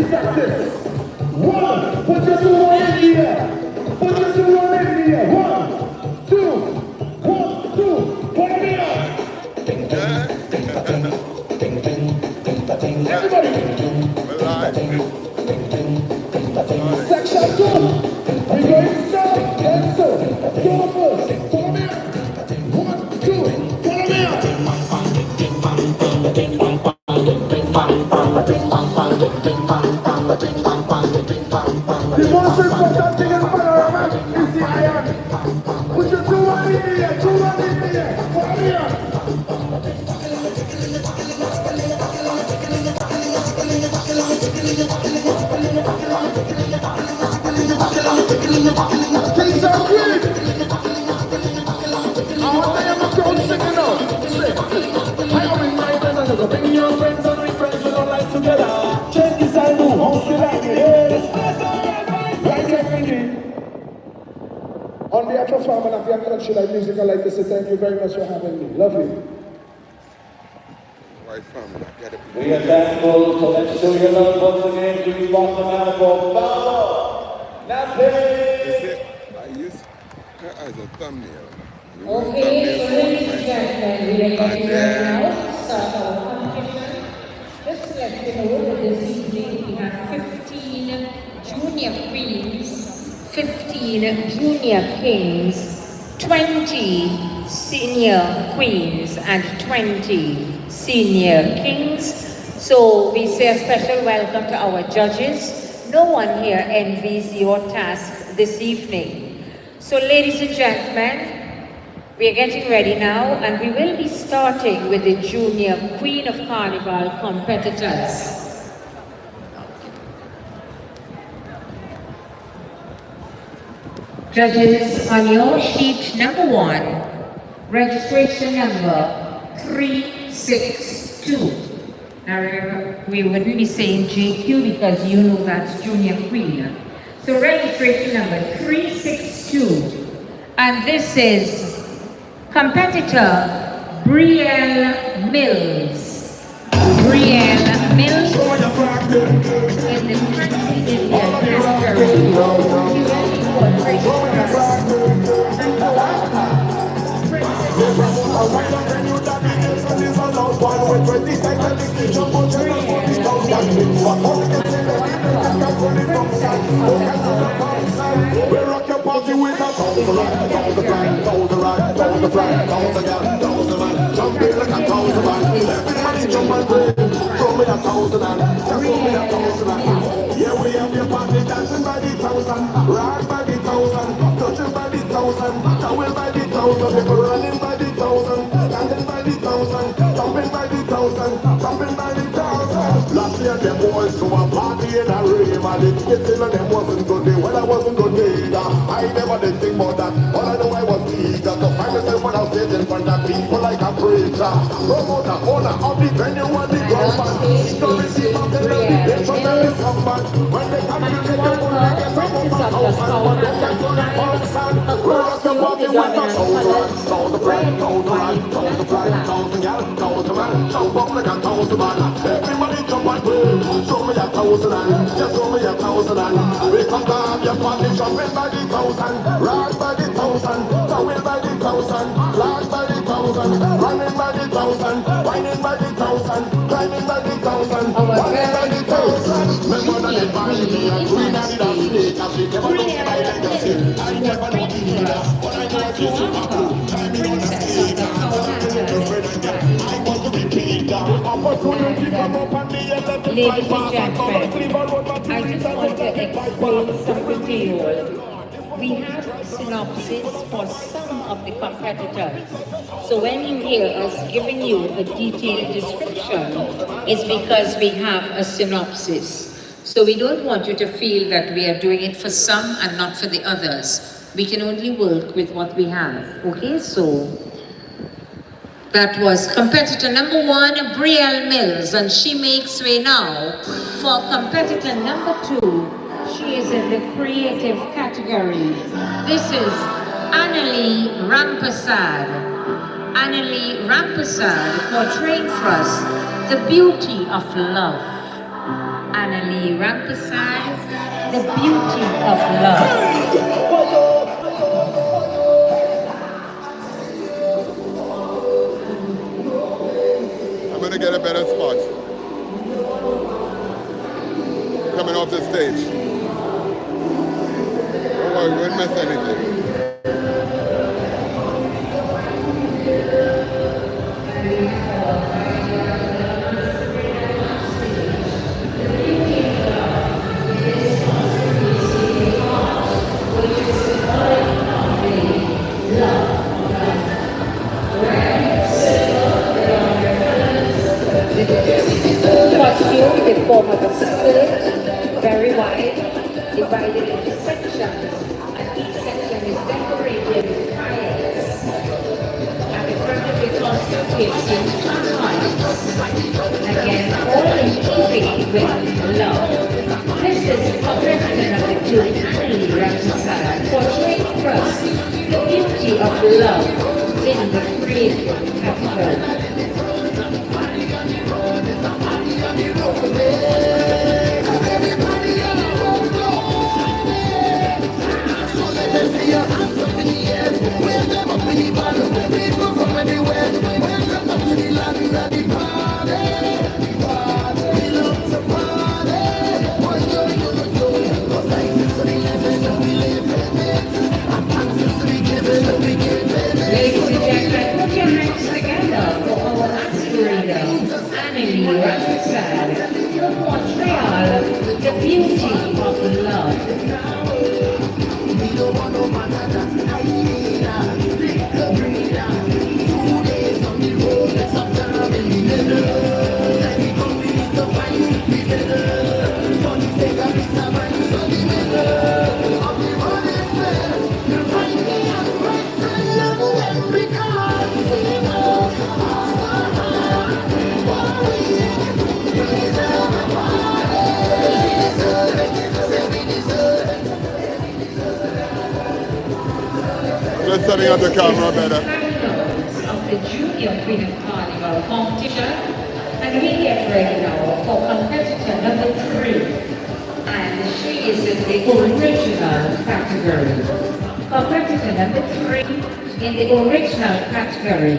One, put your two one in the air. Put your two one in the air. One, two, follow me up. Everybody. Section 2. We're going south and south. Go first. Follow me up. 1, 2, follow me up. The most important thing in Panorama is the iron. Put your two one in the air, follow me up. Things are good. I want to hear my crowd singing out. Sing. I am in my friends and go bring your friends and we friends we don't like together. Change this I do, host the like it. Right here, ready. On behalf of Farm and of your country like music, I'd like to say thank you very much for having me. Love you. We are thankful, so let's show your love once again to be bottom out for Barrow. I use her as a thumbnail. Okay, so ladies and gentlemen, we are getting ready now to start our competition. Just to let you know that this evening we have 15 junior queens, 15 junior kings, 20 senior queens, and 20 senior kings. So we say a special welcome to our judges. No one here envies your task this evening. So ladies and gentlemen, we are getting ready now and we will be starting with the junior Queen of Carnival competitors. Judges, on your sheet number 1, registration number 362. Now we wouldn't be saying JQ because you know that's Junior Queen. So registration number 362. And this is competitor Brielle Mills. Brielle Mills in the country Indian category. We rock your party with a thousand man, jump in like a thousand man. Everybody jump and play, throw me a thousand man, just throw me a thousand man. Yeah, we have your party dancing by the thousand, rock by the thousand, touching by the thousand, towel by the thousand, people running by the thousand, standing by the thousand, jumping by the thousand, jumping by the thousand. Last year them boys to a party in a rave, and the kids and them wasn't good day. Well, I wasn't good day. I never did think about that. All I know I was eager to find myself when I was in front of people like a preacher. Promoter, owner of the venue and the government. Security of the reputation and the comeback. When they come to get the money, they get some of my house. And when they get to the function, we're rock the party with a thousand friend, thousand flag, thousand gal, thousand man. Jump up like a thousand man. Everybody jump and play. Show me a thousand and just show me a thousand and we come to have your party jumping by the thousand, rock by the thousand, towel by the thousand, flag by the thousand, running by the thousand, whining by the thousand, climbing by the thousand, running by the thousand. Remember that they buy me a green and it has snake, and she never look my legacy. I never know the leader, but I know she's super cool. Climbing on the stage, I want to be Peter. Opportunity come up and the Ladies and gentlemen, I just want to explain something to you all. We have a synopsis for some of the competitors. So when you hear us giving you a detailed description, it's because we have a synopsis. So we don't want you to feel that we are doing it for some and not for the others. We can only work with what we have. Okay, so that was competitor number 1, Brielle Mills, and she makes way now for competitor number 2. She is in the creative category. This is Annalie Rampasad. Annalie Rampasad portraying for us the beauty of love and Annalie, Rampasad, the beauty of love. I'm gonna get a better spot. Coming off the stage. Don't worry, we won't miss anything. Costume, the form of a skirt, very wide, divided into sections, and each section is decorated with fires. At the front of the costume, it's in again, all in keeping with love. This is a representative of the two Annalie Rampasad, portraying first the beauty of love in the creative category. Ladies and gentlemen, put your hands together for our aspirator, Annalie Rampasad, the portrayal, the beauty of love. Just setting up the camera better. Finals of the Junior Queen of Carnival competition, and we get ready now for competitor number 3, and she is in the original category. Competitor number 3 in the original category.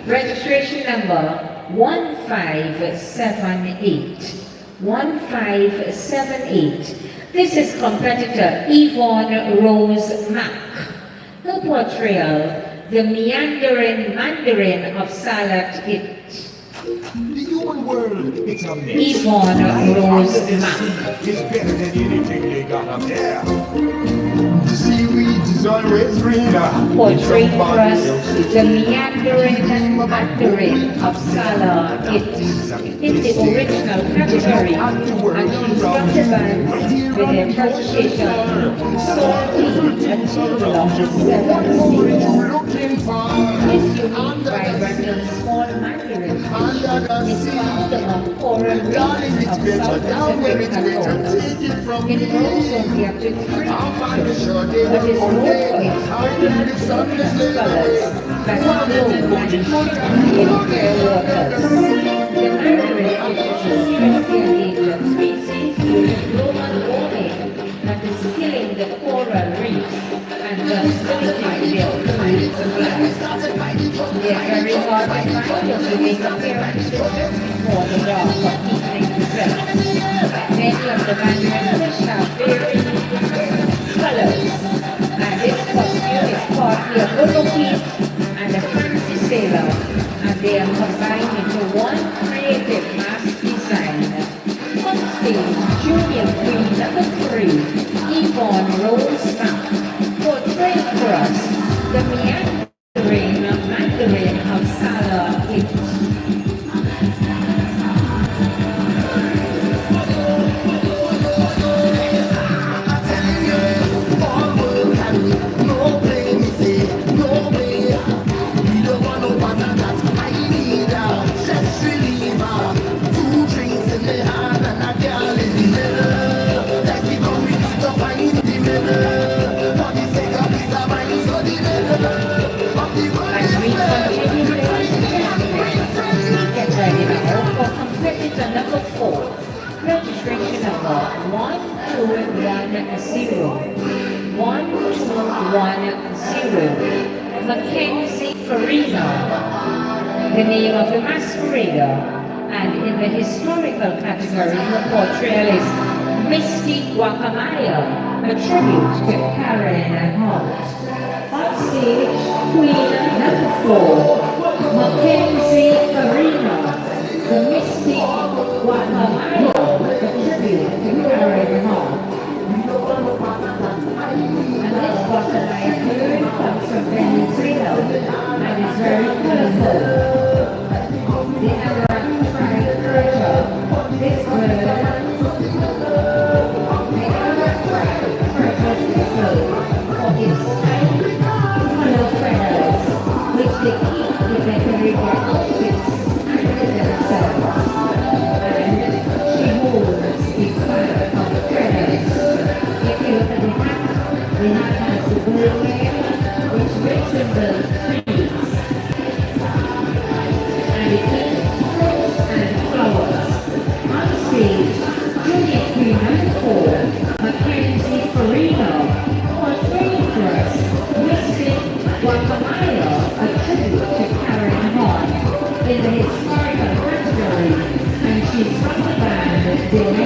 Registration number 1578. 1578. This is competitor Ivonne Rose Mack. Her portrayal, the meandering mandarin of Salat it. The human world, it's a mess. Ivonne Rose Mack. It's better than anything they got up there. The seaweed is always greener. Portraying for us the meandering mandarin of Salat it. In the original category, and she's from the band with their presentation, Salty and Table of the Seven Seas. This unique, vibrant and small mandarin fish is found among coral reefs of South American coast. It grows only up to 3 inches, but is known for its brilliant colors that glow in clear waters. The mandarin fish is a seriously endangered species due to global warming that is killing the coral reefs and thus limiting their food supply. They are very hard to find as they make appearances just before the dark of evening descent. Many of the mandarin fish have very colors, and this costume is partly a bouquet and a fancy sailor, and they are combined into one creative mass design. On stage, Junior Queen number 3, Ivonne Rose Mack, portraying for us the meandering mandarin of Salah it. Find the middle. 1-0. 1-1-0. Mackenzie Farina, the name of the masquerader, and in the historical category, the portrayal is Misty Guacamaya, a tribute to Karen and Hunt. On stage, Queen number 4, Mackenzie Farina, the Misty Guacamaya, a tribute to Karen and Hunt. And this bottle I heard comes from Venezuela and is very colorful. The Arab fried culture, this bird, the Arab fried purchased this bird for its tiny color feathers, which they keep to decorate their outfits and themselves. And she holds the fire of feathers. If you look at the hat has the blue hair, which resembles trees. And it eats fruits and flowers. On stage, Junior Queen number 4, Mackenzie Farina, portraying for us Mystic Guacamaya, a tribute to Karen Hart in the historical category, and she's from the band Delena.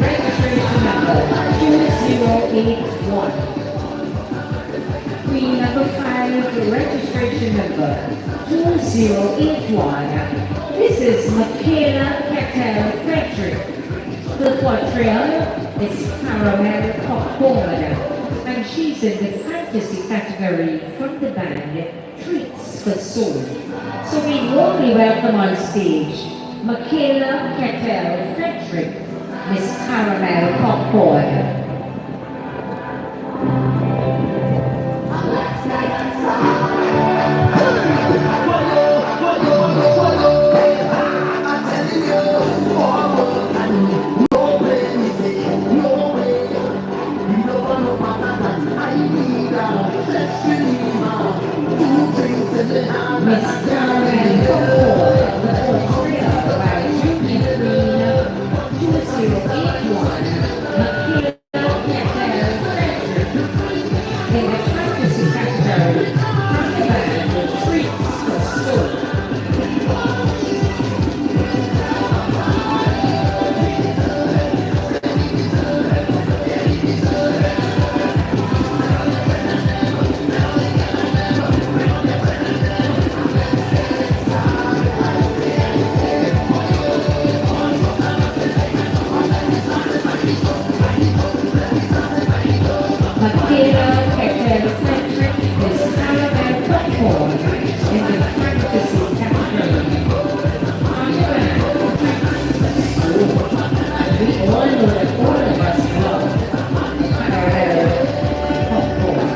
Registration number 2081. Queen number 5, registration number 2081. This is Michaela Frederick. The portrayal is Caramel Popcorn, and she's in the fantasy category from the band Treats for Soul. So we warmly welcome on stage Michaela Frederick, Miss Caramel Popcorn. Miss Caramel Popcorn, the portrayal by Junior Queen 2081, Michaela Frederick, in the fantasy category from the band Treats for Soul. Michaela Frederick is Caramel Popcorn in the fantasy category. On the band, we all know that all of us love Caramel Popcorn.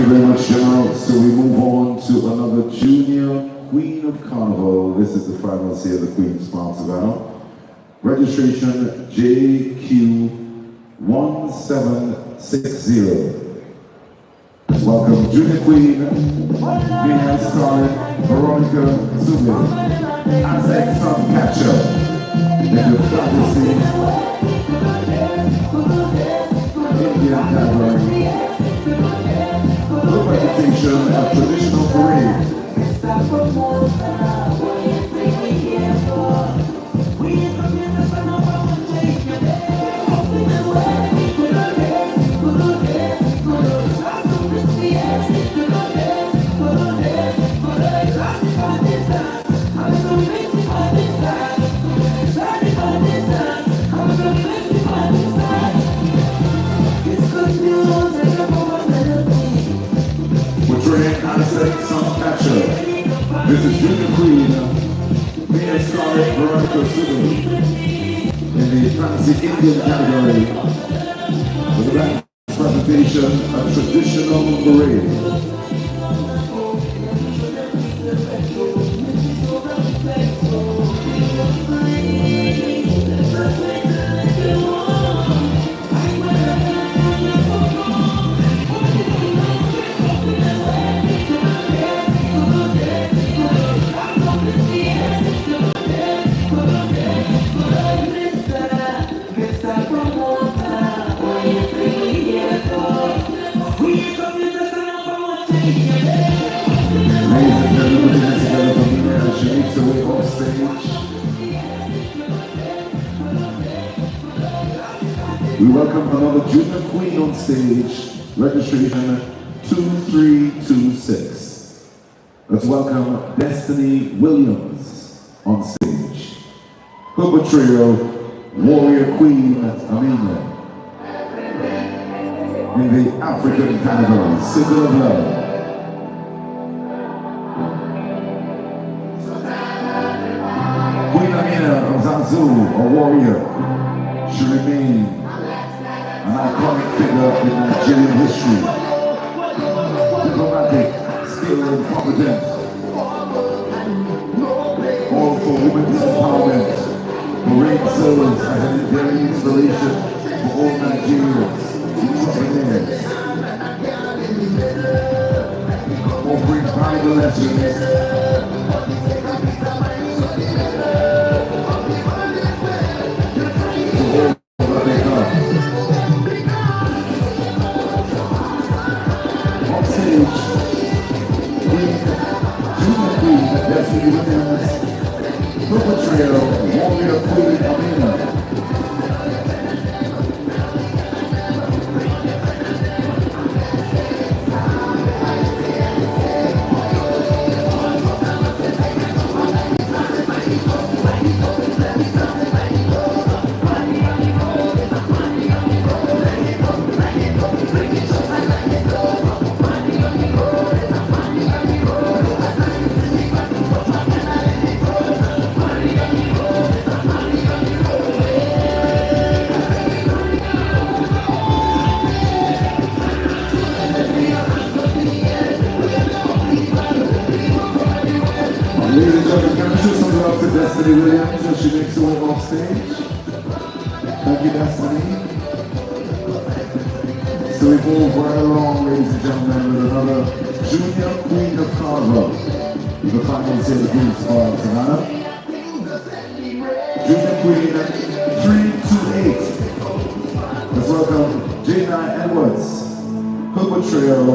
you very much, Jerel. So we move on to another junior Queen of Carnival. This is the finals here, the Queen's Farm Savannah. Registration JQ1760. Welcome, Junior Queen, Mia Scarlett, Veronica Zubin, Azek Suncatcher, and your fantasy Indian category. Look reputation, a traditional parade. This is Junior Queen, Mia Scarlett, Veronica Zubin, in the Fantasy Indian category, with the band presentation, a traditional parade. We welcome another Junior Queen on stage, registration 2326. Let's welcome Destiny Williams on stage. Her trio, Warrior Queen Amina. In the African category, Symbol of Love. Queen Amina of Zanzu, a warrior. She remained an iconic figure in Nigerian history. Diplomatic, skilled and competent. All for women's empowerment. Parade serves as an enduring inspiration for all Nigerians, entrepreneurs. Offering valuable lessons. Warrior Queen Amina. Destiny Williams as she makes her way off stage. Thank you, Destiny. So we move right along, ladies and gentlemen, with another Junior Queen of Carnival. The finals here, the Queen's Farm Savannah. Junior Queen 328. Let's welcome Jana Edwards. Her portrayal,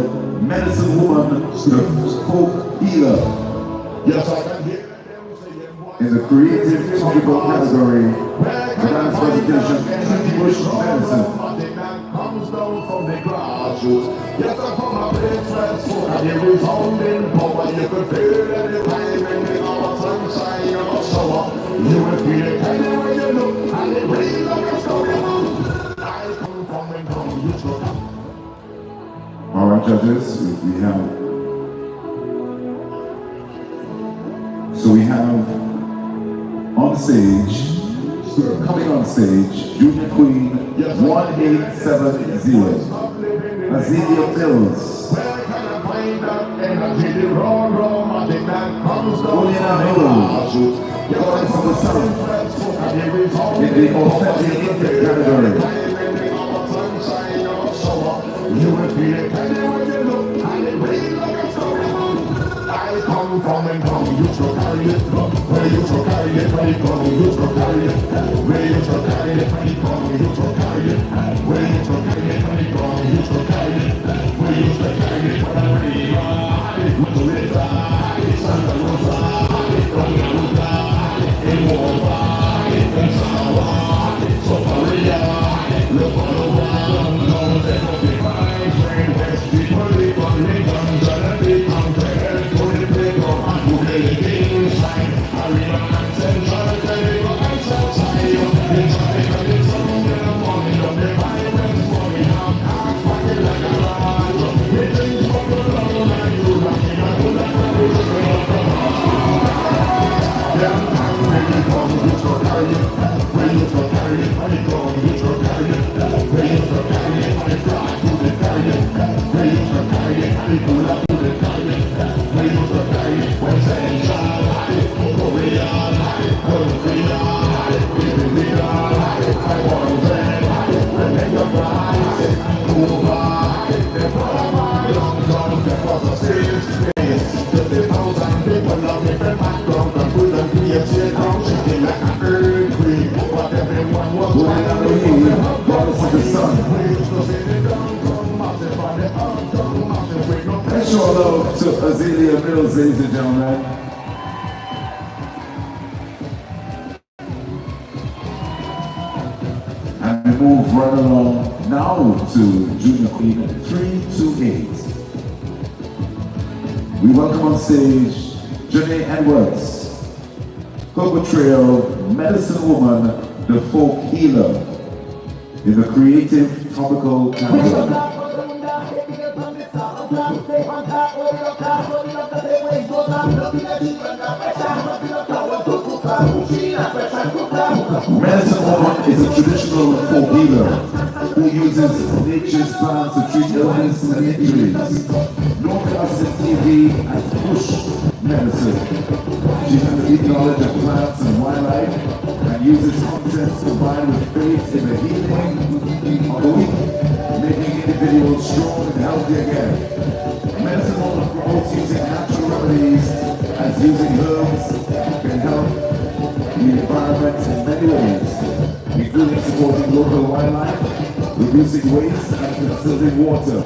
Medicine Woman, the folk healer. Yes, I can hear. In the creative topical category, the dance presentation, Bush Medicine. Comes down from the grassroots. Yes, I'm from a place where it's full of the resounding power. You could feel it every time in the hour sunshine or shower. You will feel it anywhere you look, and it rains like a story. I come from the ground, you should. All right, judges, we have. So we have on stage, coming on stage, Junior Queen 1870, Azealia Mills. energy, the romantic that comes down Only from the Annalie. voice of the sun. And there is In the authentic Indian category. You will feel it anywhere you look, and it rains like a storm. I come from and come, you shall carry it. Where you shall carry it, when you come, you shall carry it. Where you shall carry it, when you come, you shall carry it. Where you shall carry it, when you come, you shall carry it. Where you shall carry it, when I'm ready. Mutueta, Santa Rosa, Ronaldo, Iwova, Pensawa, Soparia, Lopanova, Show love to Azealia Mills, ladies and gentlemen. And we move right along now to Junior Queen 328. We welcome on stage Janae Edwards, Coco Trail, Medicine Woman, the Folk Healer in the Creative Topical category. Medicine Woman is a traditional folk healer who uses nature's plants to treat illness and injuries. No class in TV as bush medicine. She has a deep knowledge of plants and wildlife and uses concepts combined with faith in the healing of the weak, making individuals strong and healthy again. Medicine Woman promotes using natural remedies as using herbs can help the environment in many ways, including supporting local wildlife, reducing waste, and conserving water.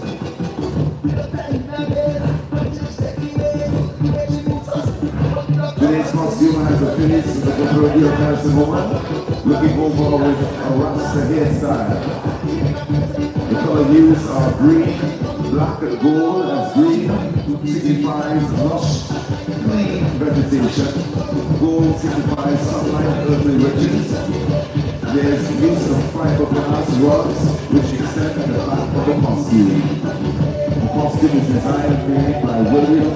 Today's costume has a face of the contemporary Medicine Woman, looking over with a Rasta hairstyle. The color used are green, black and gold as green signifies lush, clean vegetation. Gold signifies sunlight and earthly riches. There's use of fiberglass rods which extend at the back of the costume. The costume is designed and made by William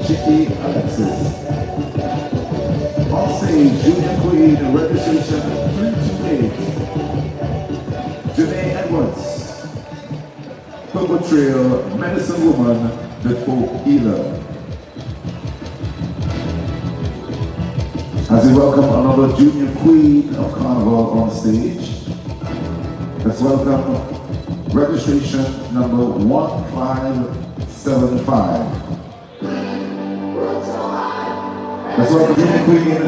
Chicky Alexis. On stage, Junior Queen, registration 328. Janae Edwards, Coco Trail, Medicine Woman, the Folk Healer. As we welcome another Junior Queen of Carnival on stage, let's welcome registration number 1575. Let's welcome Junior Queen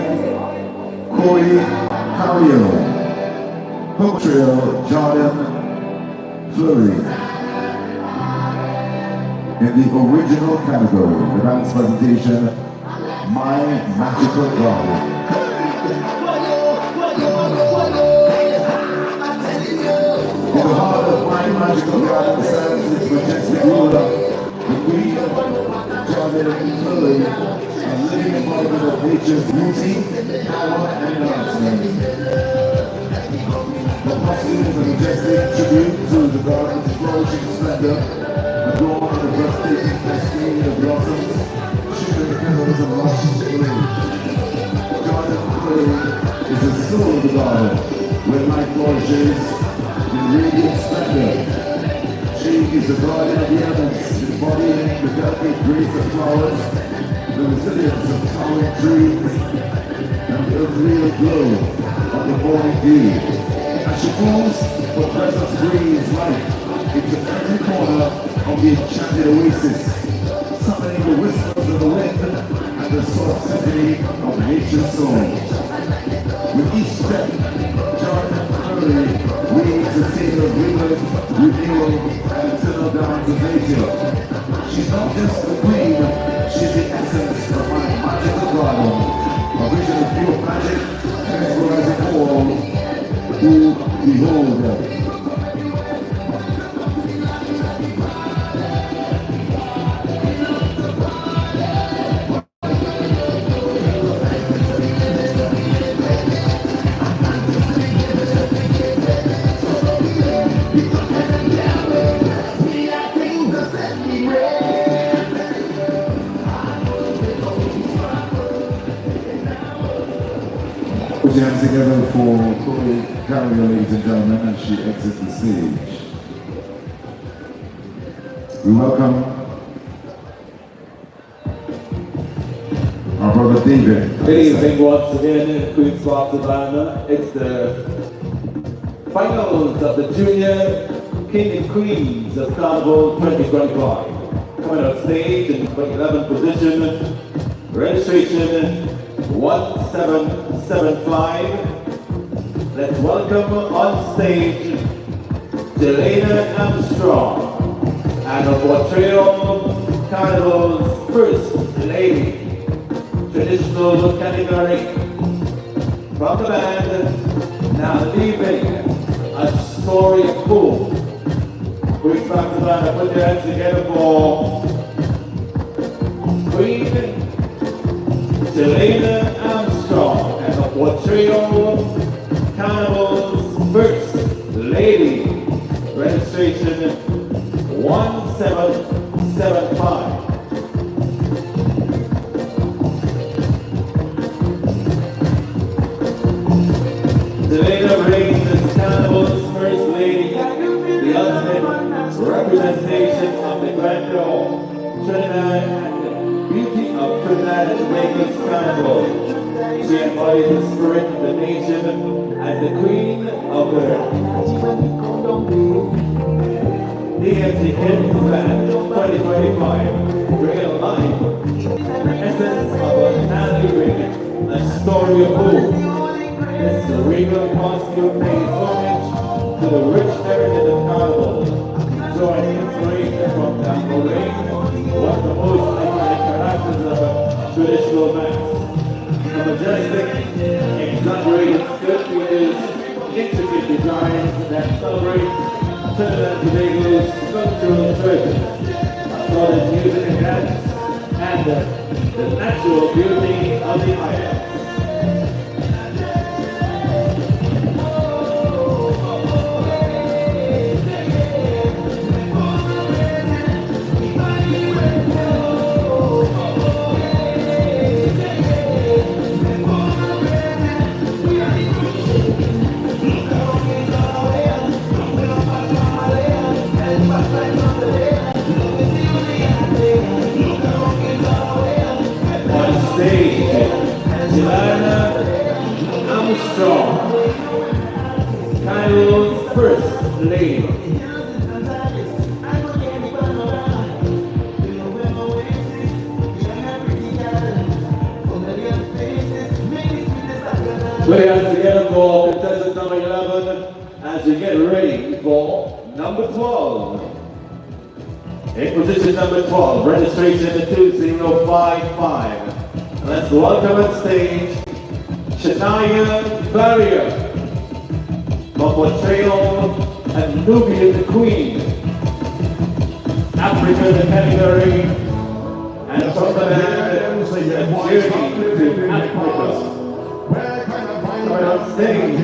Corey Carriel, Coco Trail, Jordan Fleury. In the original category, the dance presentation, My Magical Garden. In the heart of My Magical Garden stands its majestic ruler, the Queen Jordan Fleury, a living embodiment of nature's beauty, power, and enhancement. The costume is a majestic tribute to the garden's flourishing splendor, adorned with a breathtaking cascade of blossoms, shooting petals of lush bloom. Jordan Fleury is the soul of the garden, where life flourishes in radiant splendor. She is the guardian of the elements, embodying the delicate grace of flowers, the resilience of towering trees, and the real glow of the morning dew. As she moves, her presence breathes life into every corner of the enchanted oasis, summoning the whispers of the wind and the soft symphony of nature's song. With each step, Jordan Curry weaves a tale of rebirth, renewal, and eternal dance of nature. She's not just the queen, she's the essence of my magical garden, a vision of pure magic, mesmerizing all who behold her. Put your hands together for Carnival, ladies and gentlemen, as she exits the stage. We welcome our brother David. Good evening once again in Queen's Park, Savannah. It's the finals of the Junior King and Queens of Carnival 2025. Coming on stage in 11th position, registration 1775. Let's welcome on stage Delena Armstrong and a portrayal Carnival's first lady. Traditional category from the band, now leaving a story of hope. Queen's Park Savannah, put your hands together for Queen Delena Armstrong and a portrayal Carnival's first lady. Registration 1775. Delena brings this Carnival's first lady, the ultimate representation of the grandeur, Trinidad, and beauty of Trinidad and Jamaica's Carnival. She embodies the spirit of the nation as the queen of the earth. DMT Kids Band 2025, bringing life, the essence of Annalie ring, a story of hope. This cerebral costume pays homage to the rich heritage of Carnival, drawing inspiration from Annalie, one of the most iconic characters of a traditional mask. The majestic, exaggerated skirt features, intricate designs that celebrate Trinidad and Tobago's cultural treasures, solid music and dance, and the natural beauty of the island. Jana Armstrong, Carnival's first lady. Put your hands together for contestant number 11 as we get ready for number 12. In position number 12, registration 2055. Let's welcome on stage Shazia Barrow for portrayal and Nubian the Queen, Africa the category, and from the band, a journey to Africa. Coming on stage,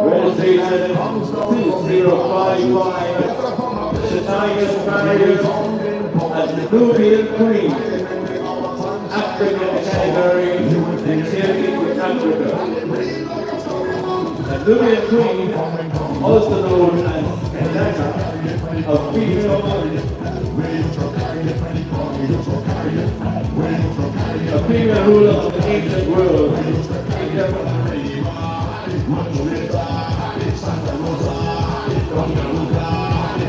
registration 2055, Shazia Barrow and Nubian Queen, African category and journey to Africa. The Nubian Queen, also known as Kadan, a female A female ruler of the ancient world.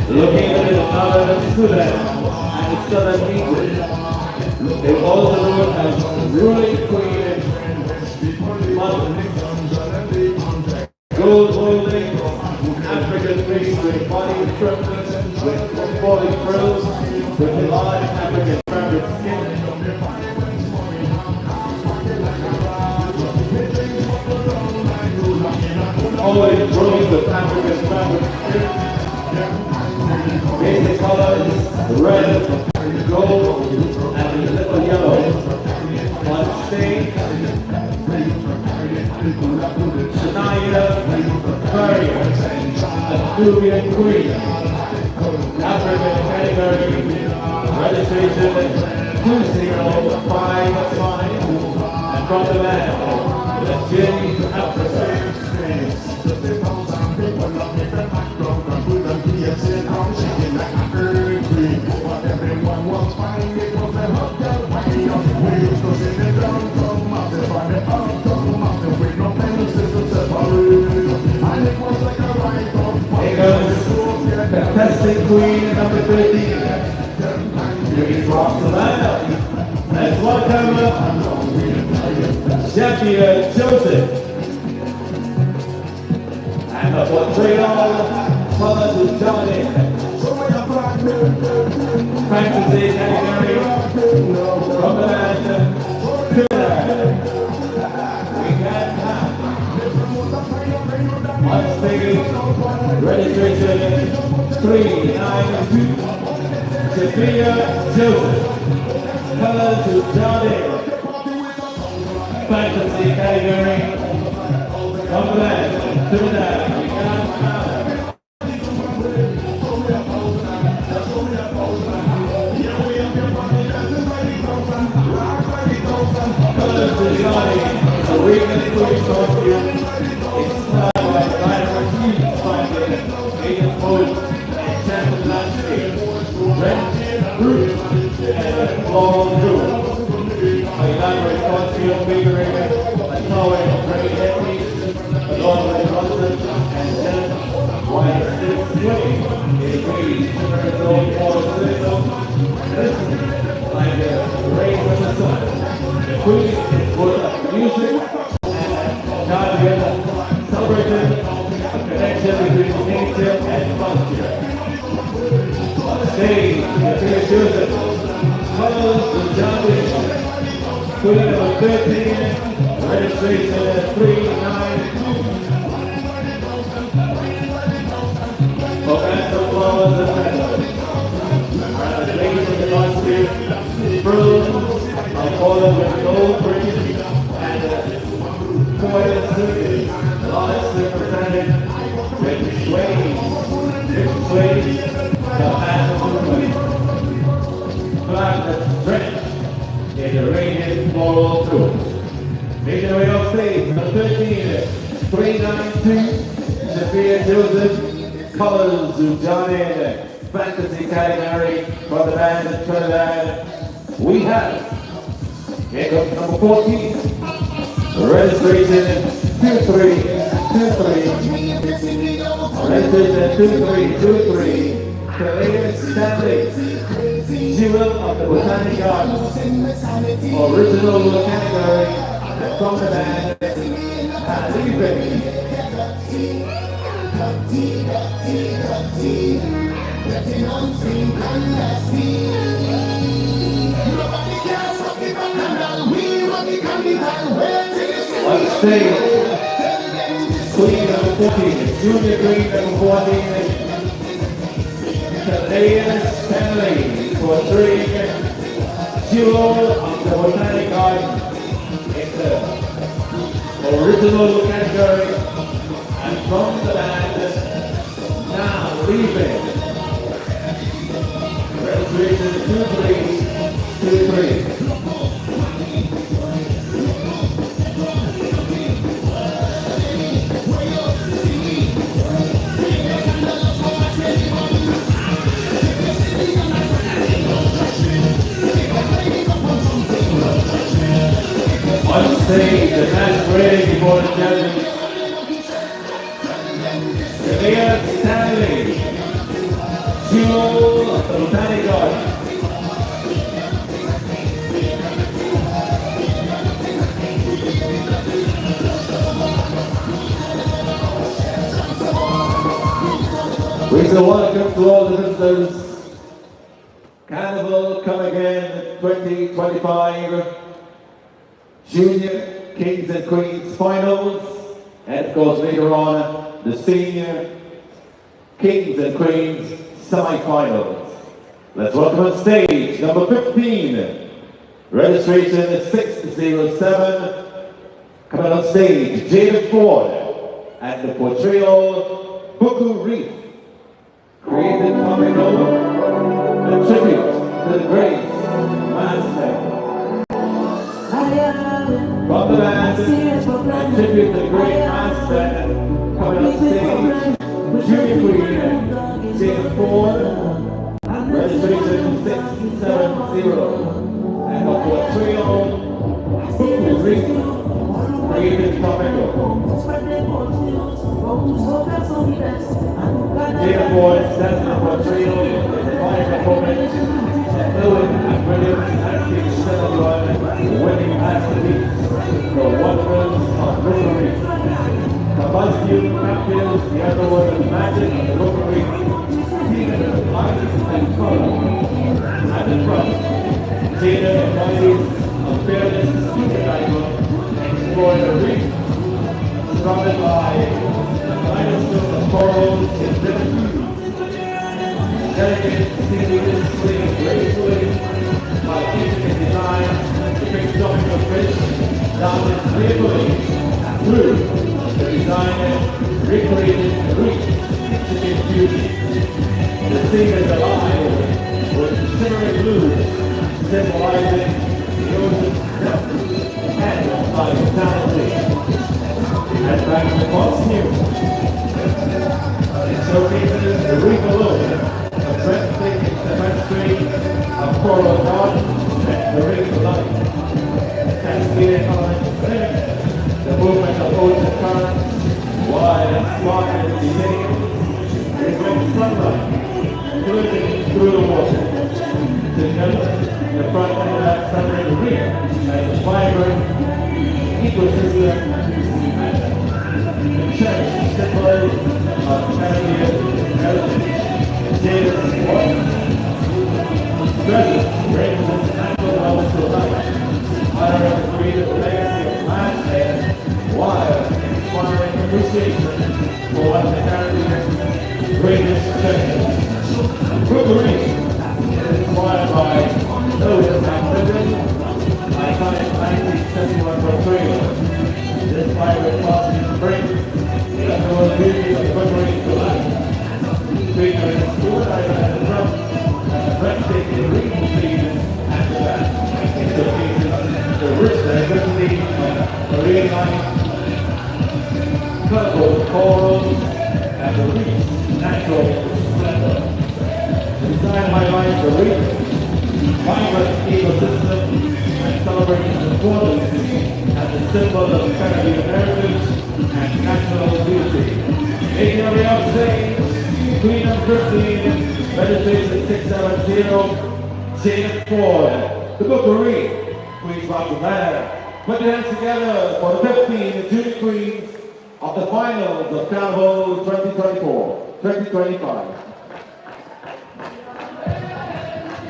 Located in northern Sudan and southern Egypt. They also ruled as ruling queen, mother, gold holding, African face with body structures, with falling frills, with large African fabric skin. Always rows of African fabric skin. Basic colors, red, gold, and a little yellow. On stage, Shazia, a Nubian queen, African category, registration 2055, and from the land, the Jayen Africa. Fantastic queen number 13. Here is Savannah. Let's welcome Shazia Joseph. And the portrayal color to Jamani. Fantasy category from the land Trinidad. We can have on stage registration 392. Shazia Joseph. Color to Jaden. Fantasy category from the land Trinidad. We can have a weekend quick costume inspired by Dinosaur finding Aiden Post and Champion landscape, red, fruit, and floral jewels. A elaborate costume figuring a towering gray headpiece, along with Johnson and Jen, while still swimming in breeze, shimmering gold water system, glistening like the rays of the sun. The queen is full of music and Carnival, celebrating a connection between nature and culture. On stage, Shazia Joseph, colors to Jaden, queen number 13, registration 392. Romantic flowers and petals. And the ladies in the costume, frills, are followed with gold braid and foil suited, large sympathetic, with suede, the hand movement. Flag that's drenched in the radiant floral tone. Making their way off stage, number 13, 392, Shazia Joseph, colors to Jaden, fantasy category for the band of Trinidad. We have, here comes number 14, registration 2323, registration 2323, Delena Stanley, Jerel of the Botanic Gardens, original category from the band Annalie. On stage, queen number 14, junior queen number 14, Delena Stanley for 3, Jerel of the Botanic Garden. It's the original category, and from the band, now leaving. Registration 2323. We say welcome to all the visitors. Carnival come again 2025. Junior Kings and Queens Finals. And of course later on, the Senior Kings and Queens Semifinals. Let's welcome on stage number 15. Registration is 607. Coming on stage, Jaden Ford and the portrayal Buku Reef. Created comical, a tribute to the great master. From the band, a tribute to the great master. Coming on stage, Junior Queen, Jaden Ford. Registration 670. And the portrayal Buku Reef. Created comical. Jaden Ford stands in the portrayal as a fine performance, fluid and brilliant acting celebrity, winning masterpiece, the wonders of rookery. Combustion captures the underworld magic of the rookery, teeming with light and color. At the front, Jaden embodies a fearless scuba diver, exploring the reef, surrounded by Dinosaur of corals and vivid hues. Dedicated to seeing this swing gracefully by intricate designs to bring tropical fish down its playfully through the designer recreated reefs to give beauty. The scene is alive with shimmering blues symbolizing the ocean's depth and vitality. And back to the costume. It showcases the reef alone, a breathtaking tapestry of coral gardens and the ring of light. Cascading elements mimic the movement of ocean currents, wide and sparkling details, reflect sunlight filtering through the water. Together, the front end of that southern reef as a vibrant ecosystem and cherished symbol of Caribbean heritage. Jaden's presence brings its natural element to life, honoring the creative legacy of last man, while inspiring appreciation for one of the Caribbean's greatest treasures. Rookery is inspired by Lotus and Ribbon, iconic 1971 portrayal. This vibrant costume brings the underworld beauty of Rookery to life. Featuring a school diver at the front and a breathtaking reef scene at the back. It showcases the rich diversity of marine life, colorful corals, and the reef's natural splendor. The design highlights the reef, vibrant ecosystem, and celebrates the importance as a symbol of Caribbean heritage and natural beauty. Making our way off stage, Queen of 15, registration 670, Jaden Ford, the Bookery, Queen's Rampasad. Put your hands together for the 15 junior queens of the finals of Carnival 2024-2025.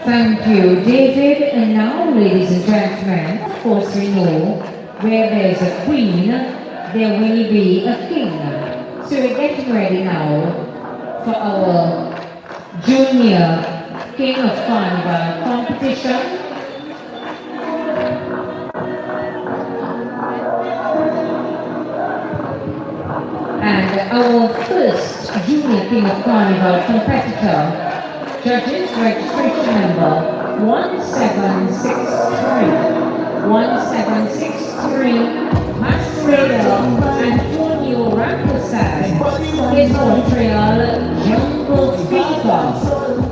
Thank you, David. And now, ladies and gentlemen, of course we know where there's a queen, there will be a king. So we're getting ready now for our Junior King of Carnival competition. And our first Junior King of Carnival competitor, Judges registration number 1763. 1763, Masquerada Antonio Rampasad. His portrayal, Jungle Fever.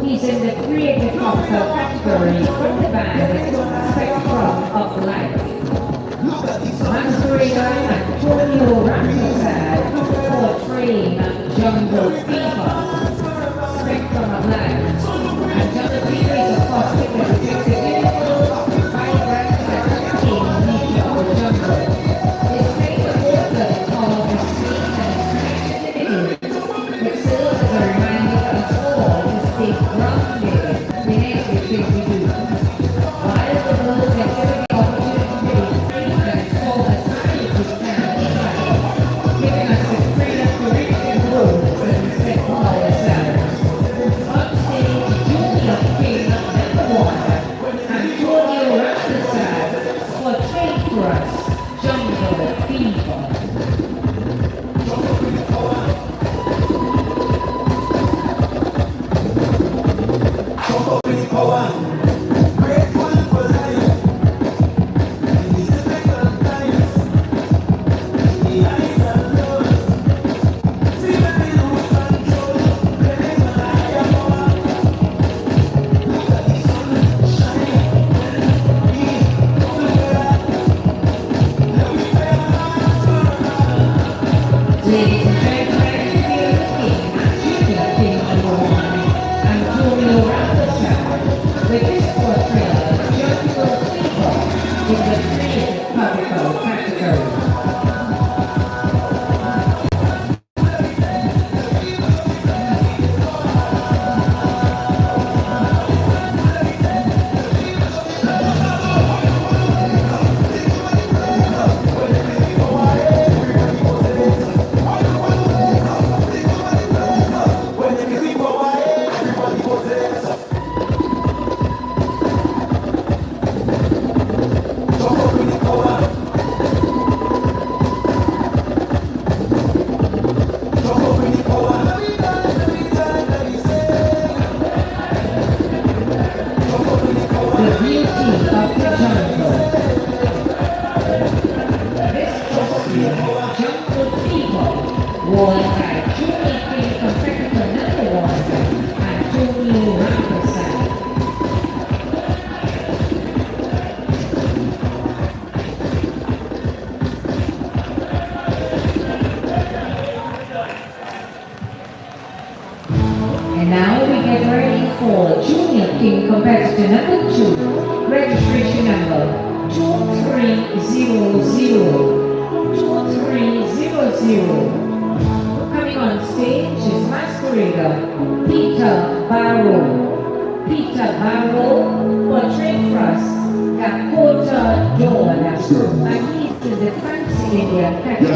He's in the creative cocktail category from the band Spectrum of Life. Masquerada Antonio Rampasad portraying Jungle Fever, Spectrum of Life. And Jungle Fever is a costume that depicts a beautiful, vibrant, and nature of the jungle. His favorite water of the sea and its connectivity, which serves as a reminder of ladies and gentlemen, we are looking at Junior King number 1, Antonio Rampasad, with his portrayal of Jungle Fever in the creative particle category. And now we get ready for Junior King competitor number 2, registration number 2300. Coming on stage is masquerader Barrow, portraying for us Dakota Dawn, and he's in the fancy Indian category,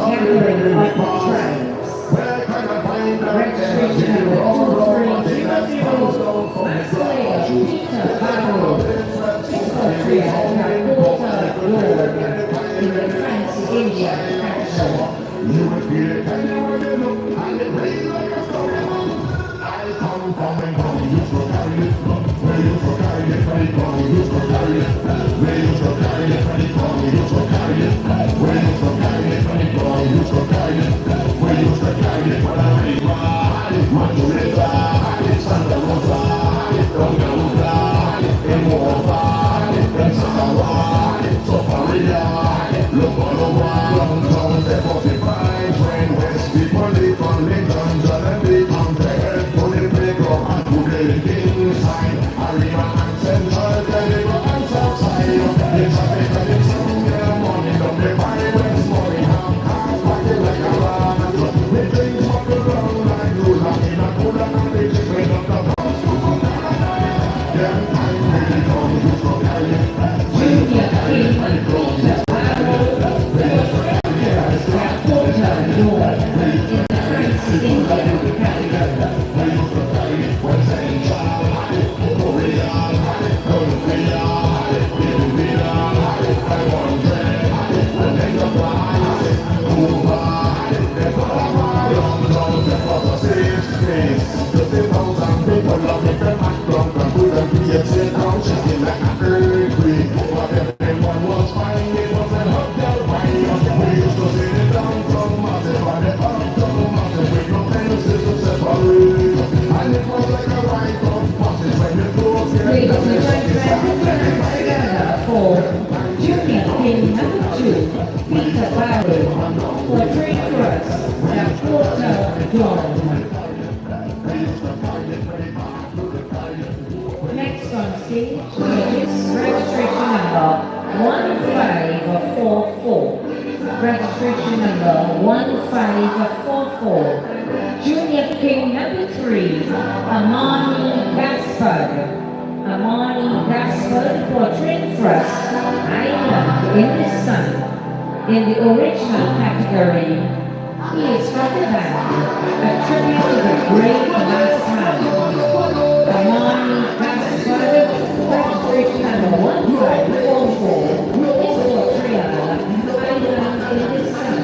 gathering of the tribes. Registration number 2300, masquerader Barrow, his portrayal Dakota Dawn in the fancy Indian category. You will feel it and you will look and it rain like a storm. I come from and come, you shall carry it. Where you shall carry it, when it comes, you shall carry it. Where you shall carry it, when it comes, you shall carry it. Where you shall carry it, when it comes, you shall carry it. Where you shall carry it, when I read Manchureza, Santa Rosa, Dongaluga, Emosa, Sahara, Sofaria, Lobalova, Long John, 45, train west, people live on Lincoln, John and Lee, on the head, put it big up, and put it inside, Arima and Central, Deliver and Southside, the traffic and it's on their morning, don't they buy West morning, have cars parking like a run, we things walk around like you, like in a cooler, and they just wait up the house, them time really come, you so carry it, Junior King Next on stage is registration number 1544. Registration number 1544. Junior King number 3, Amani Gaspard, portraying for us Island in the Sun. In the original category, he is from the band, a tribute to the great last man. Amani Gaspard, registration number 1544, his portrayal Island in the Sun.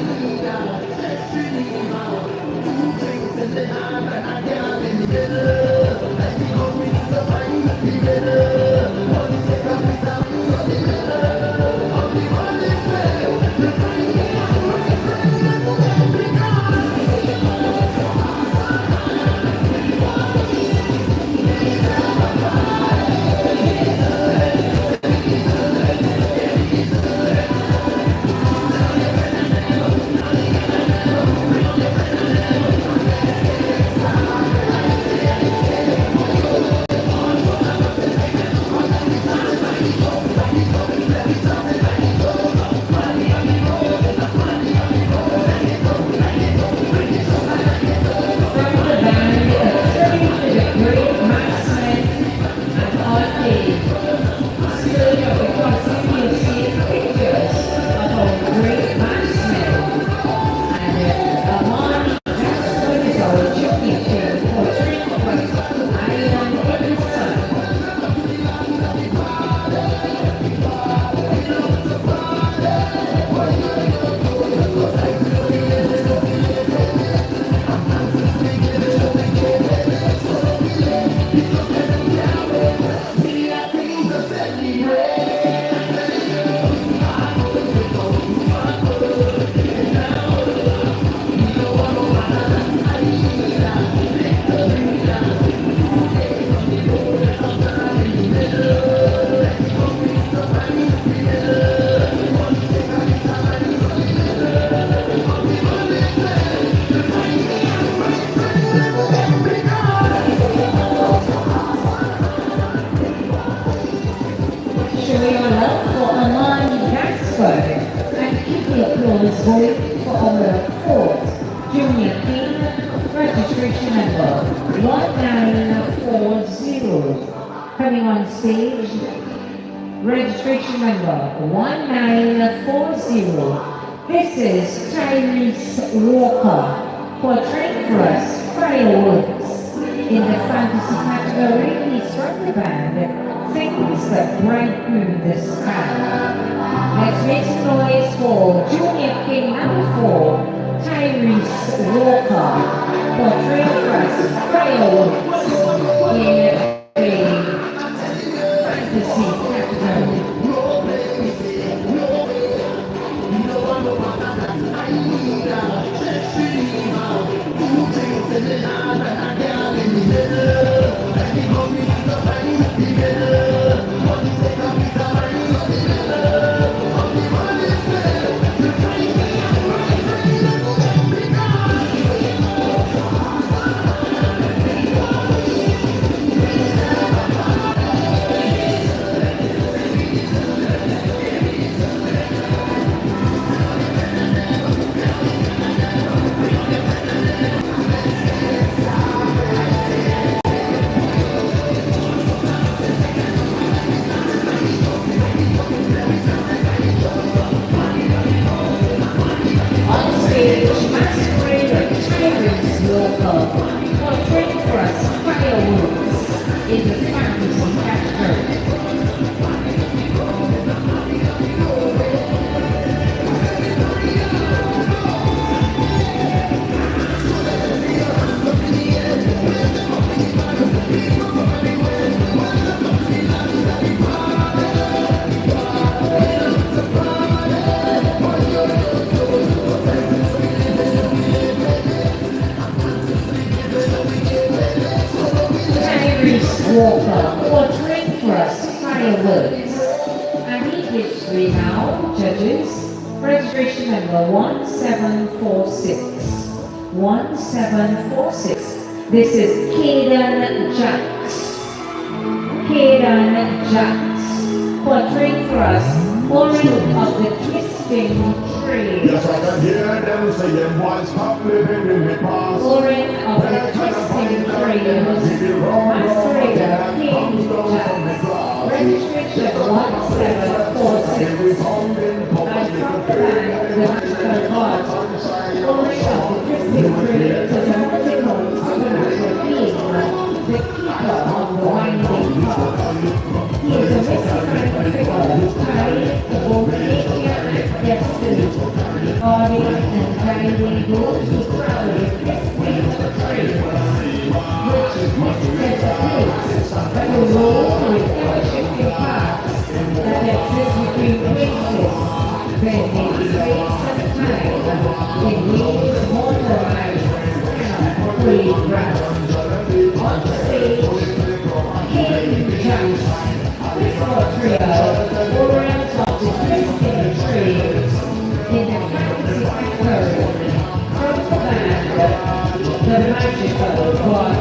coming on stage, registration number 1940. This is Tyrese Walker portraying for us Fireworks. In the fantasy category, he's from the band Things That Brighten the Sky. Let's make some noise for Junior King number 4, Tyrese Walker portraying for us Fireworks in a fantasy category. Walker portraying for us Fireworks. And he gives me now, judges, registration number 1746. 1746. This is Kadan Jacks. Kadan Jacks portraying for us Orange of the Twisting Tree. Yes, I can hear them saying, boys, stop living in the past. Orange of the Twisting Tree. Masquerader King Jacks. Registration 1746. And from the band, the magical god, Orange of the Twisting Tree is a mythical supernatural being, the keeper of the winding path. He is a mystified figure tied to both nature and destiny, guarding and guiding those who travel with twisting tree, which is as a place, but a road with ever-shifting paths that exist between places, where they space and time, in ways mortal eyes cannot fully grasp. On stage, King James, this portrayal Orange of the Twisting Trees in the fantasy category from the band The Magical God.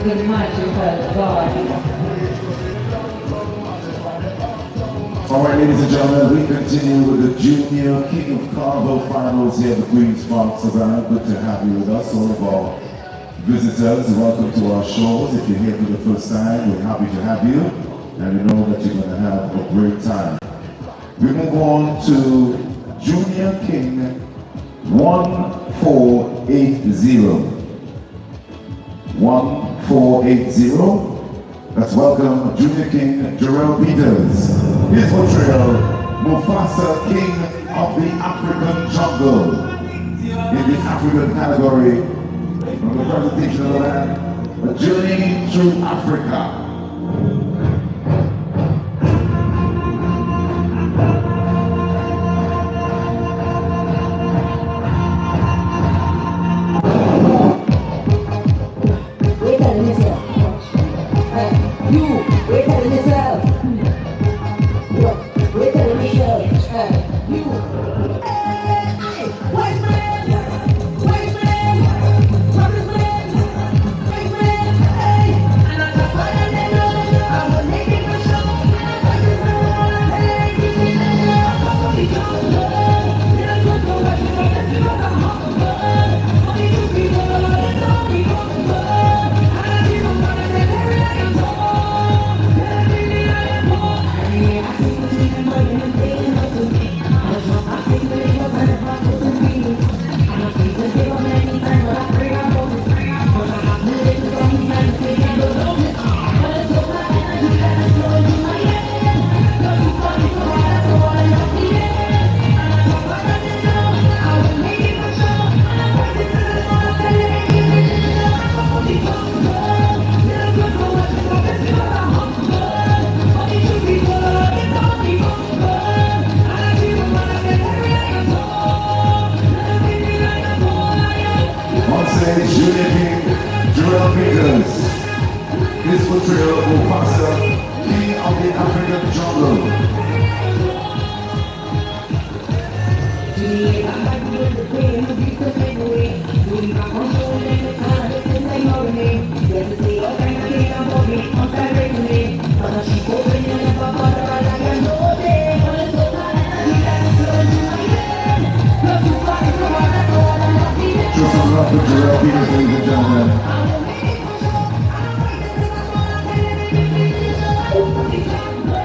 The magical God. All right, ladies and gentlemen, we continue with the Junior King of Carnival Finals here at the Queen's Park, Savannah. Good to have you with us. All of our visitors, welcome to our shows. If you're here for the first time, we're happy to have you, and we know that you're going to have a great time. We move on to Junior King 1480. 1480. Let's welcome Junior King Jerel Peters. His portrayal, Mufasa, King of the African Jungle. In the African category, from the presentation of the land, A Journey Through Africa. we're telling yourself. We're telling yourself. You. Hey, wise man, wise man, promise man, wise man, hey. And I got fire and I will make it for sure. Hey, you see that girl, I'm gonna be gone. Let's go to what you want, let's go to Hong Only two people, let's all be gone. And I even wanna say, Terry, I am home. Terry, I am home. I see what you can do, and they know to me. I think they know better about what to be. I think they give them any time, but I pray I won't. But I have to live with some time to take it alone. But it's so bad, and I do that, I'm throwing you my hand. Cause it's funny, so that's all I love the end. And I know what I did know, I will make it for sure. And I'm fighting to the one I'm telling you, I'm gonna be gone. Little good for what you want, let's go to Hong Kong. Only two people, it's only Hong Kong. And I feel what I said, Terry, I am home. Terry, I am home. On stage, Junior King, Jerel Peters. His portrayal of Mufasa, King of the African Jungle. Show some love for Jerel Peters, ladies and gentlemen.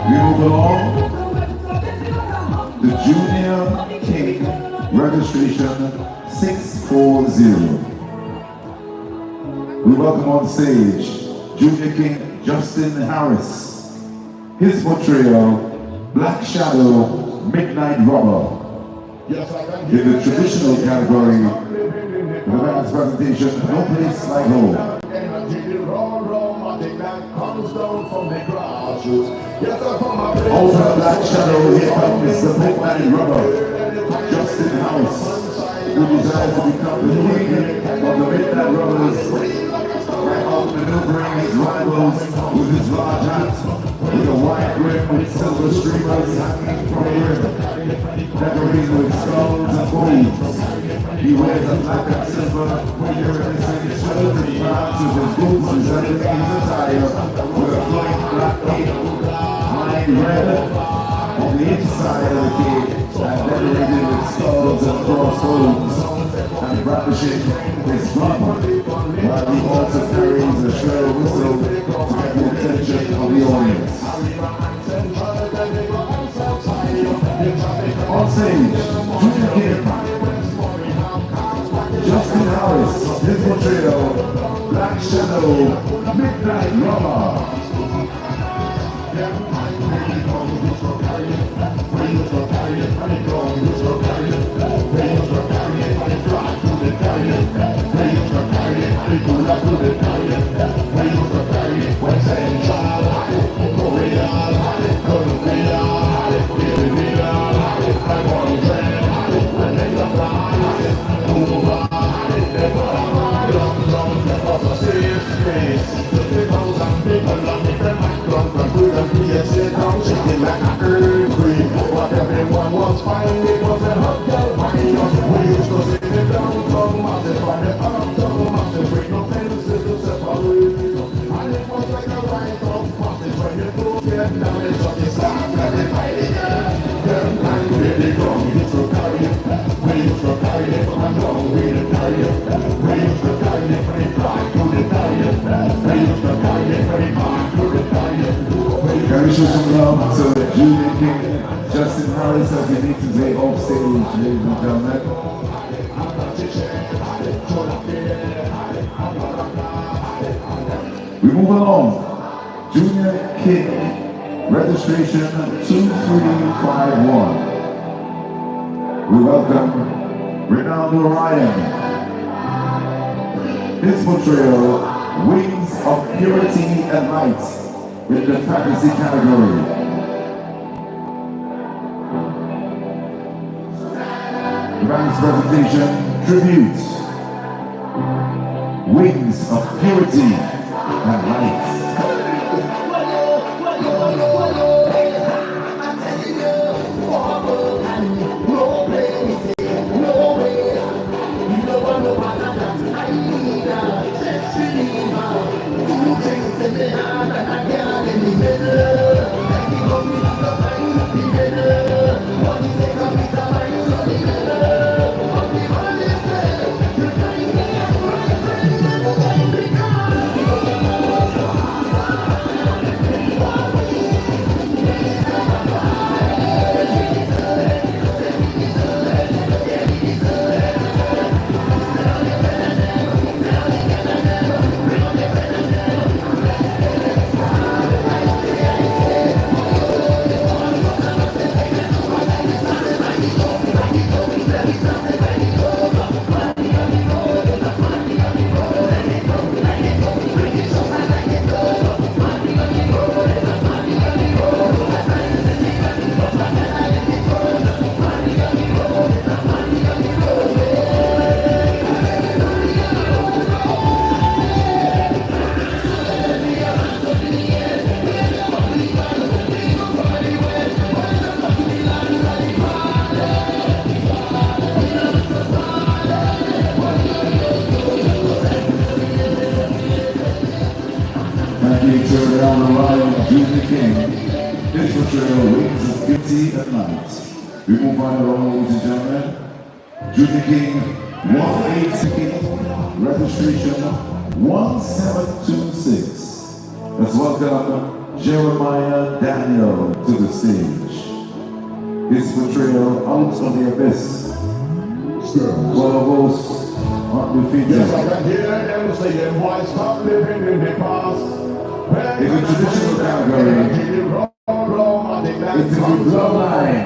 We move along. The Junior King registration 640. We welcome on stage Junior King Justin Harris. His portrayal, Black Shadow, Midnight Robber. In the traditional category, the band's presentation, No Place Like Home. Out of Black Shadow, here comes the Midnight Robber, Justin Harris, who desires to become the king of the Midnight Robbers, right out maneuvering his rivals with his large hat, with a wide rim with silver streamers hanging from the rim, decorated with skulls and bows. He wears a black and silver iridescent shirt and pants with his boots resembling his attire, with a flowing black cape, lined red on the inside of the cape, and decorated with skulls and crossbones, and brandishing his gun, while he also carries a shrill whistle to get the attention of the audience. On stage, Junior King, Justin Harris, his portrayal, Black Shadow, Midnight Robber. What everyone was finding was a hot girl mind. We used to sing it downtown, massive find it uptown, massive break no fences to separate. And it was like a right of passage when you go get down, it's just a start everybody there. Them time really gone, we used to carry it. We used to carry it from a long way to carry it. We used to carry it from the flag to the diet. We used to carry it from the back to the diet. Can we show some love to Junior King, Justin Harris, as he makes his way off stage, ladies and gentlemen. We move along. Junior King, registration 2351. We welcome Ronaldo Ryan. His portrayal, Wings of Purity and Light, in the fantasy category. The band's presentation, Tribute, Wings of Purity and Light. King. This portrayal wings of beauty and light. We move on along, ladies and gentlemen. Junior King 186, registration 1726. Let's welcome Jeremiah Daniel to the stage. His portrayal out of the abyss. Close undefeated. Yes, I can hear them saying, why stop living in the past? In the traditional category, it's a bloodline.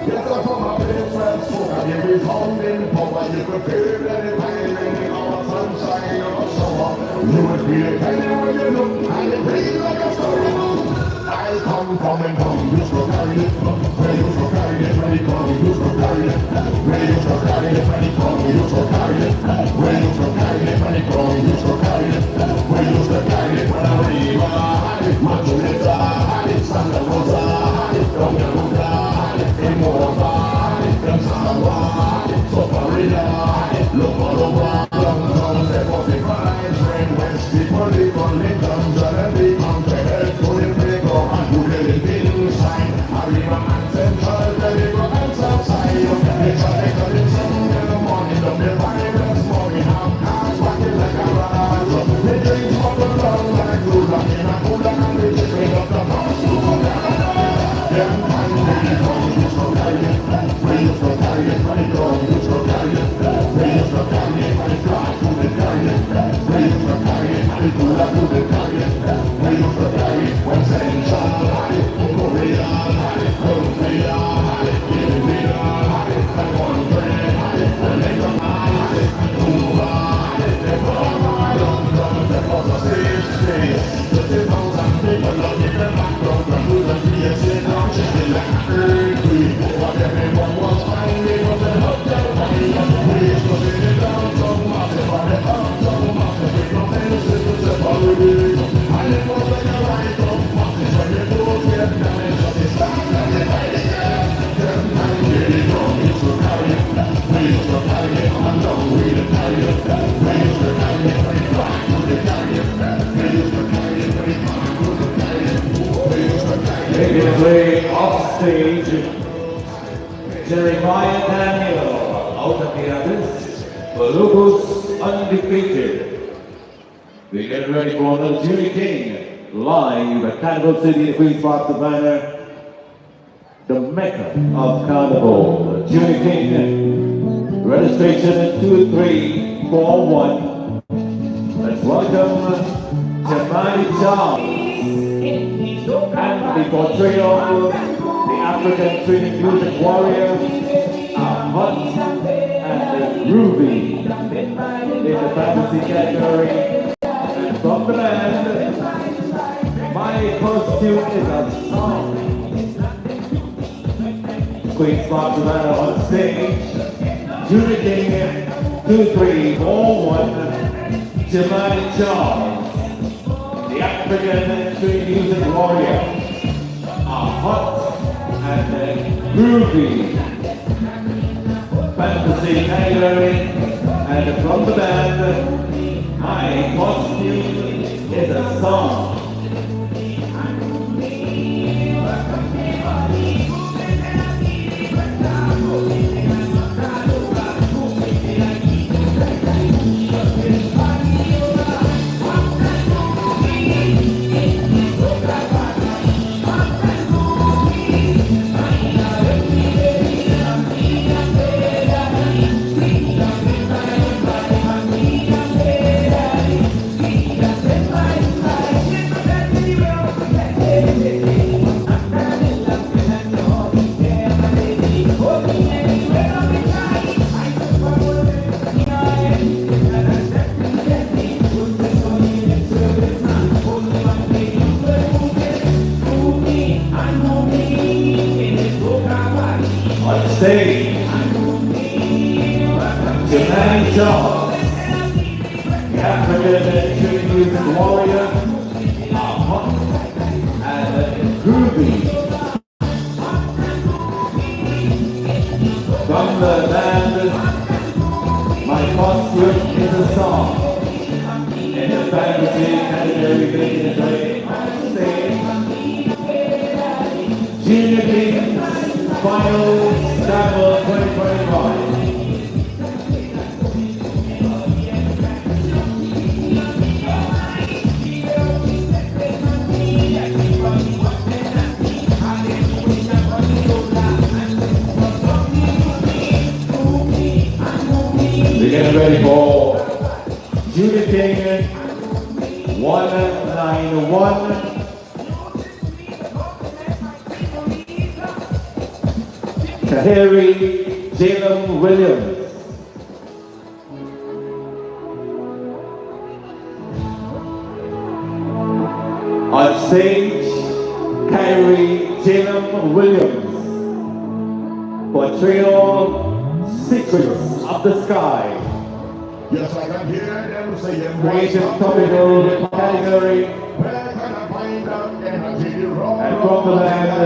Yes, I'm from my best friends, so I give it home in power. You can feel it anytime, any hour, sunshine or summer. You will feel it anywhere you look, and it feels like a storybook. I come from and come, you shall carry it. Where you shall carry it, when it comes, you shall carry it. Where you shall carry it, when it comes, you shall carry it. Where you shall carry it, when it comes, you shall carry it. Where you shall carry it, when I leave, Maturita, Santa Rosa, Doña Luca, Immorta, Cansawa, Soparina, Lopa, Long, 45, Rain West, people live on Lincoln, and they come to help to the playground, and who really inside. Arriva and Central, Telegram and Southside. It's a in the morning, of the virus morning, have cars walking like a ride. They drink from the ground like Lula, in a cooler, and they just bring up the house to Canada. Them time they come, you shall carry it. Where you shall carry it, when it comes, you shall carry it. Where you shall carry it, when it fly, you will carry it. Where you shall carry it, when it cooler, you will carry it. Where you shall carry it, when Central, Korea, Colombia, India, and one friend, and they come out, Cuba, they come out, London, they was a safe space. 30,000 people love it, the background, and who the creation, now shaking like an earthquake. But everyone was fine, they was a hotel wine. We used to see the downtown massive, and the uptown massive, with no fences to separate. And it was like a right of massive, when the doors get damaged, so they start and they fight it. Them time really come, we used to carry it. We used to carry it, and down we did carry it. We used to carry it, when it fly, we did carry it. We used to carry it, when it fly, we did carry it. We used to carry it. Making his way off stage, Jeremiah Daniel out of the abyss, Locos undefeated. We get ready for another Junior King live at Carnival City in Queen's Park, Savannah, the Mecca of Carnival. Junior King registration 2341. Let's welcome Jamani Char and the portrayal of the African Trinity music warrior, hot and groovy in the fantasy category. And from the band, my costume is a song. Queen's Park Savannah on stage. Junior King 2341, Jamani Char, the African Trinity music warrior, hot and groovy fantasy category. And from the band, my costume is a song. On stage, Jamani Char, the African Trinity music warrior, hot and groovy. From the band, my costume is a song. In the fantasy category, making its way on stage, Junior Kings Finals Carnival 2025. We're getting ready for Junior King 191. Kahiri Jaden Williams. On stage, Kahiri Jaden Williams for trio Secrets of the Sky. Yes, I can hear them saying, Creative topical category. where can I find that energy roll? And from the land, a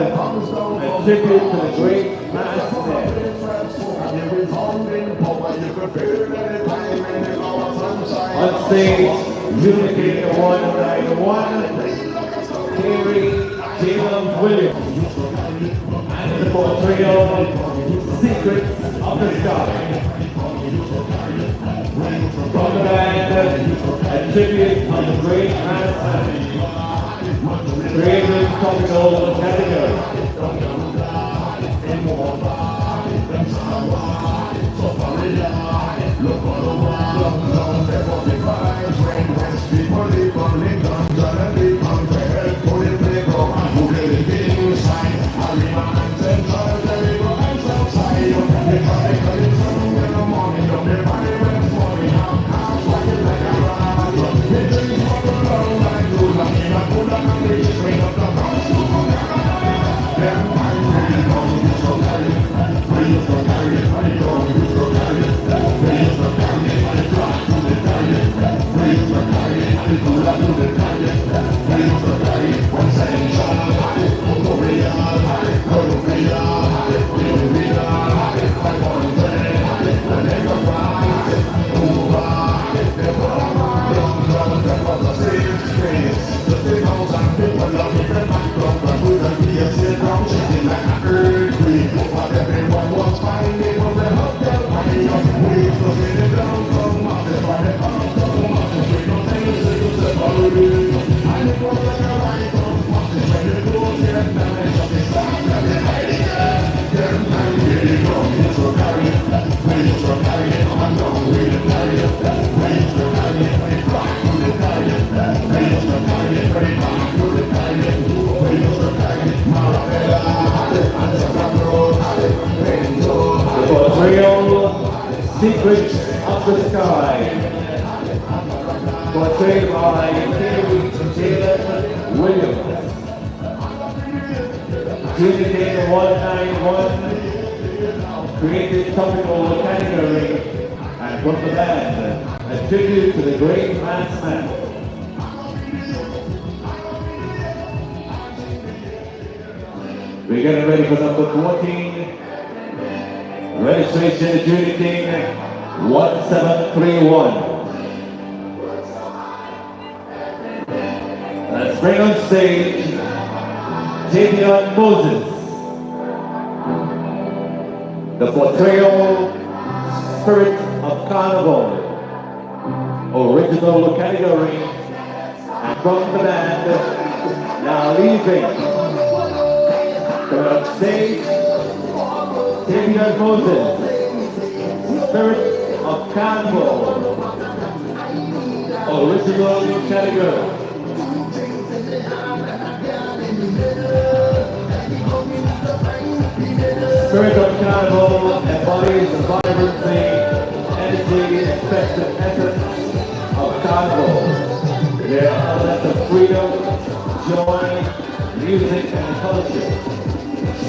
tribute to the great master. And you resounding power, you could feel any time in the lower sunshine. On stage, Unity 191, Kerry Jaden Williams, and the portrayal Secrets of the Sky. From the band, a tribute on the great master. Creative topical category. Secrets of the Sky, portrayed by Kerry Jaden Williams. Junior King 191, creative topical category, and from the band, a tribute to the great mass man. We're getting ready for number 14. Registration Junior King 1731. Let's bring on stage Jaden Moses. The portrayal Spirit of Carnival, original category, and from the band, now leaving. Coming on stage, Jaden Moses, Spirit of Carnival, original category. Spirit of Carnival embodies the vibrancy, energy, and festive essence of Carnival. There are elements of freedom, joy, music, and culture.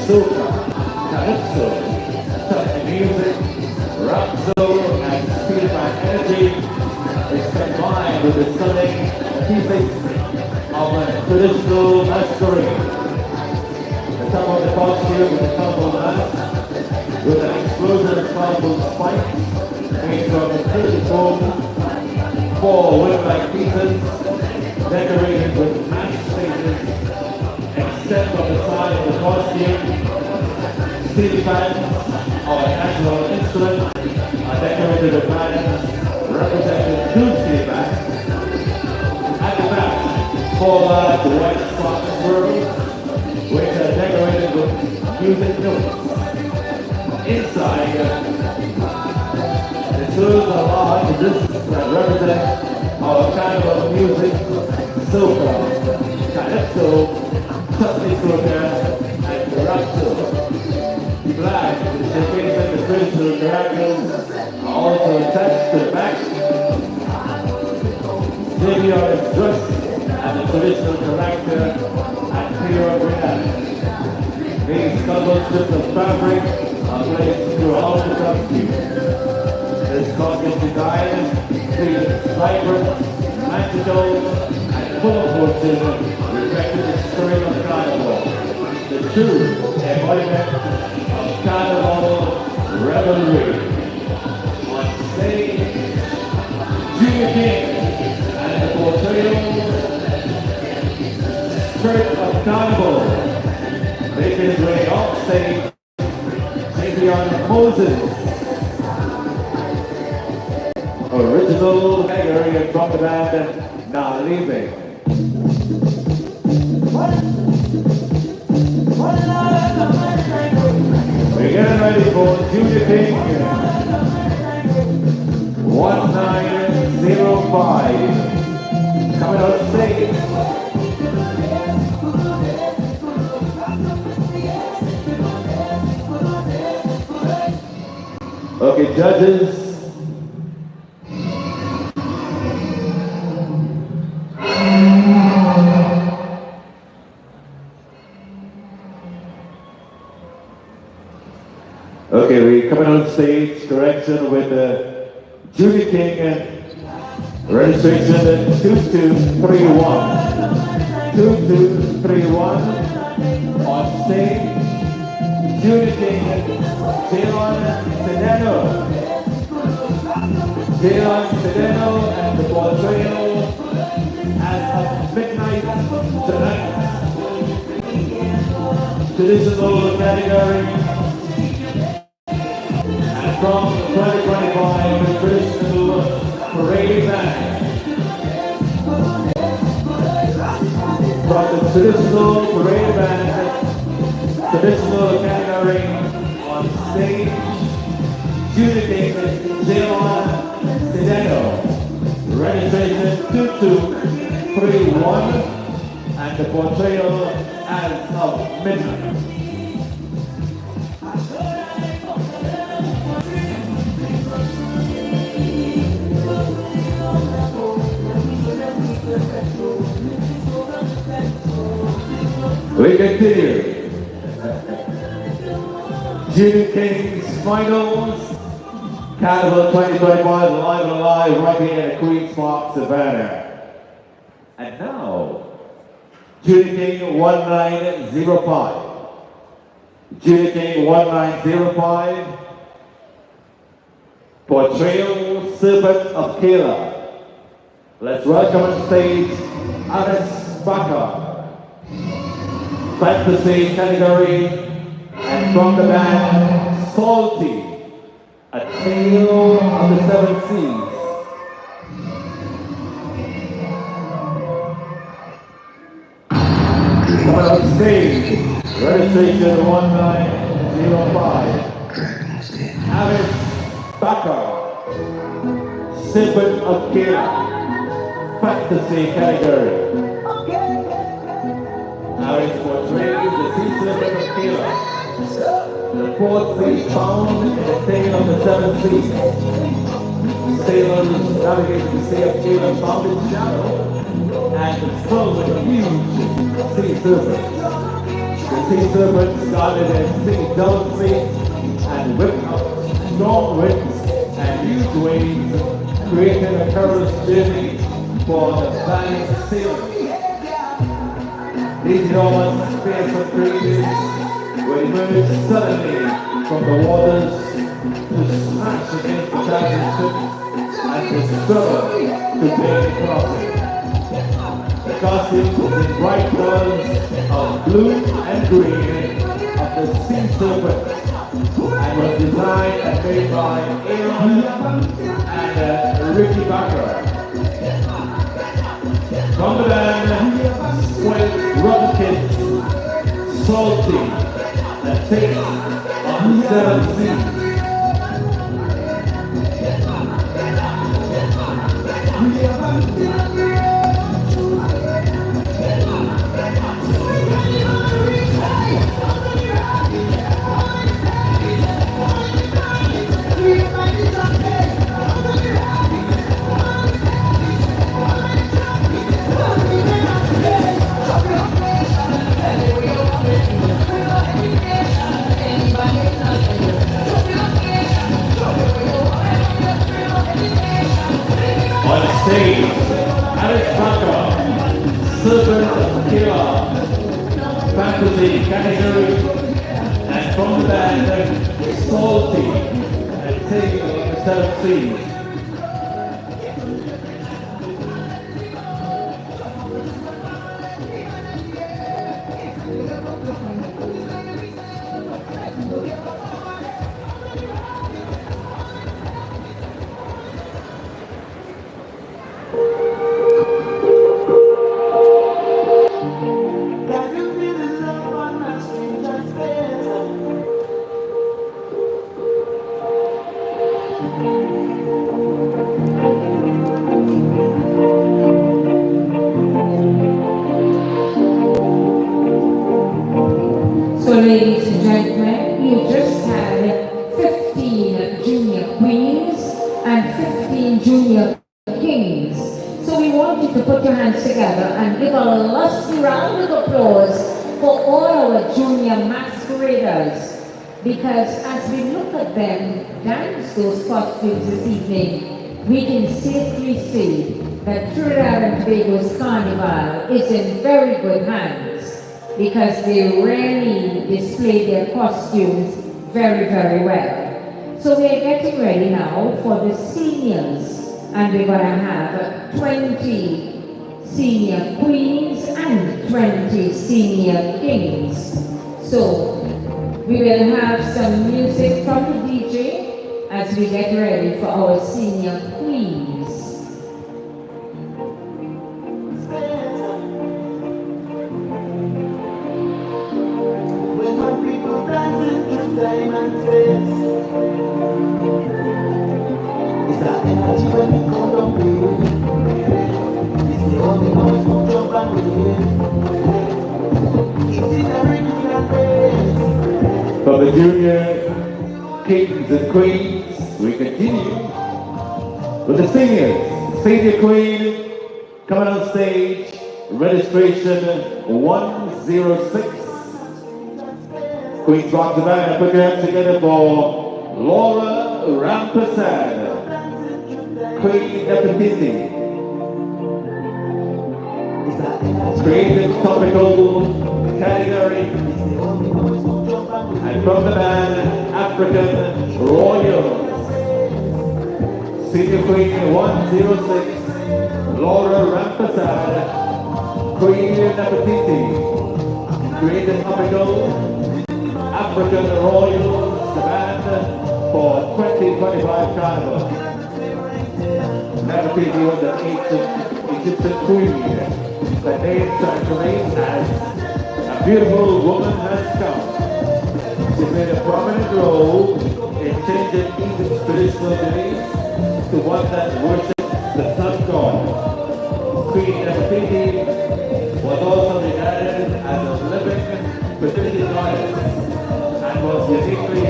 Soca, calypso, tough music, rhapsody, and spirit-like energy is combined with the stunning pieces of a traditional masquerade. The top of the costume with a colorful mask, with an explosion of colorful spikes made from incredible foam, 4 wing-like pieces decorated with mask faces, step from the side of the costume. Steel bands, our national instruments, are decorated with bands representing two steel bands. At the back, 4 large white Spartan squirrels, which are decorated with music notes. Inside, the tools are large, this represent our Carnival music, soca, calypso, chutney soca, and rapso. Black, which represent the traditional characters, are also attached to the back. They are dressed as a traditional character and hero brand. These colored strips of fabric are placed throughout the costume. This costume design features vibrant, magical, and full of fortune, reflecting the spirit of Carnival, the true embodiment of Carnival revelry. On stage, Junior King and the portrayal Spirit of Carnival, making his way off stage, taking on Moses. Original Gregory from the band, now leaving. We're getting ready for Junior King 1905 coming on stage. Okay, judges. Okay, we coming on stage, correction with the Junior King registration 2231. 2231 on stage, Junior King, Jayen Sedeno and the portrayal as of midnight tonight. Traditional category. From 2025, the traditional parade band. From the traditional parade band, traditional category on stage, Junior King Jayen Sedeno, registration 2231, and the portrayal as of midnight. We continue. Junior King's Finals, Carnival 2025, live and live right here at Queen's Park, Savannah. And now, Junior King 1905. Junior King 1905, portrayal Serpent of Michaela. Let's welcome on stage Aris Bakar. Fantasy category, and from the band, Salty, A Tale of the Seven Seas. Coming on stage, registration 1905, Aris Bakar, Serpent of Michaela, Fantasy category. Aris portrays the sea serpent of Michaela, the fourth sea found in the tale of the seven seas. Sailors navigating the sea of Michaela found it shallow and full of huge sea serpents. The sea serpents guarded their sea jealously and whipped up strong winds and huge waves, creating a perilous journey for the valiant sailors. These enormous, fearsome creatures will emerge suddenly from the waters to smash against the traveling ships and to struggle to make the crossing. costume is in bright colors of blue and green of the sea serpent and was designed and made by Aaron and Ricky Bakar. From the band, Sweat Rubber Kids, Salty, and Taste of the Seven Seas. On stage, Aris Bakar, Serpent of Killer, Fantasy category, and from the band, Salty, and Taking of the Seven Seas. So ladies and gentlemen, you just had 15 junior queens and 15 junior kings. So we want you to put your hands together and give a lusty round of applause for all our junior masqueraders. Because as we look at them dance those costumes this evening, we can safely say that Trinidad and Tobago's Carnival is in very good hands, because they really display their costumes very, very well. So we are getting ready now for the seniors, and we're going to have 20 senior queens and 20 senior kings. So we will have some music from the DJ as we get ready for our senior queens. For the junior kings and queens, we continue with the seniors. Senior queen coming on stage, registration 106. Queens rock the band, put your hands together for Laura Rampasad, Queen Deputy. Creative topical category. And from the band, African Royals. Senior Queen 106, Laura Rampasad, Queen Deputy. Creative topical African Royals, the band for 2025 Carnival. Nefertiti was an ancient Egyptian queen. The name translates as a beautiful woman has come. She played a prominent role in changing Egypt's traditional beliefs to one that worships the sun god. Queen Nefertiti was also regarded as a living fertility goddess, and was uniquely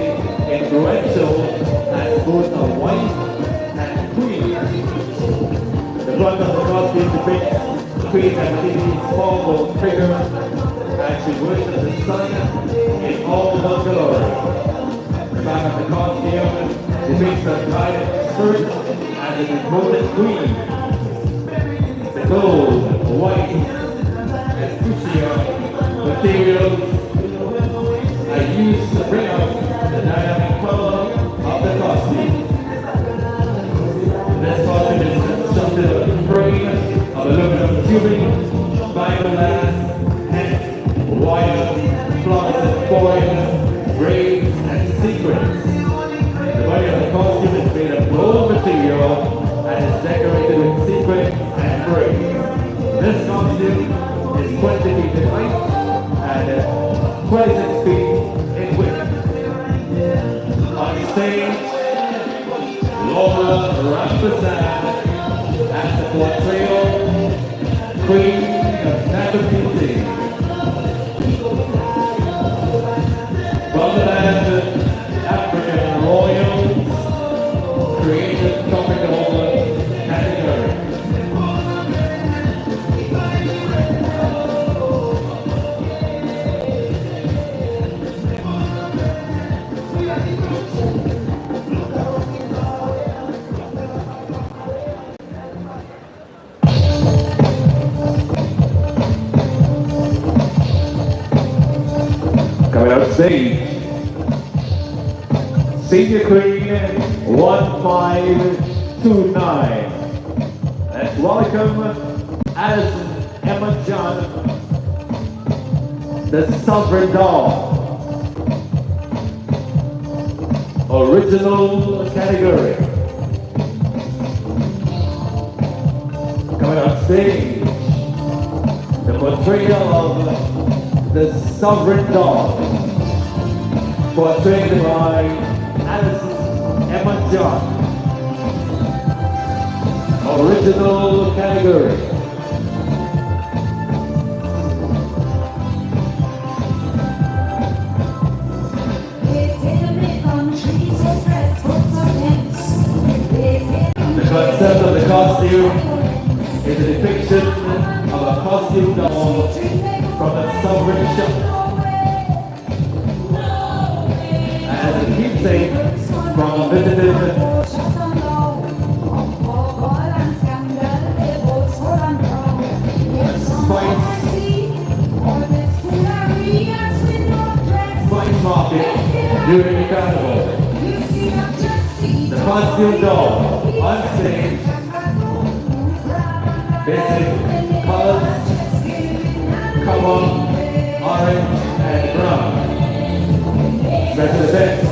influential as both a wife and queen. The front of the costume depicts Queen Nefertiti's powerful figure as she worships the sun in all her glory. The back of the costume depicts her guided spirit as a devoted queen. The gold, white, and fuchsia materials are used to bring out the dynamic color of the costume. This costume is constructed of a frame of aluminum tubing glass, net, wire, fluorescent foil, braids, and sequins. The body of the costume is made of gold material and is decorated with sequins and braids. This costume is 20 feet in height and 26 feet in width. On stage, Laura Rampasad as the portrayal Queen of Nativity. From the land, African Royals, created topical category. Coming out stage, Senior Queen 1529. Let's welcome Alison Emma John, the Sovereign Doll. Original category. Coming out stage, the portrayal of the Sovereign Doll, portrayed by Alison Emma John. Original category. The concept of the costume is a depiction of a costume doll from the Sovereign Shop. As a keepsake from a visited spice market during the Carnival. The costume doll on stage, basic colors, common, orange, and brown. Special effects,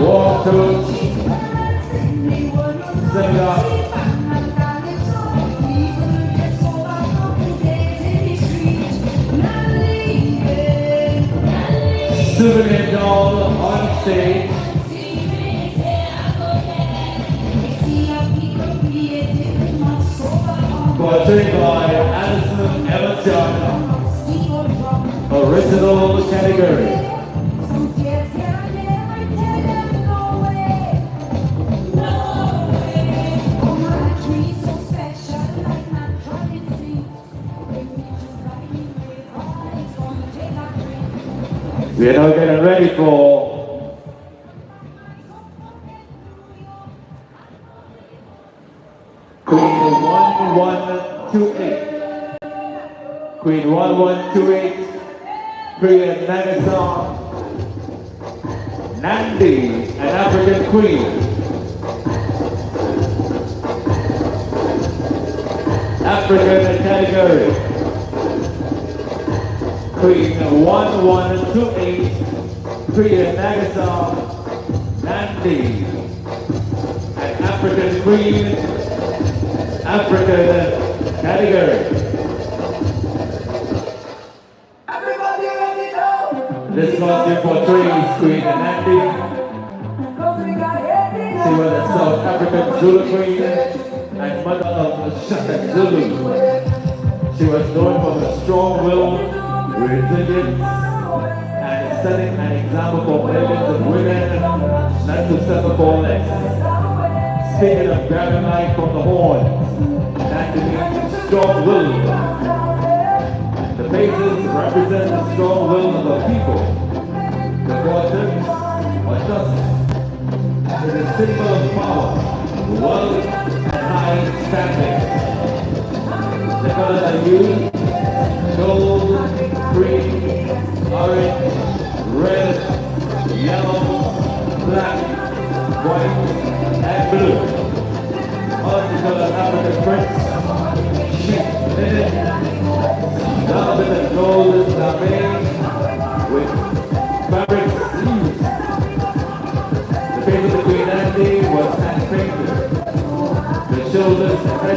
warm tones, similar, souvenir doll on stage. Portrayed by Alison Emma John. Original category. We are now getting ready for Queen 1128. Queen 1128, Priya Dinosaur, Nandi, an African queen. African category. Queen 1128, Priya Dinosaur, Nandi, an African queen. African category. This costume portrays Queen Annalie. She was a South African Zulu queen and mother of Shaka Zulu. She was known for her strong will, resilience, and setting an example for millions of women not to settle for less. Speaking of grabbing life from the horns, that means strong will. The faces represent the strong will of the people. The buttons are justice. It is a symbol of power, wealth, and high standing. The colors are used: gold, green, orange, red, yellow, black, white, and blue. All the colors African prints, sheep, linen,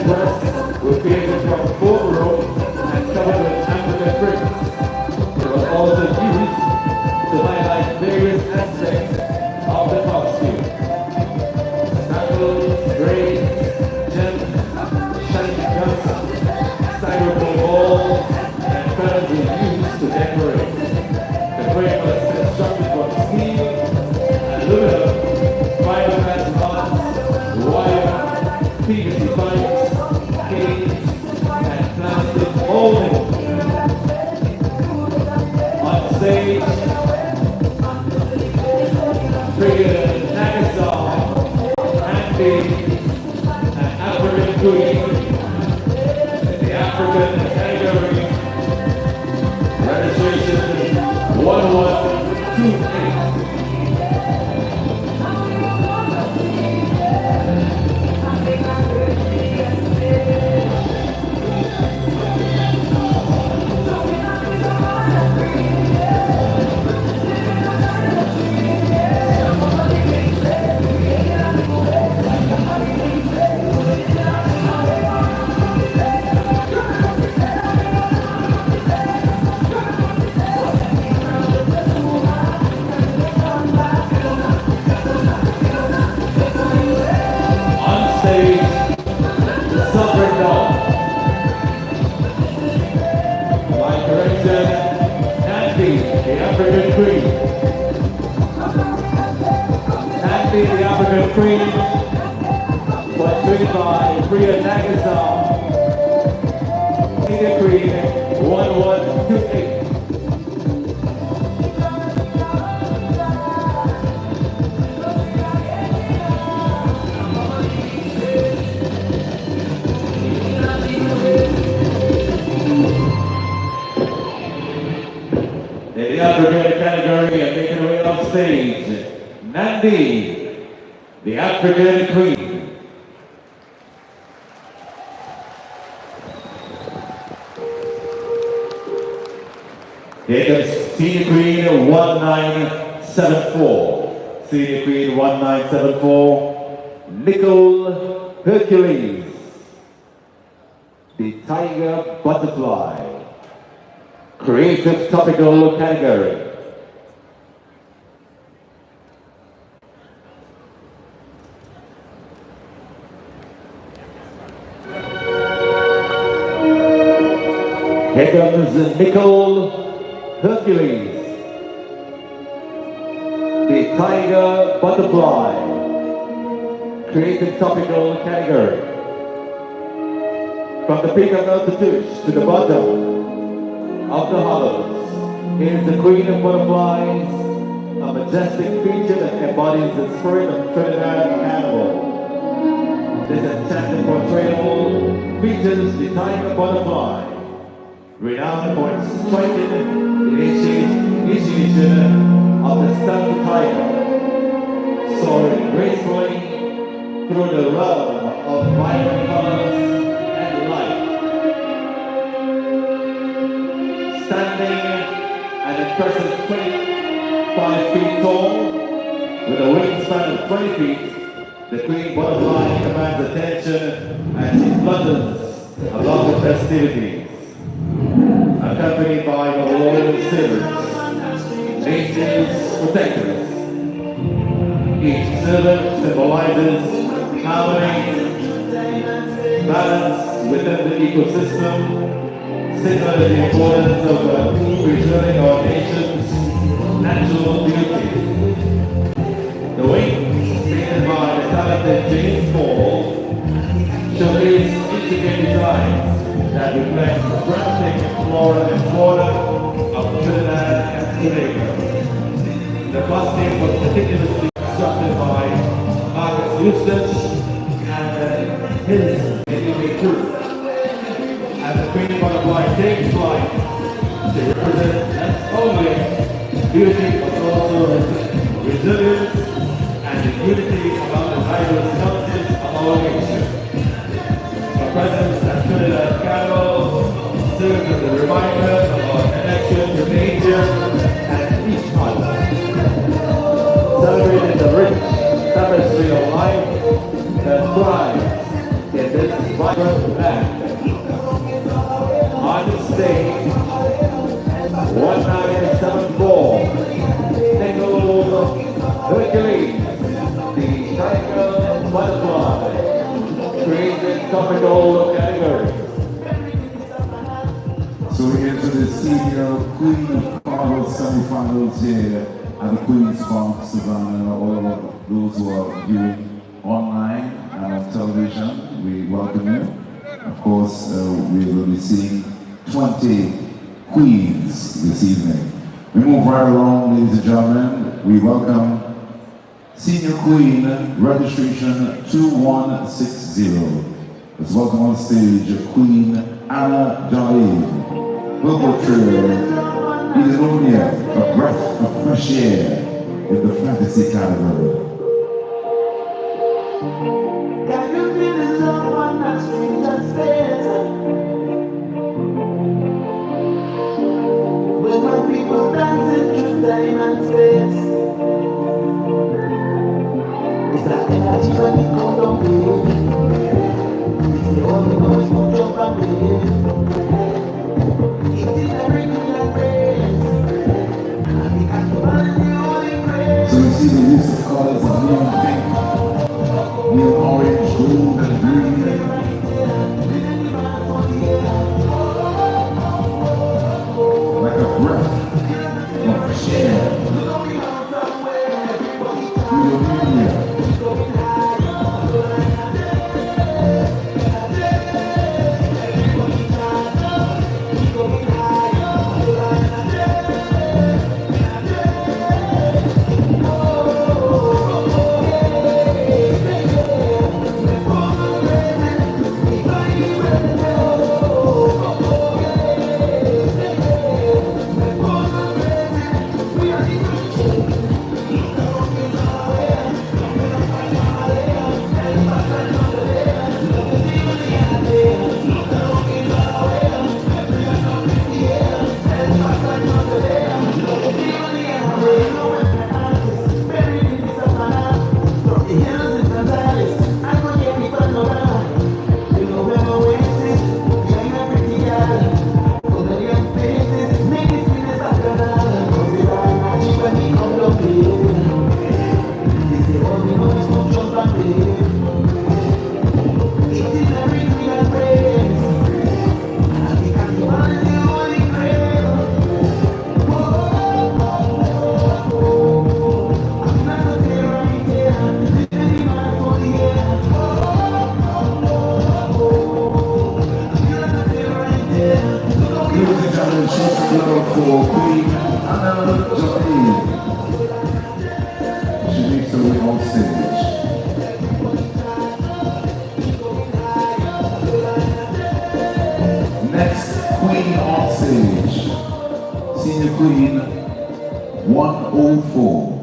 dress was created from foam rope and covered with African prints. It was also used to highlight various aspects of the costume. Sandals, braids, gems, shiny guts, styrofoam balls, and feathers were used to decorate. The frame was constructed from steel, aluminum, fiberglass rods, wire, PVC pipes, canes, and plastic molding. On stage, Brigadier Nagasar, Andy, an African queen in the African category. Registration 1128. On stage, the Sovereign Dog. My correction, Nancy, the African Queen. Nancy, the African Queen, was trained by Priya Nagasar, Senior Queen, 1128. In the African category and making her way off stage, Nandi, the African Queen. Here comes Senior Queen 1974. Senior Queen 1974, Nicole Hercules, the Tiger Butterfly. Creative topical category. Here comes Nicole Hercules, the Tiger Butterfly. Creative topical category. From the peak of altitude to the bottom of the hollows is the Queen of Butterflies, a majestic feature that embodies the spirit of Trinidad Carnival. This enchanting portrayal features the Tiger Butterfly, renowned for its striking initiation of the stunned tiger, soaring gracefully through the realm of vibrant colors and light. Standing an impressive 25 feet tall, with a wingspan of 20 feet, the Queen Butterfly commands attention as she flutters along the festivities, accompanied by the loyal servants, nature's protectors. Each servant symbolizes harmony, balance within the ecosystem, signals the importance of preserving our nation's natural beauty. The wings, painted by the talented Jaden showcase intricate designs that reflect the breathtaking flora and fauna of Trinidad and Tobago. The costume was meticulously constructed by Marcus Eustace and his Indian crew. As the Queen Butterfly takes flight, she represents not only beauty but also resilience and the unity among the diverse cultures of our nation. Her presence at Trinidad Carnival serves as a reminder of our connection to nature and each other. Celebrating the rich tapestry of life that thrives in this vibrant semi-finals here at the Queen's Park, Savannah, all of those who are viewing online and on television, we welcome you. Of course, we will be seeing 20 queens this evening. We move right along, ladies and gentlemen. We welcome Senior Queen, registration 2160. Let's welcome on stage Queen Annalie. Will portray Idonia, a breath of fresh air in the fantasy category. Can you feel the love on that stranger's face? When my people dancing through time and space, it's that energy when it comes on me. It's the only noise won't jump on me. It is everything I praise. And it can find the only grace. So you see the use of colors of neon pink, neon orange, gold, and green. Like a breath of fresh air.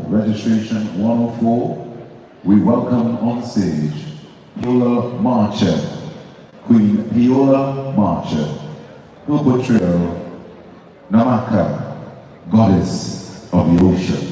Registration 104, we welcome on stage Piola Marcher, Queen Piola Marcher, who portray Namaka, goddess of the ocean.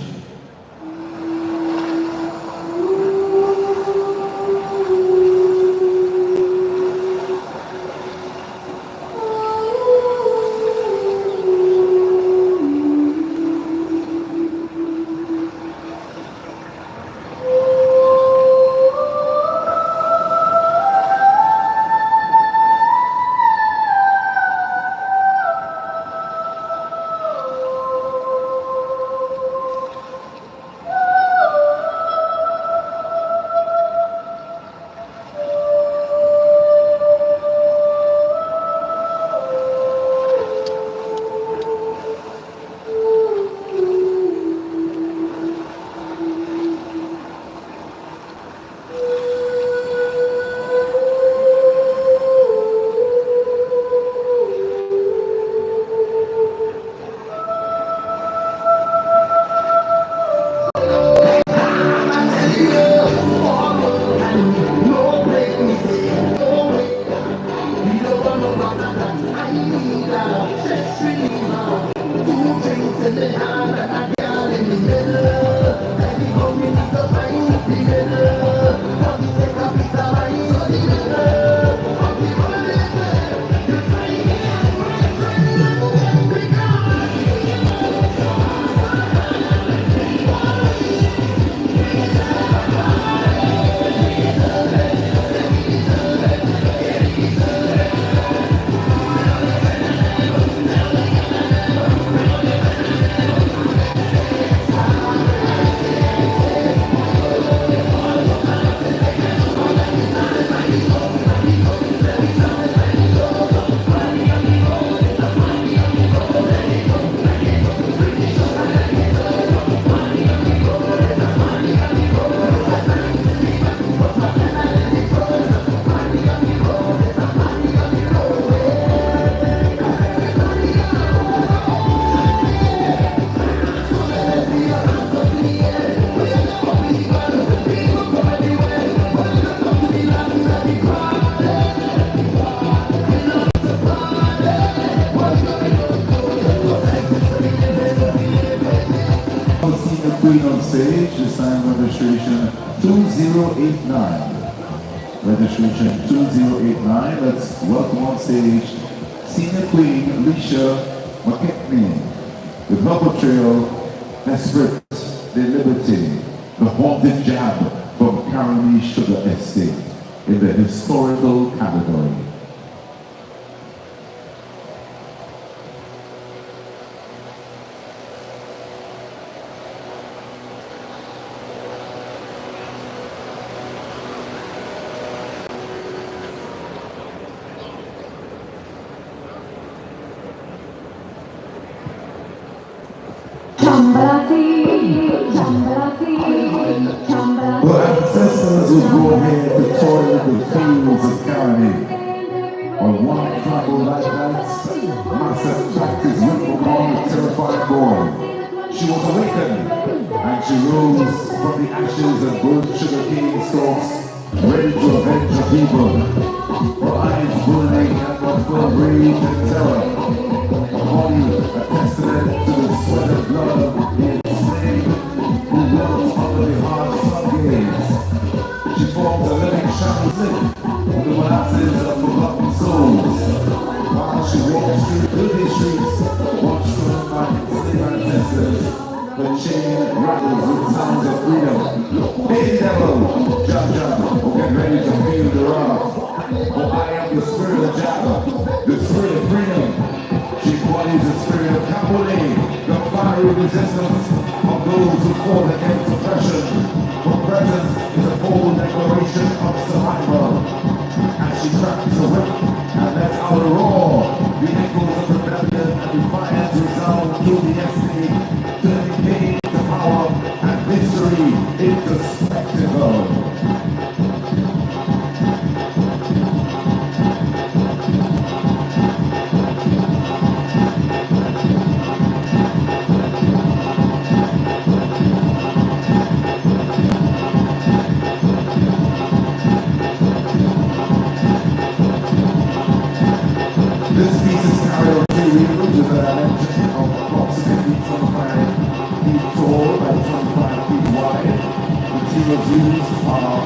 queen on stage, this time registration 2089. Registration 2089. Let's welcome on stage Senior Queen Alicia McKechnie with her portrayal Esprit de Liberté, the haunted jab from Carnival Sugar Estate in the historical category. Her ancestors were born here to toil the fields of Carnival. On one tribal like that, massive practice went upon the terrified boy. She was awakened, and she rose from the ashes of burnt sugarcane stalks, ready to avenge her people. Her eyes burning and her full of rage and terror. Her body a testament to the sweat and blood of the enslaved who dwelt under the hard sun gaze. She forms a living shadow slip with the molasses of forgotten souls. While she walks through dirty streets, watched from my enslaved ancestors, her chain rattles with sounds of freedom. Hey devil, jab jab, get ready to feel the wrath. For I am the spirit of Java, the spirit of freedom. She embodies the spirit of Kabule, the fiery resistance of those who fought against oppression. Her presence is a bold declaration of survival. As she cracks a whip and lets out a roar, the echoes of rebellion and defiance resound through the estate, turning pain to power and mystery into spectacle. This piece is carried on 2 wheels with a dimension of approximately 25 feet tall by 25 feet wide. Materials used are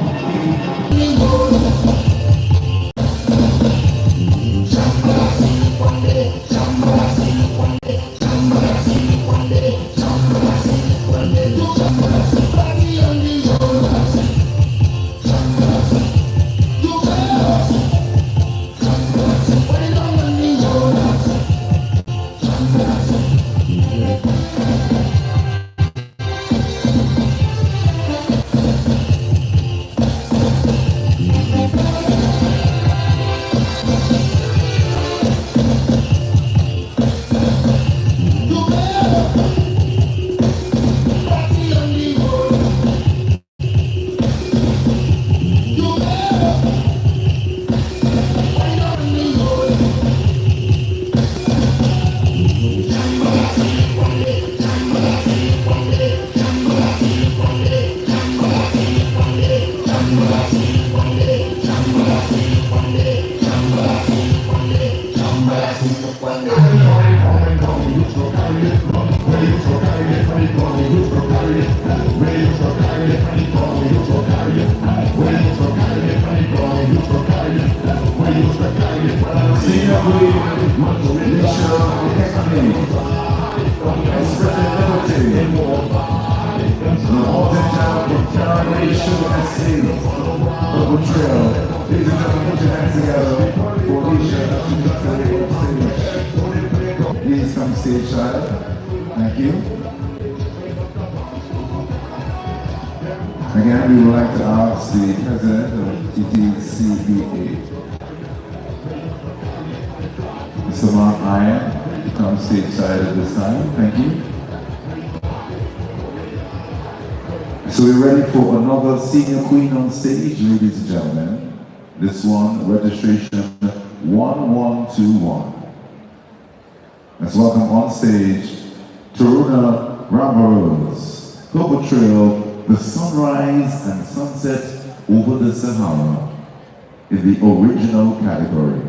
Please come stage side. Thank you. Again, we would like to ask the president of TTCBA, Mr. Mark Iron, to come stage side at this time. Thank you. So we're ready for another senior queen on stage, ladies and gentlemen. This one, registration 1121. Let's welcome on stage Taruna Ramparose, her portrayal The Sunrise and Sunset Over the Sahara in the original category.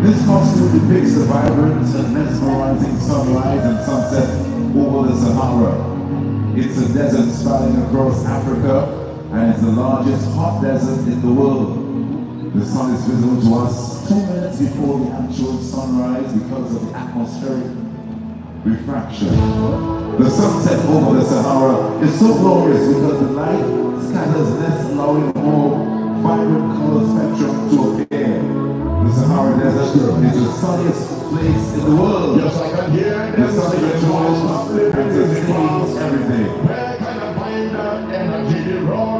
This costume depicts the vibrant and mesmerizing sunrise and sunset over the Sahara. It's a desert spanning across Africa and it's the largest hot desert in the world. The sun is visible to us 2 minutes before the actual sunrise because of the atmospheric refraction. The sunset over the Sahara is so glorious because the light scatters less, allowing a more vibrant color spectrum to appear. The Sahara Desert is the sunniest place in the world. Yes, I can hear The sun rituals and sustains everything. Where can I find that energy? The raw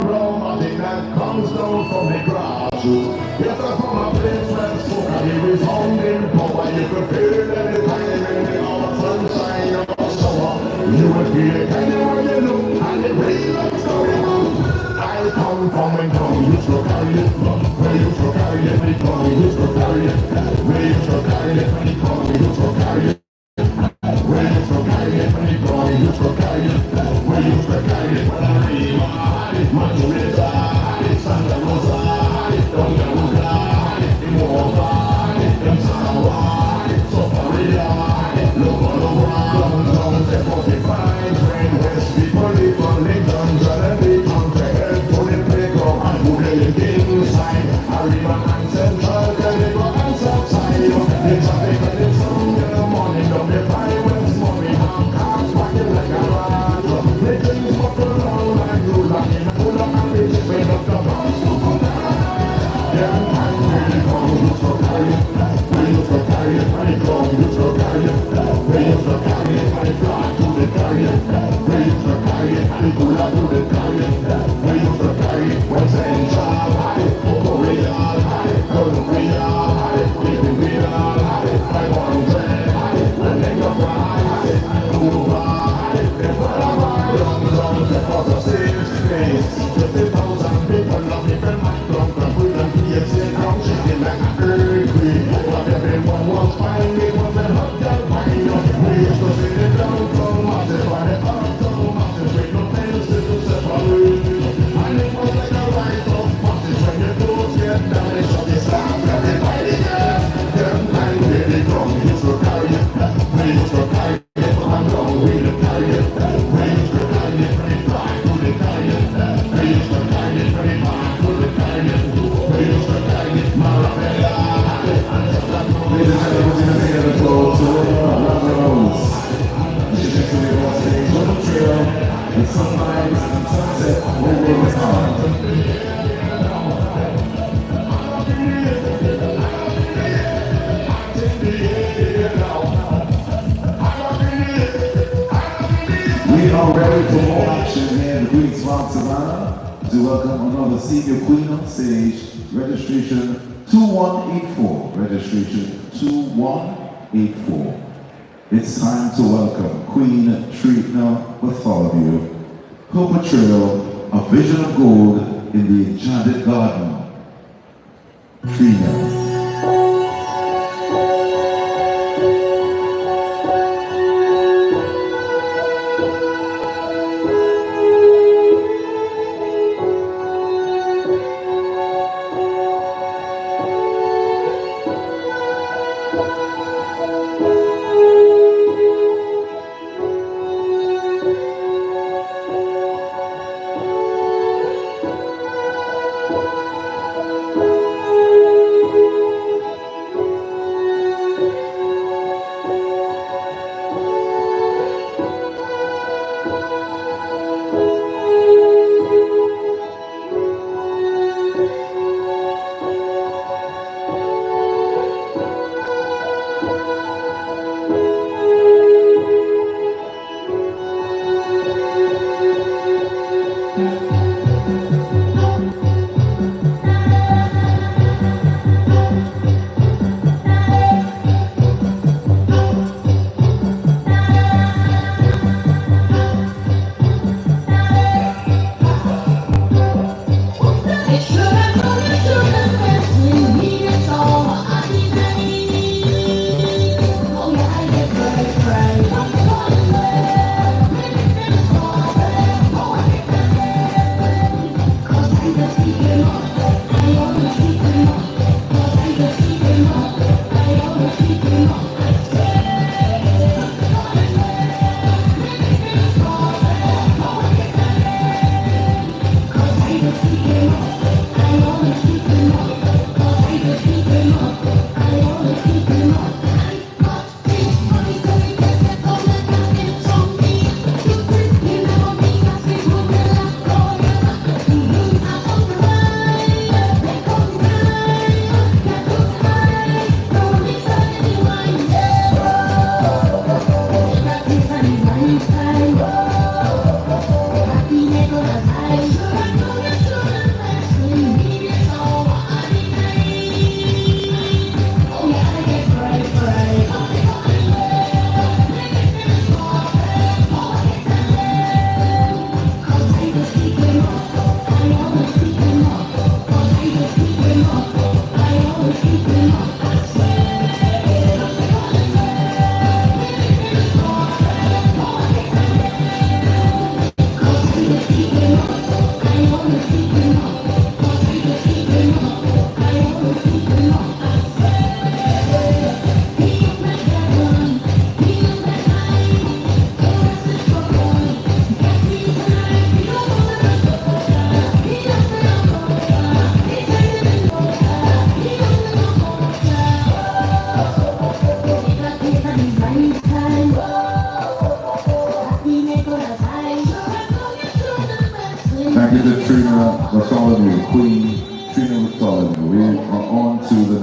magic that comes down from the grassroots. Yes, I'm from a place where smoke and the resounding power. You can feel it anytime in the hour, sunshine or summer. You will feel it anywhere you look, and the way looks going on. I come from when come used to carry it, where you used to carry it, when it come used to carry it, where you used to carry it, when it come used to carry it. Where you used to carry it, when it come used to carry it, where you used to carry it, when I read Manuela, Santa Rosa, Doña Ruga, Imova, Emsawa, Soparia, Loco, the 45, train west, people live on Lincoln, Jordan, they come to help for the playground, and who they inside, Arriva and Central, they go and Southside, the traffic and the sun in the morning, don't be fine when mommy have cars walking like a rat, they things walk around like you like in a pull up and they just wait up the bounce to come down. Yeah, and when you come, you so carry it, when you so carry it, when you come, you so carry it, when you so carry it, when you fly to the carry it, when you so carry it, when you pull up to the carry it, when you so carry it, when Central had it, Korea had it, Colombia had it, Libya had it, 500 had it, when they go fly had it, Cuba had it, they fly long, because of safe space, 50,000 people love me from my club, and put them PFC down, shaking like an earthquake, but everyone was fine, it was a hot girl wine, we used to see the downtown masses, but the uptown masses, with no fences to separate, and it was like a rite of passage, when your clothes get down, they shut the staff, everybody there, them time they come, we used to carry it, we used to carry it, and long we used to carry it, we used to carry it, when it fly to the carry it, we used to carry it, when it fly to the carry it, we used to carry it, Marabella, Ladies and gentlemen, put your hands together for Barrow. She takes away on stage on the trail, the sunrise and sunset over the Sahara. We are ready for more action here in the Queen's Park, Savannah, to welcome another senior queen on stage. Registration 2184. Registration 2184. It's time to welcome Queen Trina Bartholomew. Her portrayal, A Vision of Gold in the Enchanted Garden. Trina.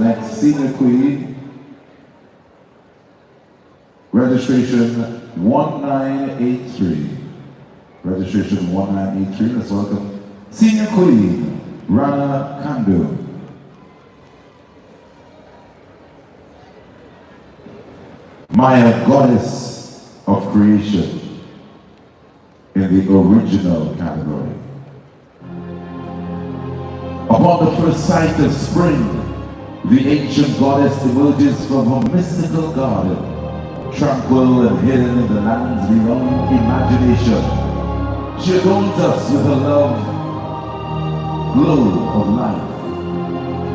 next senior queen. Registration 1983. Registration 1983. Let's welcome senior queen, Rana Kandu. Maya, goddess of creation in the original category. Upon the first sight of spring, the ancient goddess emerges from her mystical garden, tranquil and hidden in the lands beyond imagination. She adorns us with her love, glow of life.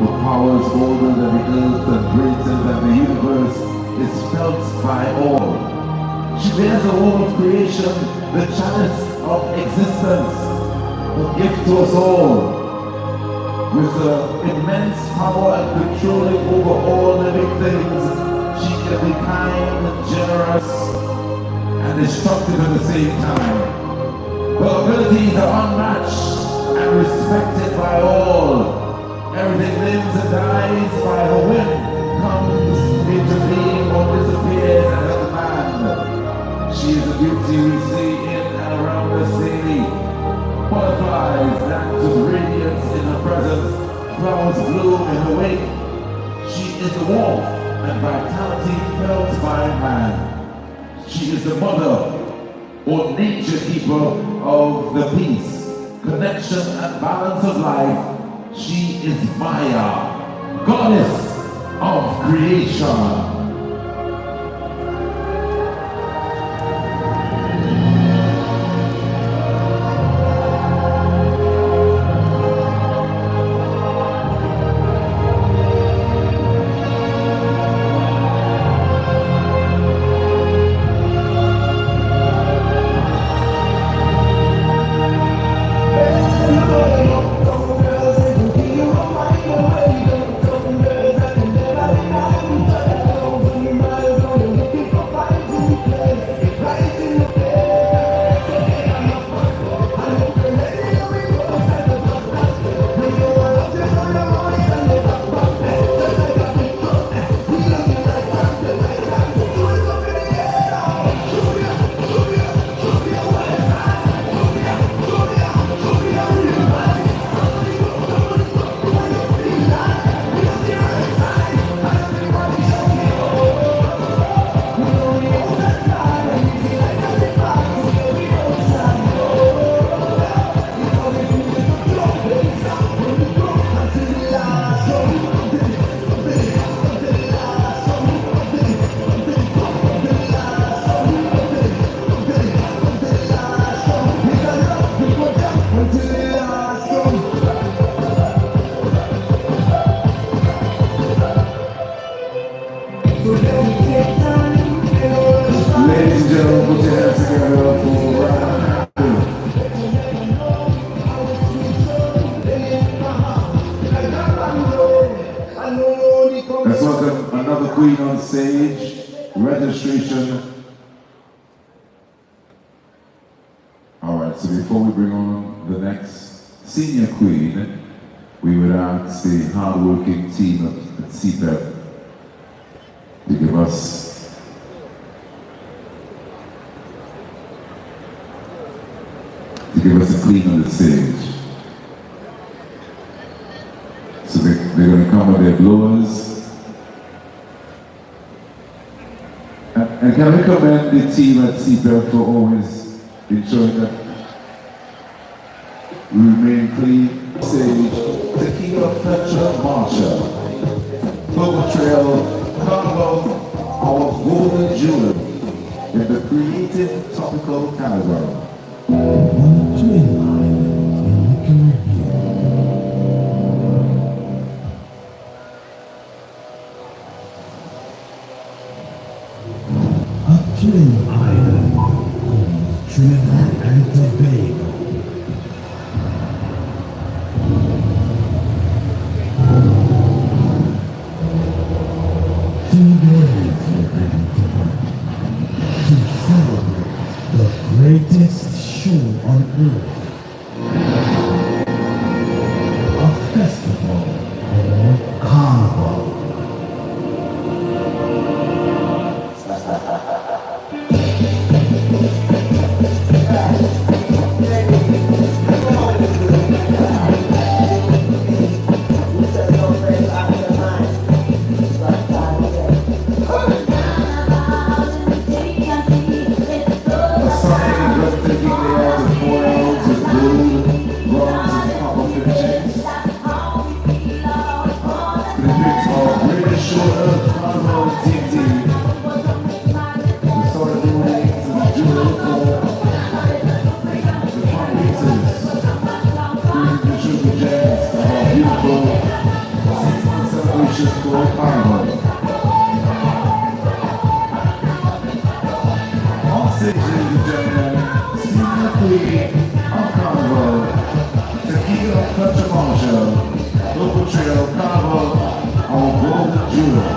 Her power is older than the earth and greater than the universe is felt by all. She bears the womb of creation, the chalice of existence, a gift to us all. With her immense power and controlling over all living things, she can be kind and generous and destructive at the same time. Her abilities are unmatched and respected by all. Everything lives and dies by her whim, comes into being or disappears at her command. She is the beauty we see in and around us daily. Butterflies dance with radiance in her presence, flowers bloom in her wake. She is the warmth and vitality felt by man. She is the mother or nature keeper of the peace, connection and balance of life. She is Maya, goddess of creation. Ladies and gentlemen, put your hands together for Let's welcome another queen on stage. Registration. Alright, so before we bring on the next senior queen, we would ask the hard-working team at CPEP to give us a clean on the stage. So they're going to come with their blowers. And can we commend the team at CPEP for always ensuring that we remain clean. Stage, Tequila Fletcher Marshall, Purple Trail, Carnival, our golden jewel in the creative topical category. On the Twin Island in the Caribbean. A twin island called Trinidad and Tobago. To celebrate the greatest show on earth. A festival called Carnival. registration for Carnival. On stage, ladies and gentlemen, Senior Queen of Carnival, Tequila Fletcher Marshall, local trio Carnival, our golden jewel.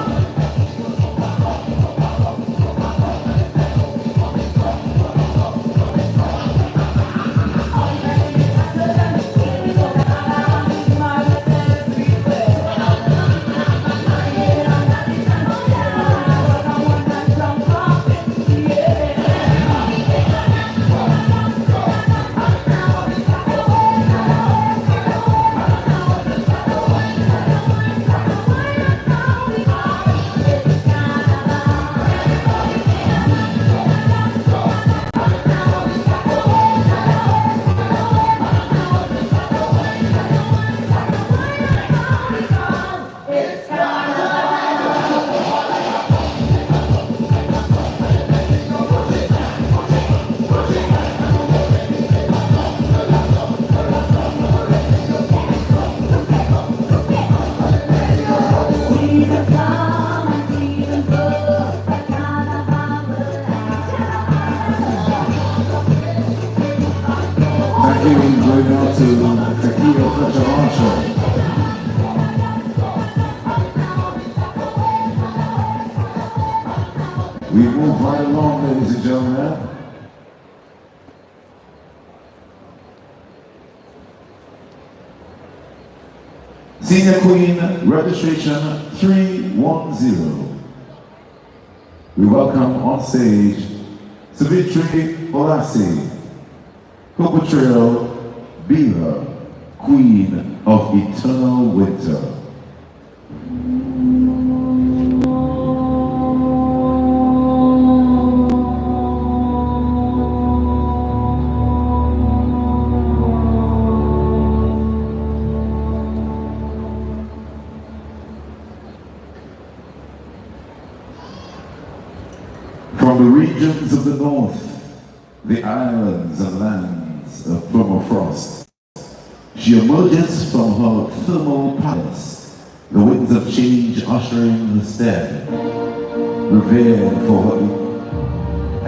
We move right along, ladies and gentlemen. Senior Queen, registration 310. We welcome on stage Savitri Olasi, Coco Trio, Belle, Queen of Eternal Winter. From the regions of the north, the islands and lands of permafrost, she emerges from her thermal palace, the winds of change ushering her stead, revered for her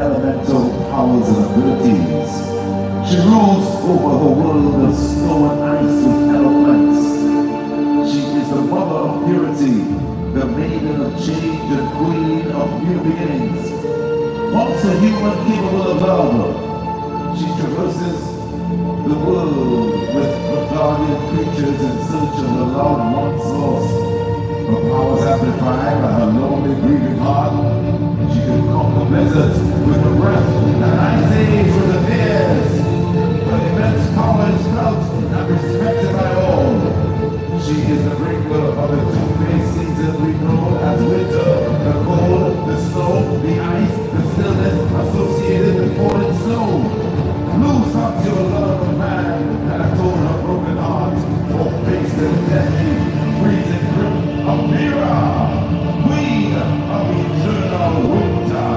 elemental powers and abilities. She rules over her world of snow and ice with eloquence. She is the mother of purity, the maiden of change and queen of new beginnings. Once a human capable of love, she traverses the world with her guardian creatures in search of her loved ones lost. Her powers amplified by her lonely, grieving heart. She can conquer blizzards with her breath and ice age with her tears. Her immense power is felt and respected by all. She is the bringer of the two-faced season we know as winter. The cold, the snow, the ice, the stillness associated with falling snow. Lose not your love of man, and I told her broken heart, or face the deadly, freezing grip of Mira, Queen of Eternal Winter.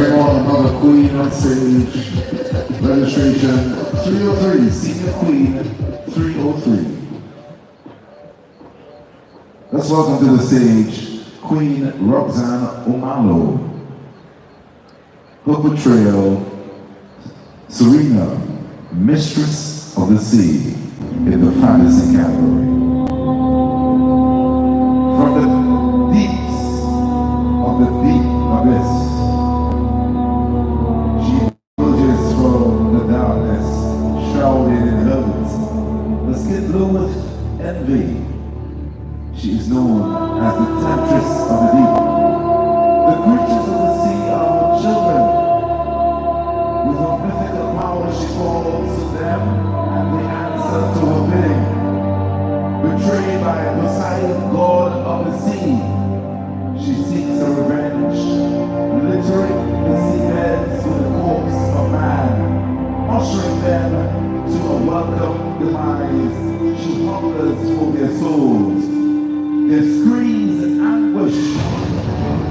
bring on another queen on stage. Registration 303, Senior Queen 303. Let's welcome to the stage Queen Roxanne Omalo. Her portrayal, Serena, Mistress of the Sea, in the fantasy category. From the deeps of the deep abyss, she emerges from the darkness, shrouded in hurt, her skin blue with envy. She is known as the Temptress of the Deep. The creatures of the sea are her children. With her mythical power, she calls to them, and they answer to her bidding. Betrayed by Poseidon, god of the sea, she seeks her revenge, littering the seabeds with the corpse of man, ushering them to a welcome demise. She hungers for their souls. Their screams and anguish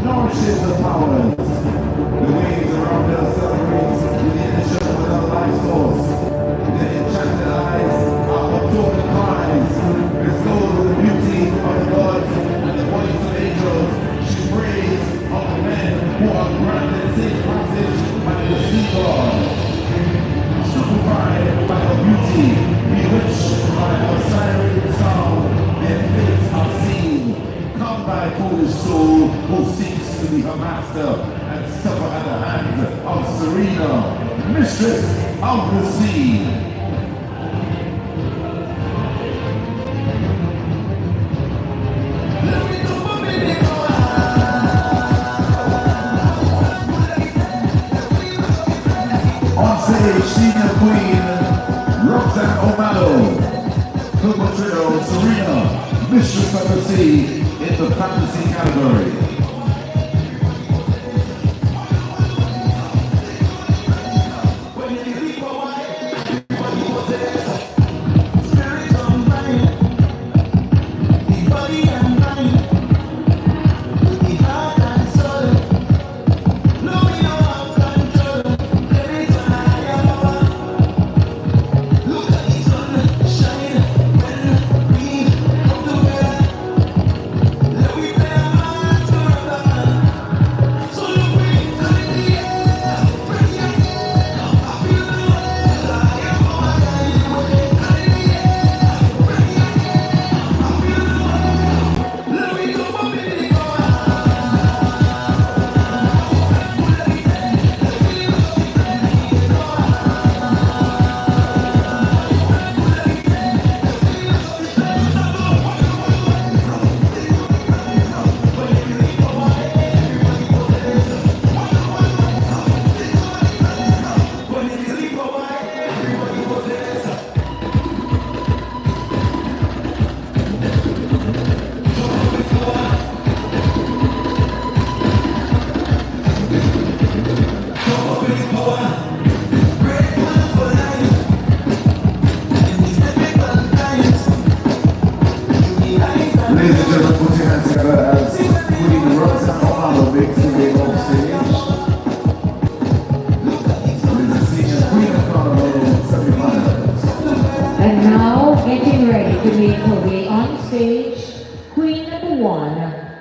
nourishes the powers. The waves around her celebrates with the initial of her life force. Their enchanted eyes are her token cries. Bestowed with the beauty of the gods and the voice of angels, she prays of the men who are granted safe passage by the sea god. Stupefied by her beauty, bewitched by her siren sound, their fates are seen. Come by foolish soul who seeks to be her master and suffer at the hands of Serena, Mistress of the Sea. On stage, Senior Queen Roxanne Omalo. Her portrayal, Serena, Mistress of the Sea, in the fantasy category.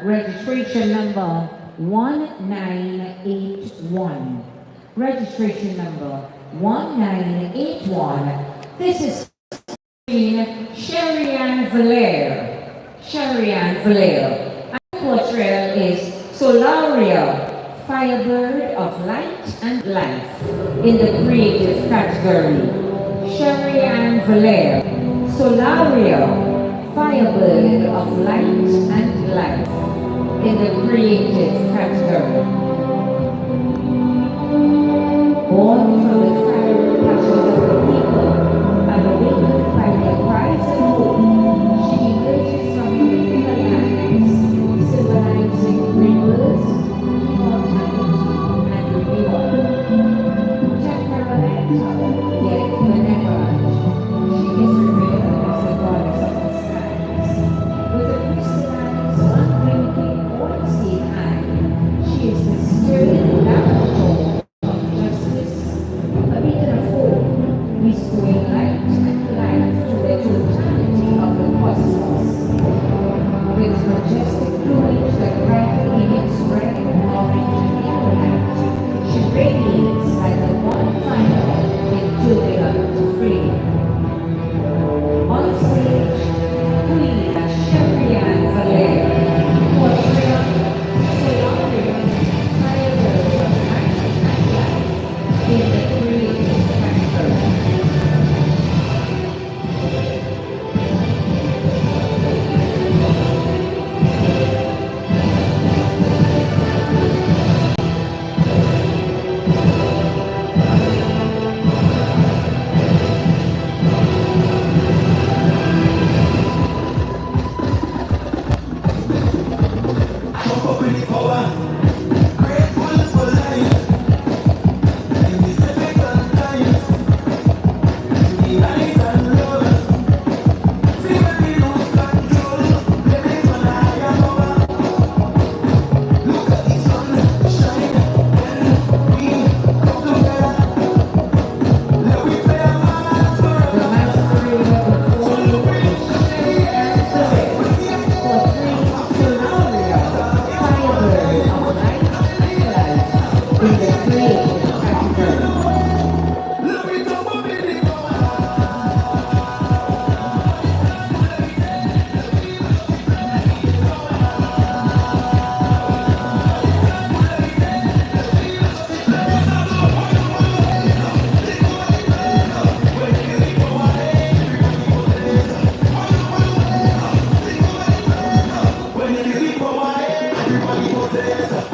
Registration number 1981. Registration number 1981. This is Queen Sherian Valere. Sherian Valere. Our portrayal is Solaria, Firebird of Light and Life, in the creative category. Sherian Valere. Solaria, Firebird of Light and Life, in the creative category. Born from the fiery passions of the people and awakened by their cries and hope, she emerges from the mythical lands, symbolizing rebirth, immortality, and renewal. Temperamental, yet benevolent, she is revered as the goddess of the skies. With a crystallized, unblinking, all-seeing eye, she is the sturdy laboratory Ladies and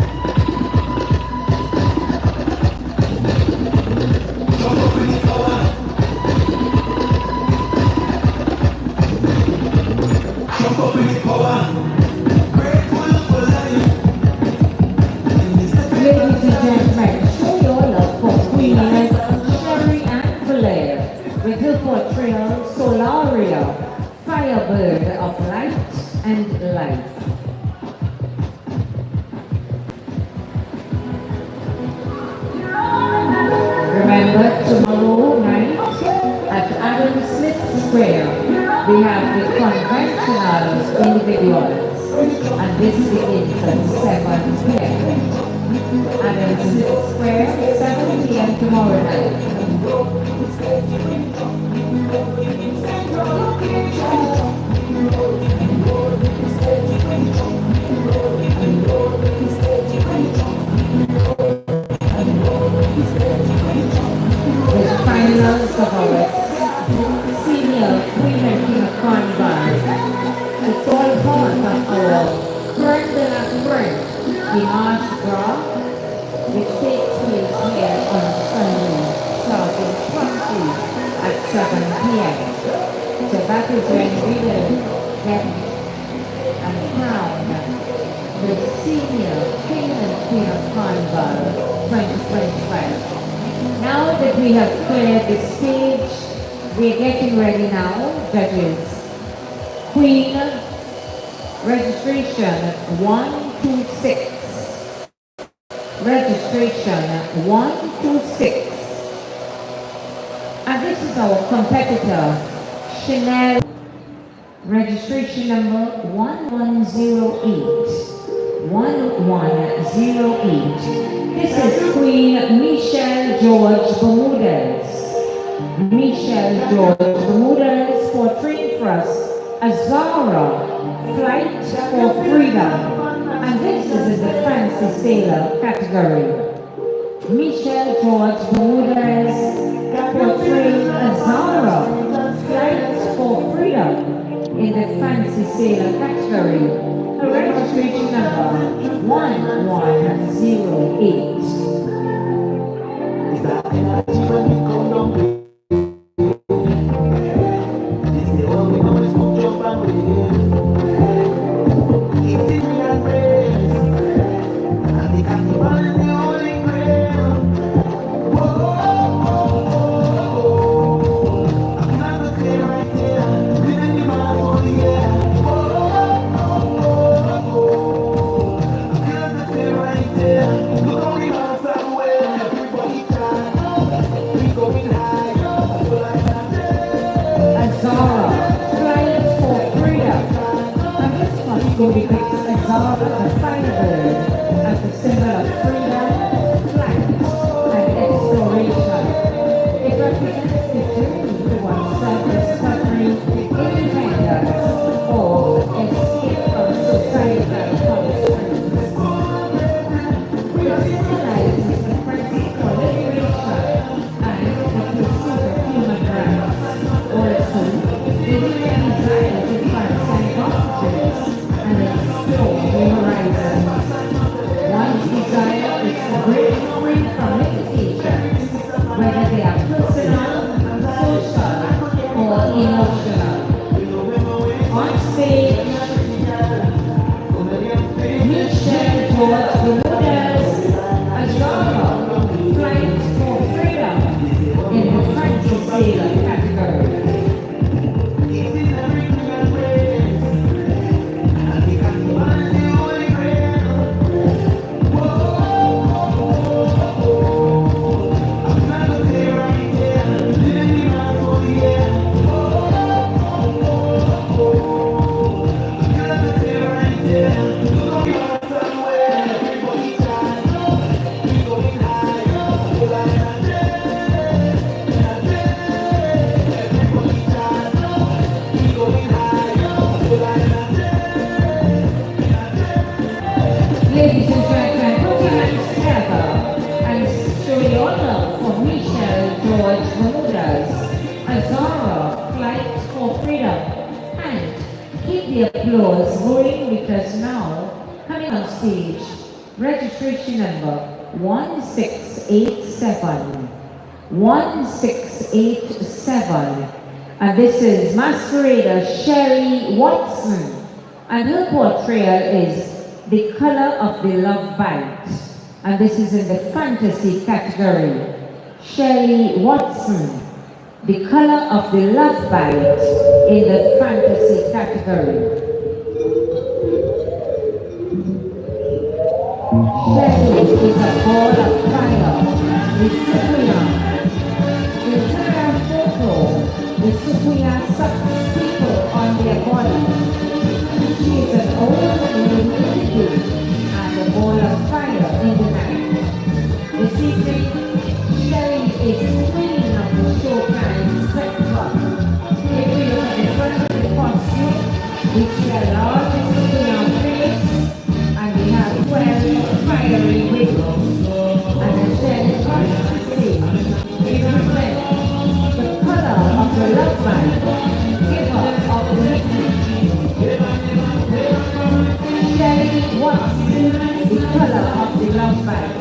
gentlemen, show your love for Queen Sherry and Blair with her portrayal Solaria, Firebird of Light and Life. Remember, tomorrow night at Adam Smith Square, we have the conventional individuals, and this begins at 7 p.m. Adam Smith Square, 7 p.m. tomorrow night. The finals of our senior Queen and King of Carnival. It's all part of our Friend de la Friend, the March Draw, which takes place here on Sunday, starting promptly at 7 p.m. So that is when we will get and crown the senior King and Queen of Carnival 2025. Now that we have cleared the stage, we are getting ready now, judges. Queen, registration 126. Registration 126. And this is our competitor, Chanel. Registration number 1108. 1108. This is Queen Michelle George Bermudez. Michelle George Bermudez portraying for us Azara, Flight for Freedom. And this is in the fancy sailor category. Michelle George Bermudez portraying Azara, Flight for Freedom in the fancy sailor category. Her registration number 1108. Ladies and gentlemen, put your hands together and show your love for Michelle George Bermudez, Azara, Flight for Freedom. And keep the applause going because now, coming on stage, Registration number 1687. 1687. And this is masquerader Sherry Watson. And her portrayal is The Color of the Love Bite. And this is in the fantasy category. Sherry Watson. The Color of the Love Bite in the fantasy category. Sherry is a ball of fire with Sukuya. In her photo, the Sukuya sucks people on their body. She is an old lady and a ball of fire in the night. This evening, Sherry is queen of the Showtime spectrum. If we look at the front of the costume, we see a large Sukuya face. We have 12 fiery wiggles, and the Sherry costume represents the color of the love light, giver of the liquid. Sherry Watson, the color of the love light.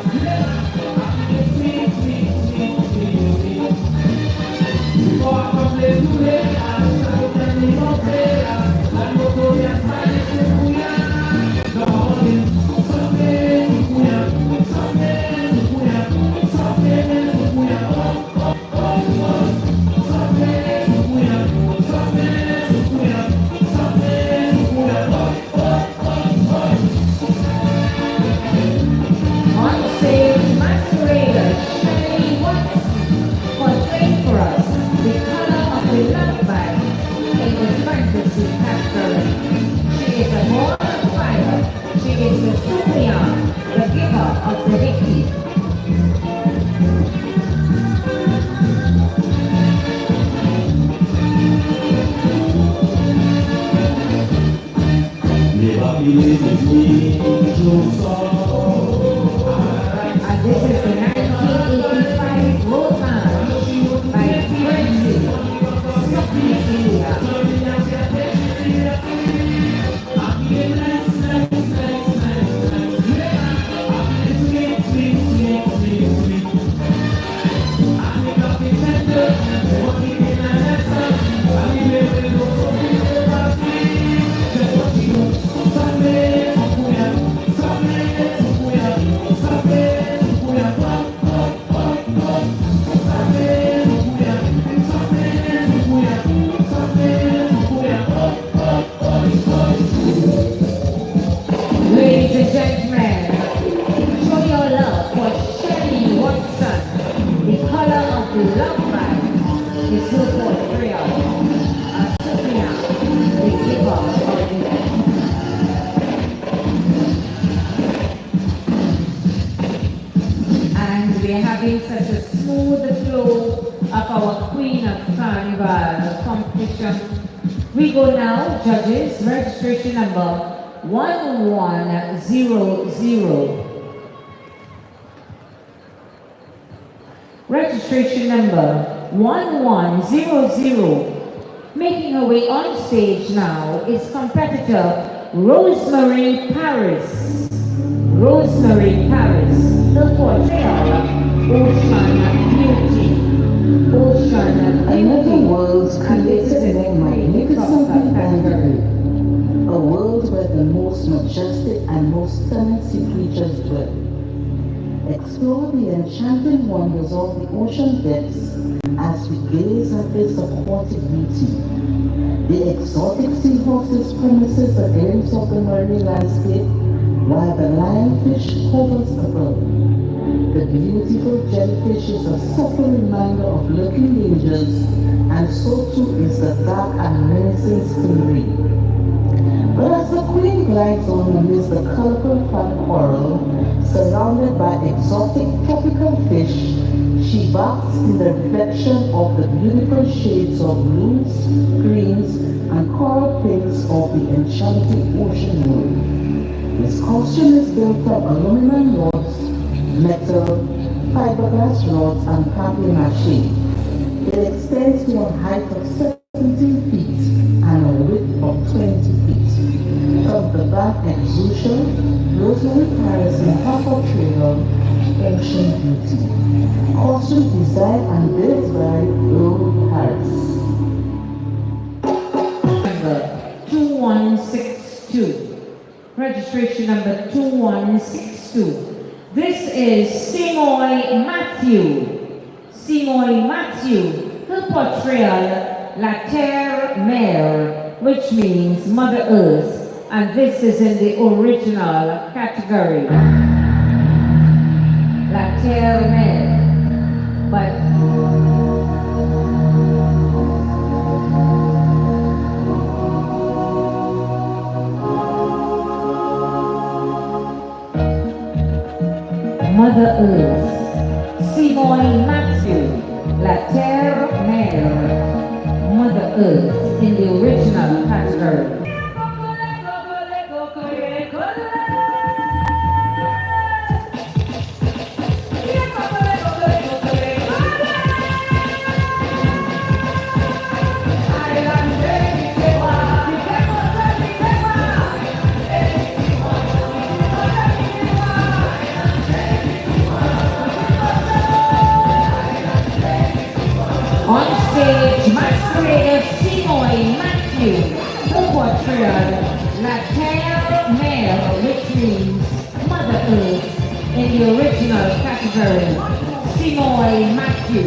Such a smooth flow of our Queen of Carnival competition. We go now, judges, registration number 1100. Registration number 1100. Making her way on stage now is competitor Rosemary Paris. Rosemary Paris, the portrayal Ocean Beauty. Ocean Another world created in a magnificent category. A world where the most majestic and most stunning sea creatures dwell. Explore the enchanting wonders of the ocean depths as we gaze at this aquatic beauty. The exotic seahorses promises a glimpse of the marine landscape, while the lionfish hovers above. The beautiful jellyfish is a subtle reminder of lurking dangers, and so too is the dark and menacing stingray. But as the queen glides on amidst the colorful fat coral, surrounded by exotic tropical fish, she basks in the reflection of the beautiful shades of blues, greens, and coral pinks of the enchanting ocean world. This costume is built from aluminum rods, metal, fiberglass rods, and papier-mâché. It extends to a height of 17 feet and a width of 20 feet. From the back Black exusion, Rosemary Paris in Papa Trail, Ancient Beauty. Costume design and built by Earl Harris. Number 2162. Registration number 2162. This is Simoy Matthew. Simoy Matthew. Her portrayal, La Terre Mère, which means Mother Earth. And this is in the original category. La Terre Mère. But Mother Earth, Simoy Matthew, La Terre Mère, Mother Earth in the original category. On stage, masquerader Simoy Matthew, her portrayal, La Terre Mère, which means Mother Earth, in the original category, Simoy Matthew.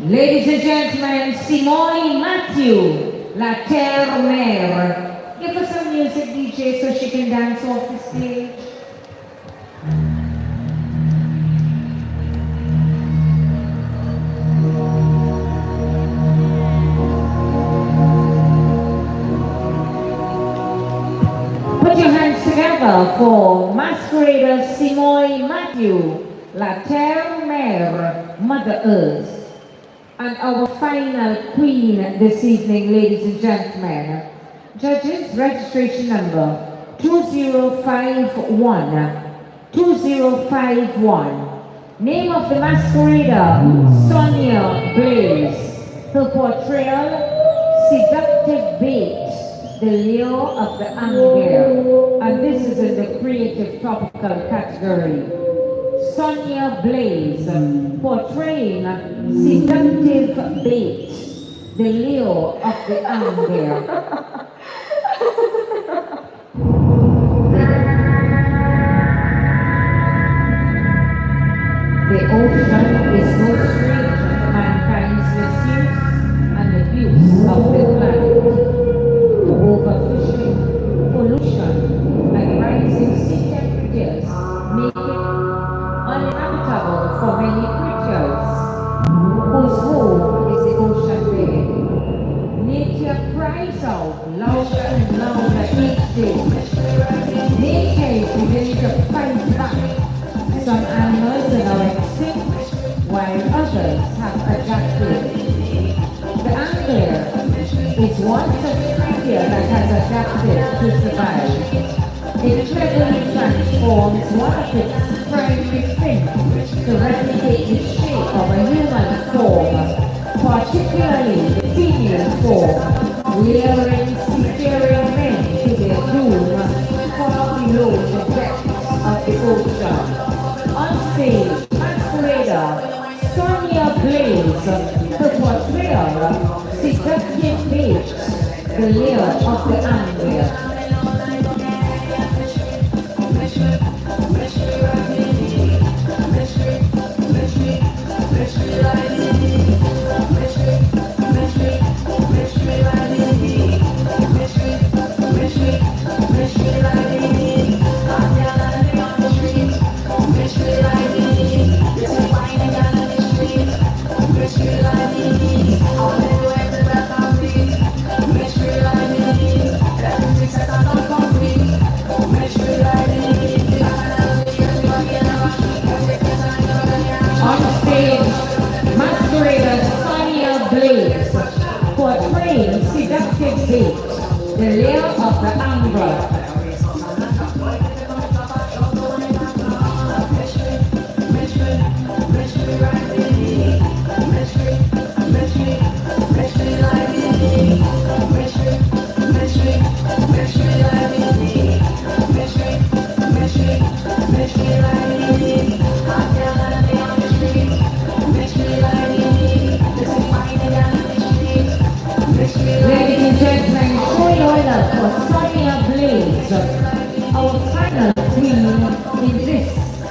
Ladies and gentlemen, Simoy Matthew, La Terre Mère. Give us some music, DJ, so she can dance off the stage. Put your hands together for masquerader Simoy Matthew, La Terre Mère, Mother Earth. And our final queen this evening, ladies and gentlemen. Judges, registration number 2051. 2051. Name of the masquerader, Sonia Blaze. Her portrayal, Seductive Bait, the lure of the angler. And this is in the creative tropical category. Sonia Blaze, portraying Seductive Bait, the lure of the angler. The ocean is no stranger to mankind's misuse and abuse of the planet. Overfishing, pollution, and rising sea temperatures make it uninhabitable for many creatures whose home is the ocean bed. Nature cries out louder and louder each day. Nature is beginning to fight back. Some animals are now extinct, while others have adapted. The angler is one such creature that has adapted to survive. It cleverly transforms one of its primary fins to replicate the shape of a human form, particularly the female form, luring superior men to their doom far below the depths of the ocean. On stage, masquerader Sonia Blaze, her portrayal, seductive babes, the layer of the angler. Portraying seductive babes, the layer of the angler. Ladies and gentlemen, show your love for Sonia Blaze, our final queen in this,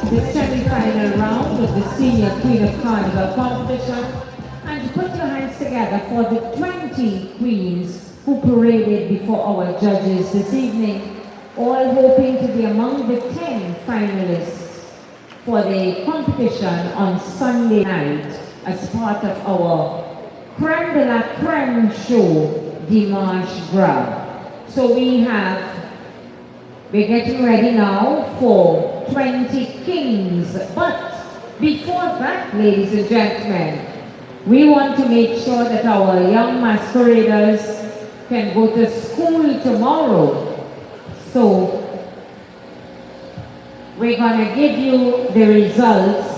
the semi-final round of the Senior Queen of Carnival competition. And put your hands together for the 20 queens who paraded before our judges this evening, all hoping to be among the 10 finalists for the competition on Sunday night as part of our Crème de la Crème show, Dimanche Gras. So we're getting ready now for 20 kings. But before that, ladies and gentlemen, we want to make sure that our young masqueraders can go to school tomorrow. So we're gonna give you the results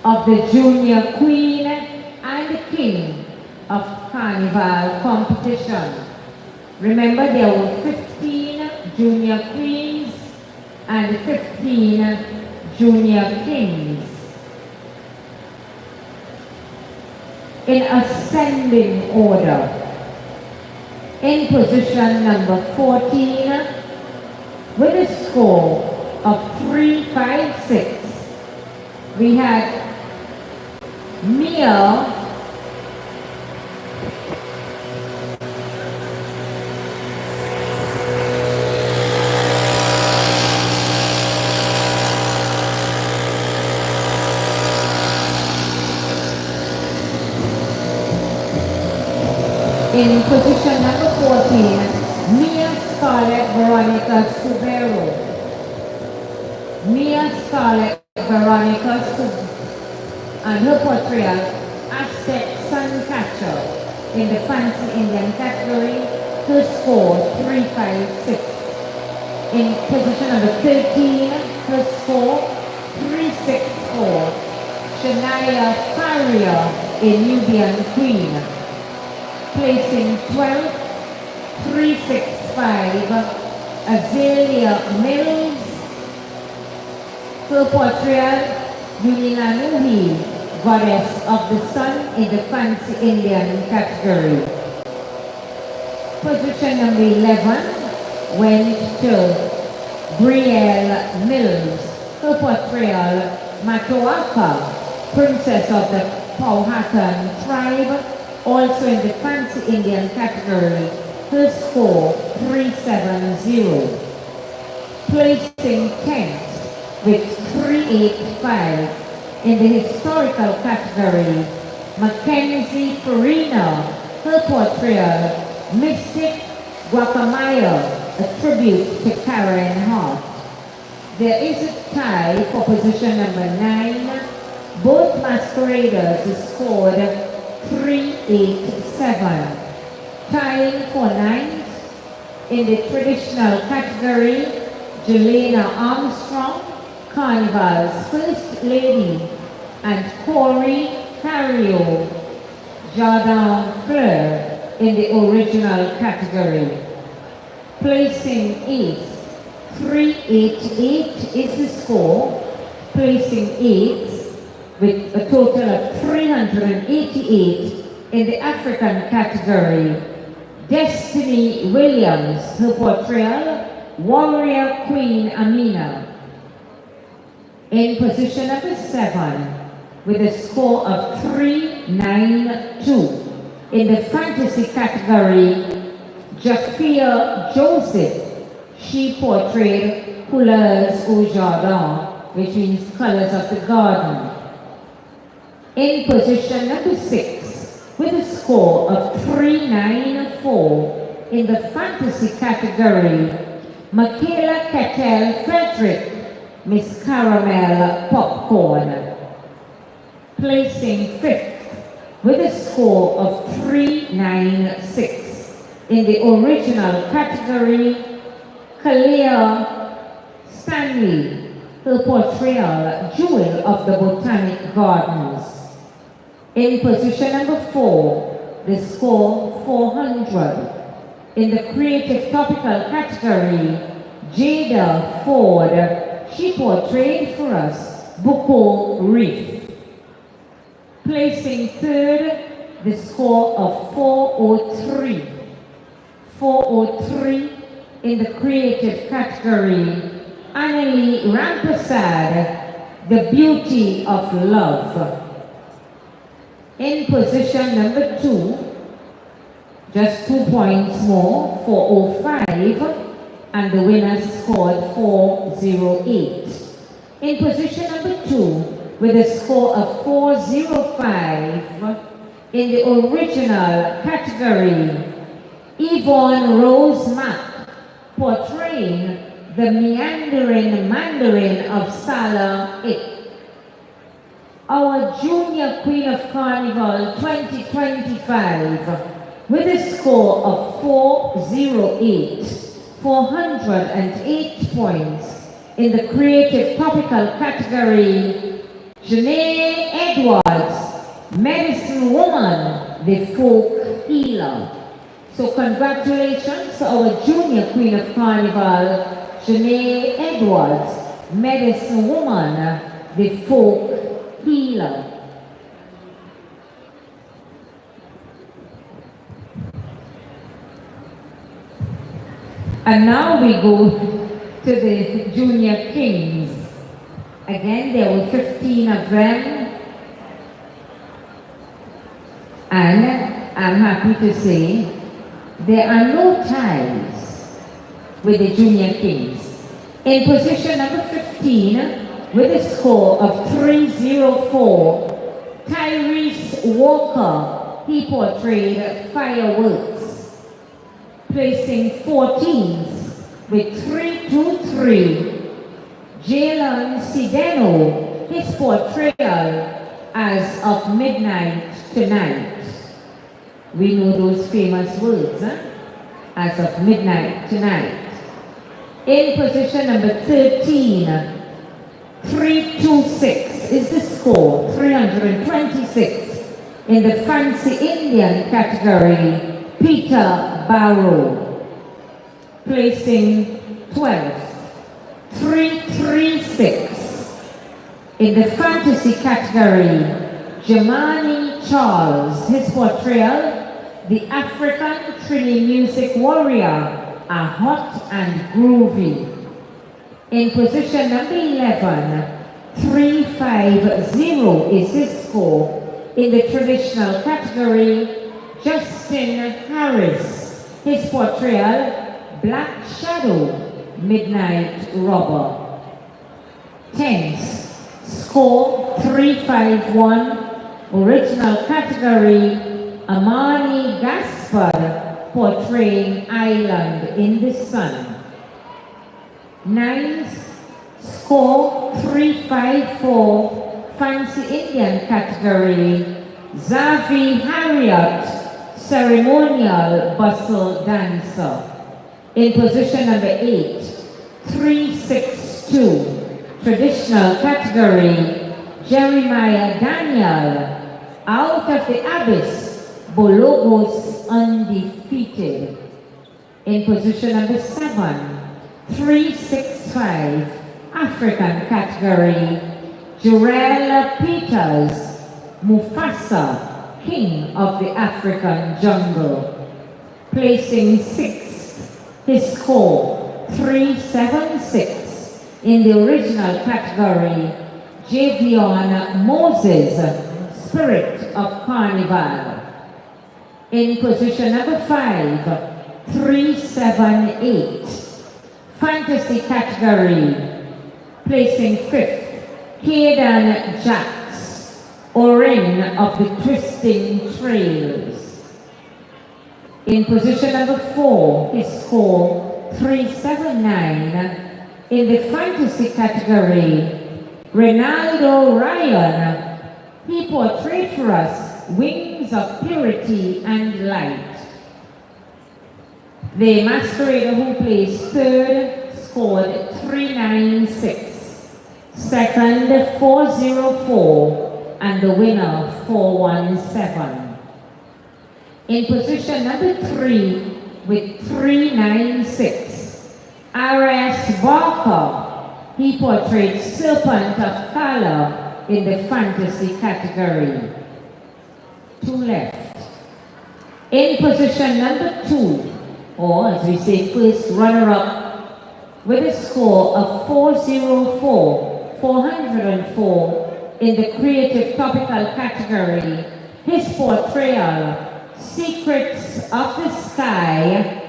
of the Junior Queen and King of Carnival competition. Remember, there were 15 Junior Queens and 15 Junior Kings. In ascending order, in position number 14, with a score of 356, we had Mia in position number 14, Mia Scarlett Veronica Subero. Mia Scarlett Veronica and her portrayal, Aztec Suncatcher, in the Fancy Indian category, her score 356. In position number 13, her score 364. Shania Faria, a Nubian Queen. Placing 12th, 365, Azalea Mills, her portrayal, Yulilanuhi, Goddess of the Sun in the Fancy Indian category. Position number 11 went to Brielle Mills, her portrayal, Matoaka, Princess of the Powhatan tribe, also in the Fancy Indian category, her score 370. Placing 10th with 385 in the historical category, Mackenzie Farina, her portrayal, Mystic Guacamaya, a tribute to Karen Hart. There is a tie for position number 9. Both masqueraders scored 387. Tying for 9th in the traditional category, Delena Armstrong, Carnival's First Lady, and Corey Cario, Jordan Fleur in the original category. Placing 8th, 388 is the score. Placing 8th with a total of 388 in the African category. Destiny Williams, her portrayal, Warrior Queen Amina. In position number 7 with a score of 392. In the fantasy category, Jafia Joseph, she portrayed Couleurs au Jardin, which means colors of the garden. In position number 6 with a score of 394 in the fantasy category, Michaela Kettel Frederick, Miss Caramel Popcorn. Placing 5th with a score of 396 in the original category, Kalia Stanley, her portrayal, Jewel of the Botanic Gardens. In position number 4, the score 400. In the creative topical category, Jada Ford, she portrayed for us Buko Reef. Placing 3rd, the score of 403. 403 in the creative category, Annalie Rampasad, The Beauty of Love. In position number 2, just 2 points more, 405, and the winner scored 408. In position number 2, with a score of 405, in the original category, Ivonne Rose Mack, portraying the meandering Mandarin of Salah It. Our Junior Queen of Carnival 2025 with a score of 408, 408 points in the creative topical category, Janae Edwards, Medicine Woman, the Folk Healer. So congratulations to our Junior Queen of Carnival, Janae Edwards, Medicine Woman, the Folk Healer. And now we go to the Junior Kings. Again, there were 15 of them. And I'm happy to say there are no ties with the Junior Kings. In position number 15, with a score of 304, Tyrese Walker, he portrayed Fireworks. Placing 14th with 323, Jalen Sideno, his portrayal as of Midnight Tonight. We know those famous words, as of Midnight Tonight. In position number 13, 326 is the score, 326 in the Fancy Indian category, Peter Barrow. Placing 12th, 336 in the Fantasy category, Jamani Charles, his portrayal, the African Trini music warrior, are hot and groovy. In position number 11, 350 is his score. In the traditional category, Justin Harris, his portrayal, Black Shadow, Midnight Robber. 10th, score 351, original category, Amani Gaspard, portraying Island in the Sun. 9th, score 354, Fancy Indian category, Zavi Harriet, ceremonial bustle dancer. In position number 8, 362, traditional category, Jeremiah Daniel, out of the abyss, Bologos undefeated. In position number 7, 365 African category, Jerel Peters, Mufasa, King of the African Jungle. Placing 6th, his score 376. In the original category, Javion Moses, Spirit of Carnival. In position number 5, 378, Fantasy category, placing 5th, Kadan Jax, Orin of the Twisting Trails. In position number 4, his score 379. In the Fantasy category, Ronaldo Ryan, he portrayed for us Wings of Purity and Light. The masquerader who placed 3rd scored 396, 2nd 404, and the winner 417. In position number 3 with 396, Aris Bakar, he portrayed Serpent of Color in the Fantasy category. 2 left. In position number 2, or as we say, first runner-up, with a score of 404, 404 in the Creative Topical category, his portrayal, Secrets of the Sky,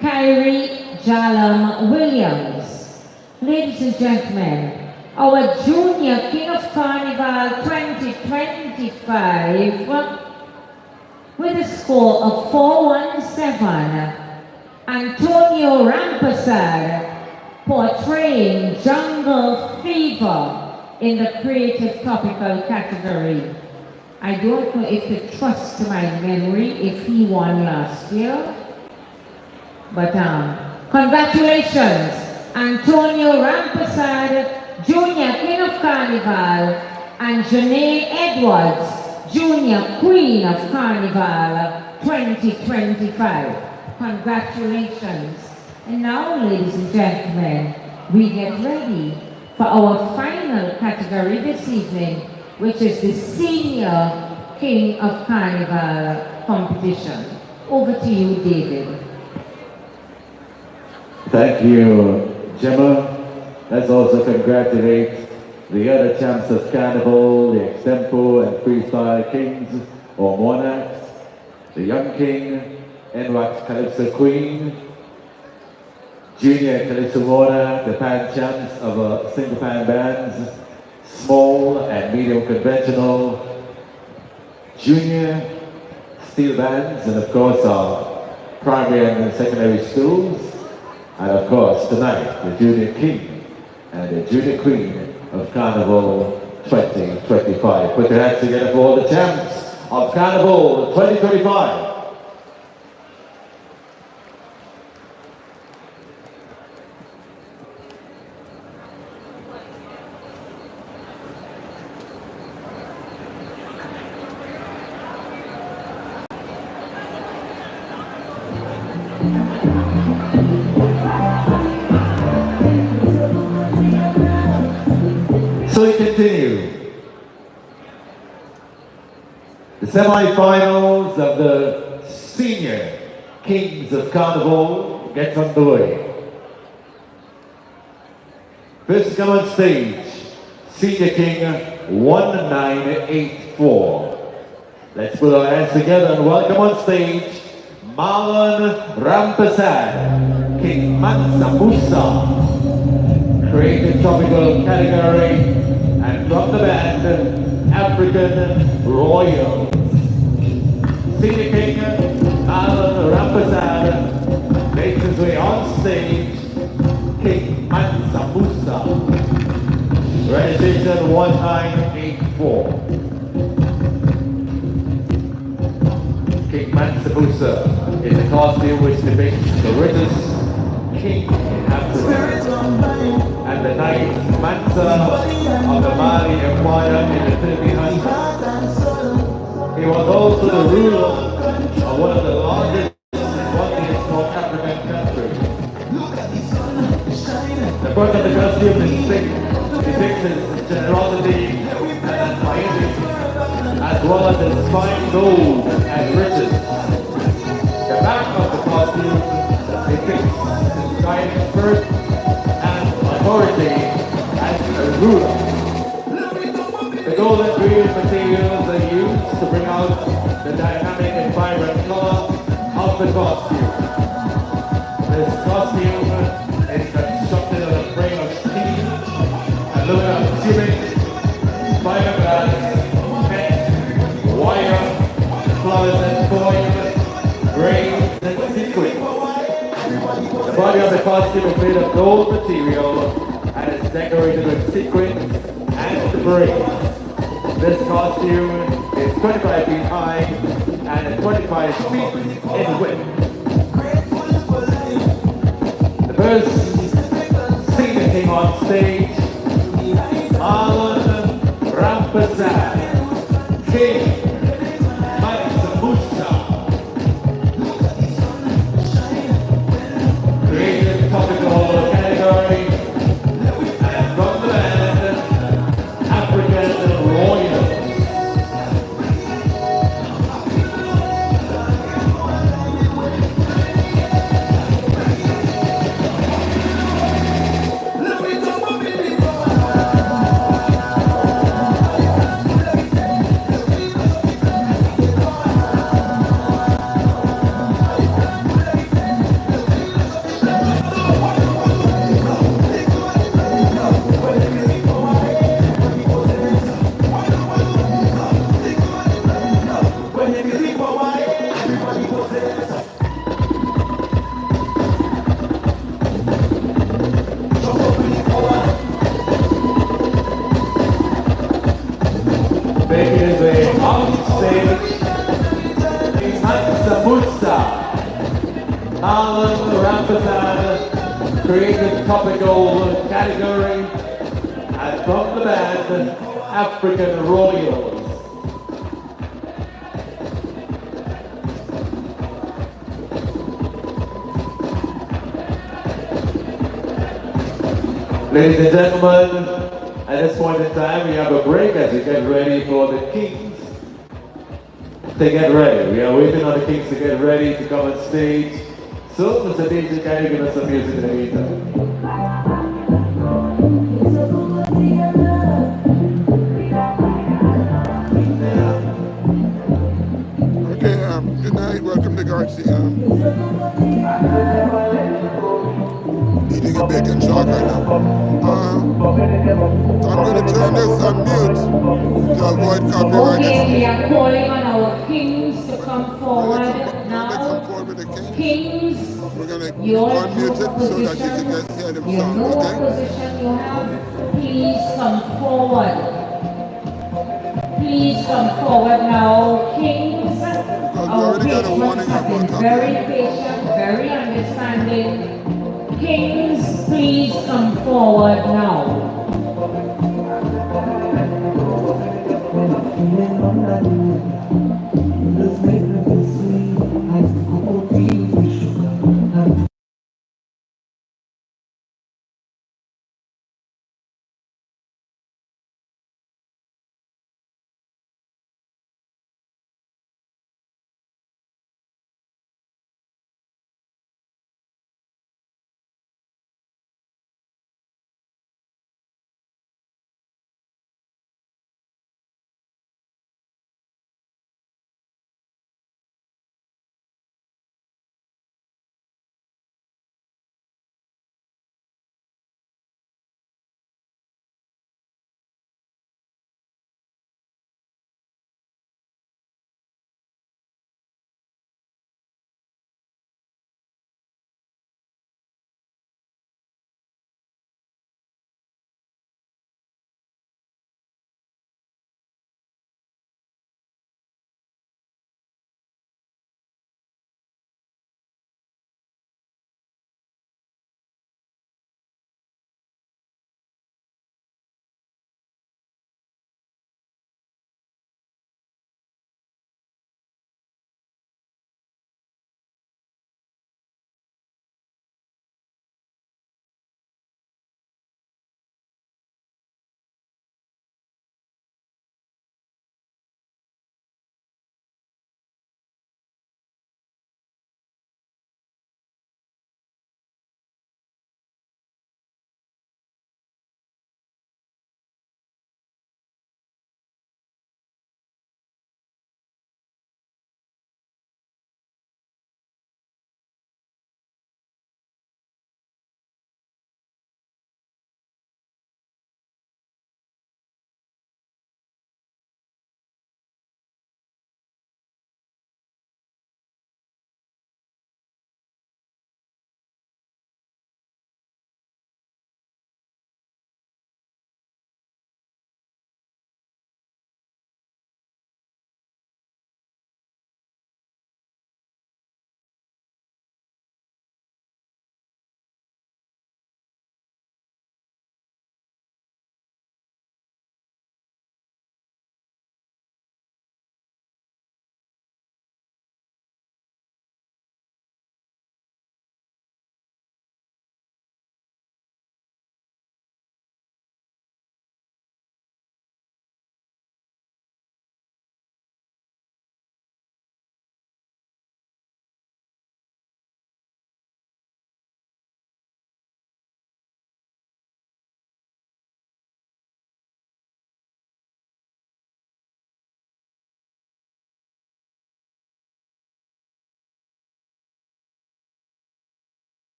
Kyrie Jalam Williams. Ladies and gentlemen, our Junior King of Carnival 2025, with a score of 417, Antonio Rampasad, portraying Jungle Fever in the Creative Topical category. I don't know if to trust my memory if he won last year, but congratulations, Antonio Rampasad, Junior King of Carnival, and Janae Edwards, Junior Queen of Carnival 2025. Congratulations. And now, ladies and gentlemen, we get ready for our final category this evening, which is the Senior King of Carnival competition. Over to you, David. Thank you, Gemma. Let's also congratulate the other champs of Carnival, the Extempo and Freestyle Kings or Monarchs, the Young King, NWAX Calypso Queen, Junior Calypso Mona, the pan champs of single pan bands, small and medium conventional, junior steel bands, and of course our primary and secondary schools, and of course tonight the Junior King and the Junior Queen of Carnival 2025. Put your hands together for all the champs of Carnival 2025. So we continue. The semi-finals of the Senior Kings of Carnival gets underway. First to come on stage, Senior King 1984. Let's put our hands together and welcome on stage Marlon Rampasad, King Mansa Musa, Creative Tropical category, and from the band, African Royals. Senior King Marlon Rampasad makes his way on stage, King Mansa Musa, registration 1984. King Mansa Musa is a costume which depicts the richest king in Africa and the knight Mansa of the Mali Empire in the 1300s. He was also the ruler one of the largest wealthiest North African countries. The front of the costume is thick, depicts his generosity and piety, as well as his fine gold and riches. The back of the costume depicts his guiding spirit and authority as a ruler. The gold and green materials are used to bring out the dynamic and vibrant color of the costume. This costume is constructed on a frame of steel, aluminum tubing, fiberglass, net, wire, fluorescent foil, grains, and sequins. The body of the costume is made of gold material and is decorated with sequins and brains. This costume is 25 feet high and 25 feet in width. The first singing king on stage, Rampasad, King Matsumusha. Creative topical category, and from the land, African Royal. There is a on-stage Matsumusha, Rampasad, creative topical category, and from the band, African Royals. Ladies and gentlemen, at this point in time, we have a break as we get ready for the Kings to get ready. We are waiting on the Kings to get ready to come on stage. So, Mr. DJ, can you give us some music in the meantime? Okay, good night. Welcome to Garcia. Eating a bacon chalk right now. So I'm going to turn this on mute to avoid copyright. Okay, we are calling on our kings to come forward When they now. come forward with the Kings, Kings, we're going to your unmute it so that you can position, just hear them you sound, know what okay? position you have. Please come forward. Please come forward now, kings. Because we Our already got a patrons warning have about been very patient, very understanding. Kings, please come forward now.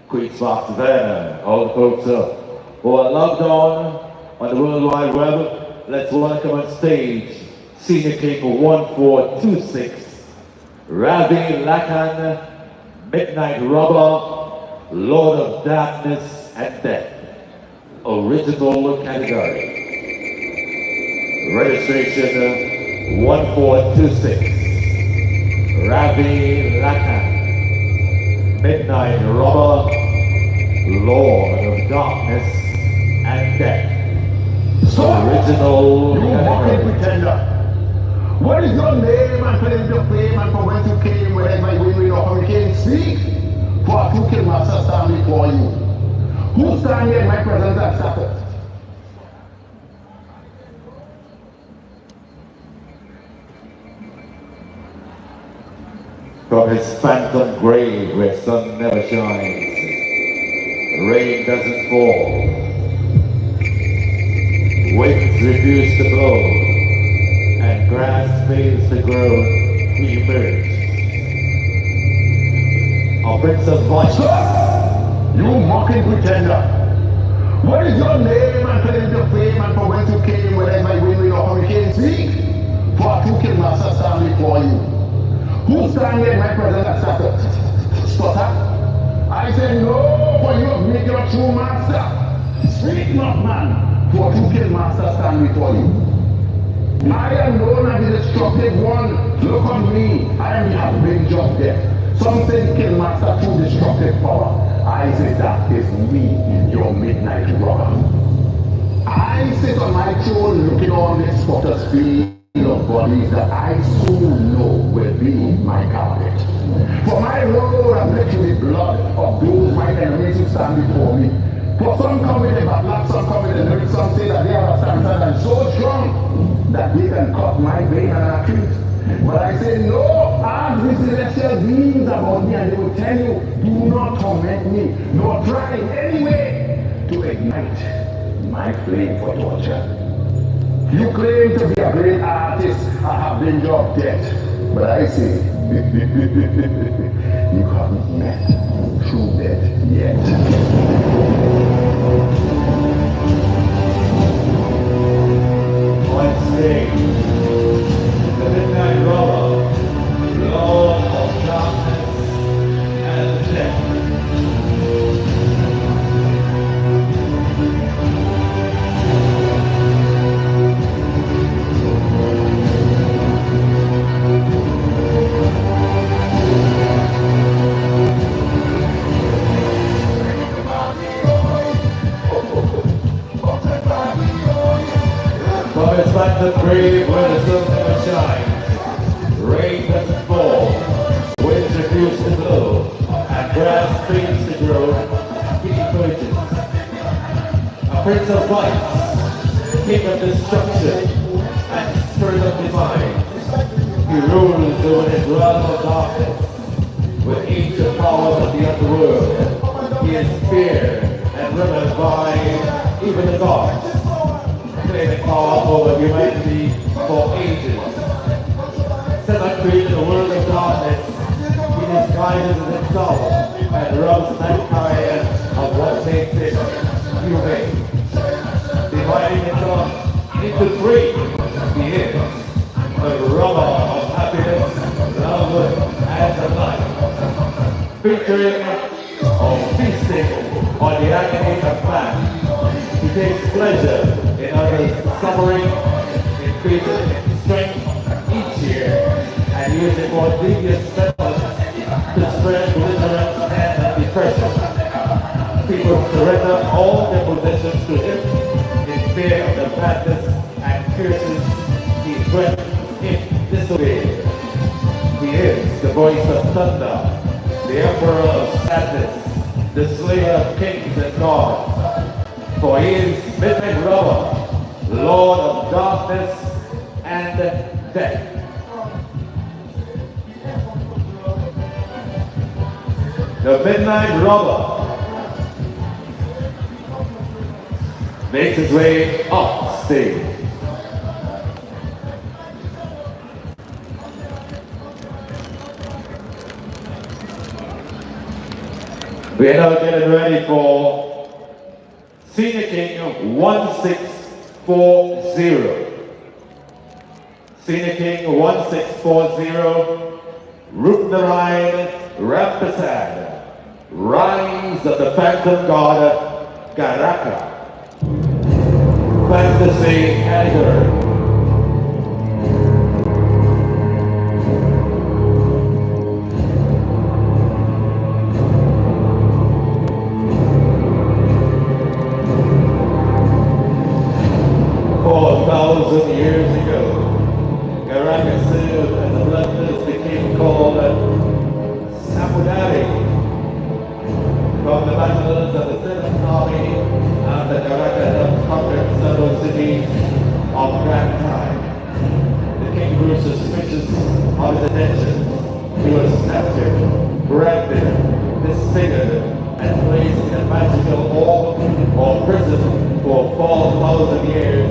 Queen's Park, Savannah, all the folks who are logged on the World Wide Web. Let's welcome on stage Senior King 1426, Ravi Lakan, Midnight Robber, Lord of Darkness and Death, original category. Registration 1426, Ravi Lakan, Midnight Robber, Lord of Darkness and Death. Original You category. fucking pretender. What is your name and claim your fame and from whence you came, whether my way or hurricane speak? For a two-kill master stand before you. Who stand here in my presence and status? From his phantom grave where sun never shines, rain doesn't fall, winds refuse to blow, and grass fails to grow, he emerged. A prince of voice. You mocking pretender. What is your name and claim your fame and from whence you came, whether my way or hurricane speak? For a two-kill master stand before you. Who stand here in my presence and status? Stutter? I said no, for you have made your true master. Speak not, man, for to kill master stand before you. I am known as the destructive one. Look on me, I am the avenger of death. Some say kill master through destructive power. I say that is me, your midnight robber. I sit on my throne looking on this potter's field of bodies that I soon know will be my carpet. For my road I'm lit with blood of those my enemies who stand before me. For some come with a bad luck, some come with a lyric, some say that they have a stanza and so strong that they can cut my vein and arteries. But I say no, ask the celestial beings about me and they will tell you, do not torment me, nor try in any way to ignite my flame for torture. You claim to be a great artist, a harbinger of death, but I say, you haven't met true death yet. On stage, the Midnight Robber, Lord of Darkness and Death. From his phantom grave where the sun never shines, rain doesn't fall, winds refuse to blow, and grass fails to grow, he emerges. A prince of vice, king of destruction, and spirit of divine. He rules over his realm of darkness, with ancient powers of the underworld. He is feared and revered by even the gods, claiming power over humanity for ages. Set created a world of darkness, he disguises himself and robs mankind of what makes it human. Dividing himself into three, he is the robber of happiness, love, and life. Featuring or feasting on the agony of man, he takes pleasure in others' suffering, increasing in strength each year, and using more devious methods to spread belligerence and depression. People surrender all their possessions to him in fear of the madness and curses he threatens if disobeyed. He is the voice of thunder, the emperor of sadness, the slayer of kings and gods. For he is Midnight Robber, Lord of Darkness and Death. The Midnight Robber makes his way off stage. We are now getting ready for Senior King 1640. Senior King 1640, Rupnarayan Rampasad, Rise of the Phantom God, Garaka, Fantasy Editor. Years ago, Garaka served as a bloodthirsty king called Samudari. From the battles of the 7th Army after Garaka had conquered several cities of that time, the king grew suspicious of his intentions. He was captured, branded, disfigured, and placed in a magical orb or prison for 4,000 years.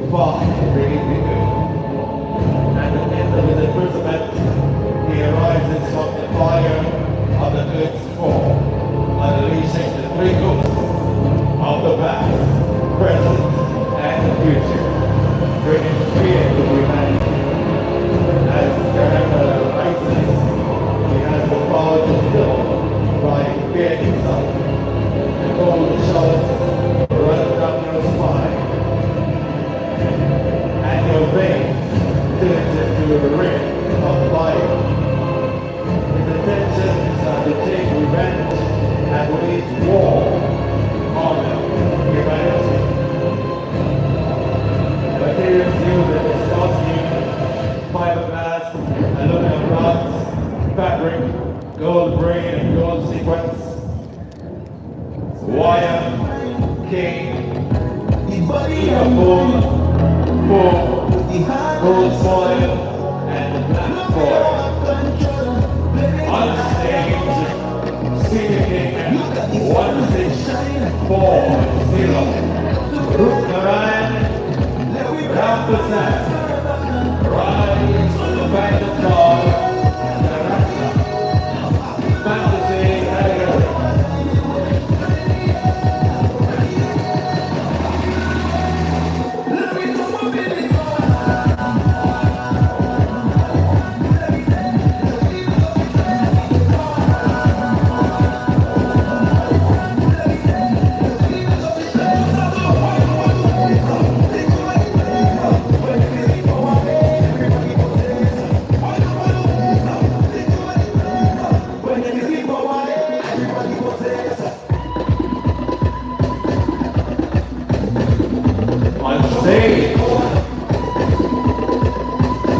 Far bringing the good. At the end of his imprisonment, he arises from the fire of the earth's core, unleashing the three ghosts of the past, present, and the future, bringing fear to humanity. As Garaka rises, he has the power to kill by fear himself. The cold showers run down your spine. Your veins turns into a ring of fire. His intentions are to take revenge and wage war on humanity. The materials used in his costume, fiberglass, aluminum rods, fabric, gold braid and gold sequins, wire, cane, foam, gold foil and black foil. On stage, Senior King 1640, Rupnarayan Rampasad, Rise of the Phantom God, Garaka, Fantasy Editor.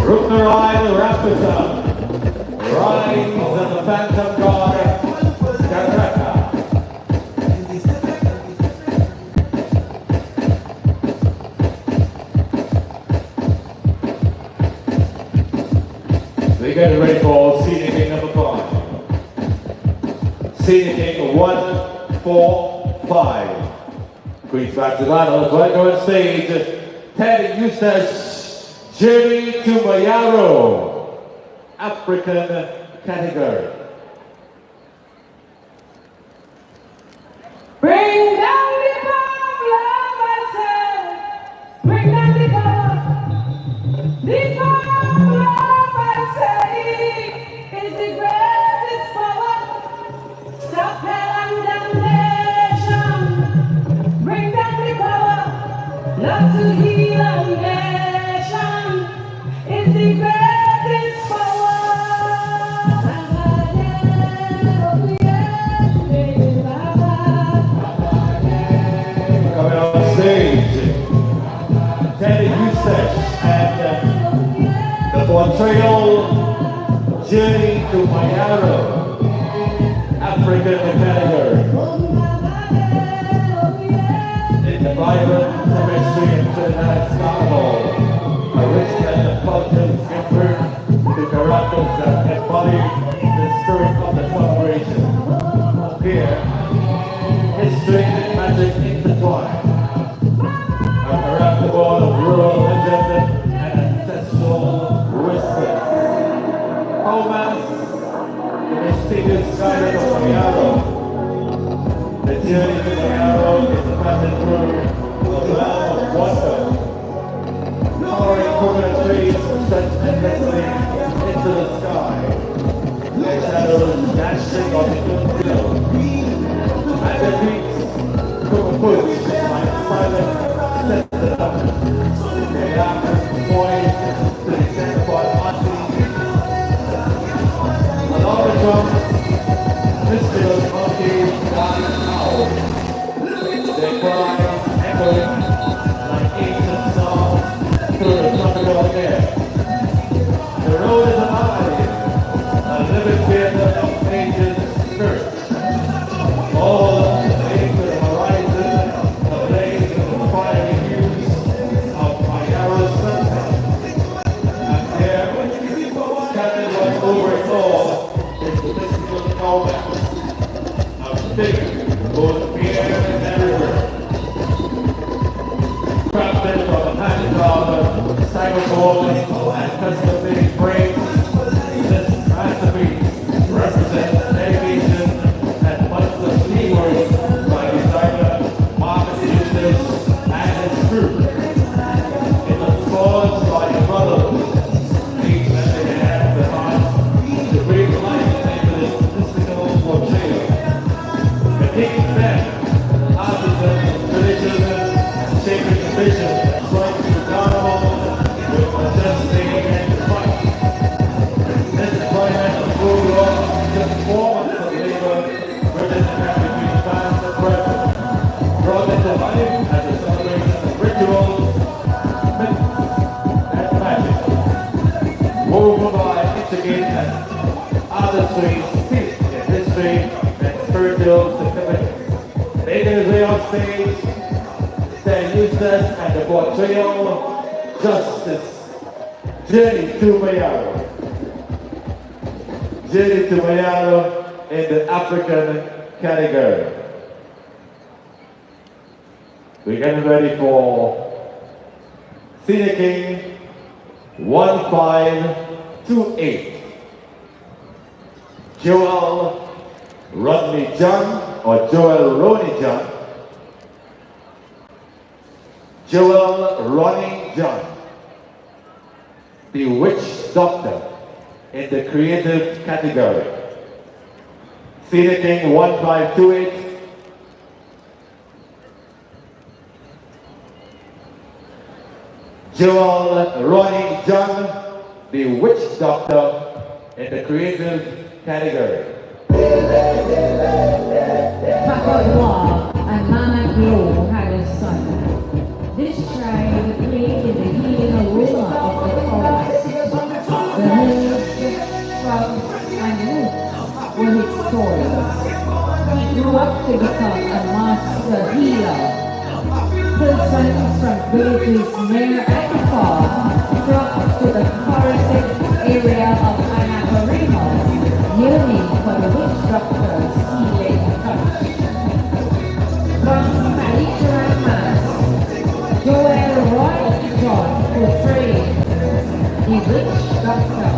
Rupnarayan Rampasad, Rise of the Phantom God, Garaka. We get ready for Senior King number 5. Senior King 145. Queen's back to Savannah. Let's go on stage. Teddy Eustace. Journey to Barrow, African category. Bring down the power, I say. Bring down the power. The power, I say, is the greatest power. Stop hell and damnation. Bring down the power. Love to heal and nation is the greatest power. Coming on stage, Teddy Eustace and the portrayal Journey to Barrow, African category. In the vibrant chemistry and Trinidad Carnival, a rich blend of cultures give birth to characters that embody the spirit of the celebration. Here, history and magic intertwine. A character born of rural legend and ancestral whispers. Romance, the mysterious guidance of Barrow, The journey to Barrow is passing through a realm of wonder. Towering coconut trees stretch endlessly into the sky. Their shadows dancing on the hill. At their peaks, cocoa like silent sentinels. Their laughter poised to descend upon unseen people. Along the drums, mischievous monkeys die out. Their cries echoing like ancient songs through the tropical air. The road is alive, a living theater of ages spirits. All laid to the horizon, ablaze in the fiery hues of Michaela's sunset. And there, scattered right over it all, is the mystical romance of figure, both fear and terror. Crafted from a hand-carved, styrofoam and custom-made frames, this masterpiece represents dedication and months of teamwork by designer, marketeers, and his crew. It was forged by a brotherhood, each lending their hands and hearts to breathe life into this mystical portrayal. The king's men, artisans, traditions, shaping the vision, strike through Carnival with majesty and fight. This employment of full law is a performance of labor written between past and present, brought into life as a celebration of rituals, myths, and magic. Woven by intricate artistry steeped in history and spiritual significance. Making his way on stage, their useless and the portrayal justice. Journey to Barrow. Journey to Barrow in the African category. We're getting ready for Senior King 1528. Joel Rodney John or Joel Ronnie John. Joel Ronnie John, the witch doctor in the creative category. Senior King 1528. Joel Ronnie John, the witch doctor in the creative category. Bakar and Mama Glow had a son. This tribe played in the healing aroma of the forest. The hills, shrubs, and roots were his stories. He grew up to become a master healer. Persons from villages near and far flocked to the forested area of Annalie, yearning for the witch doctor's healing touch. From Palikara Mass, Joel Roy John portrayed the witch doctor.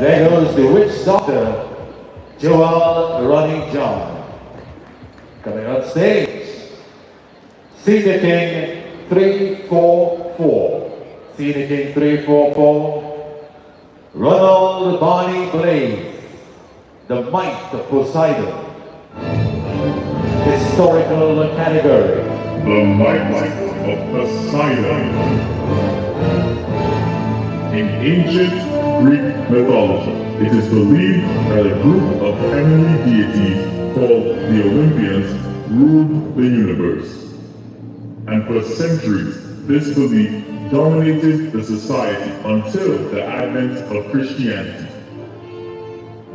There goes the witch doctor, Joel running John. Coming on stage, Senior King 344. Senior King 344. Ronald Barney Blaze, the might of Poseidon. Historical category. The might of Poseidon. In ancient Greek mythology, it is believed that a group of heavenly deities called the Olympians ruled the universe. And for centuries, this belief dominated the society until the advent of Christianity.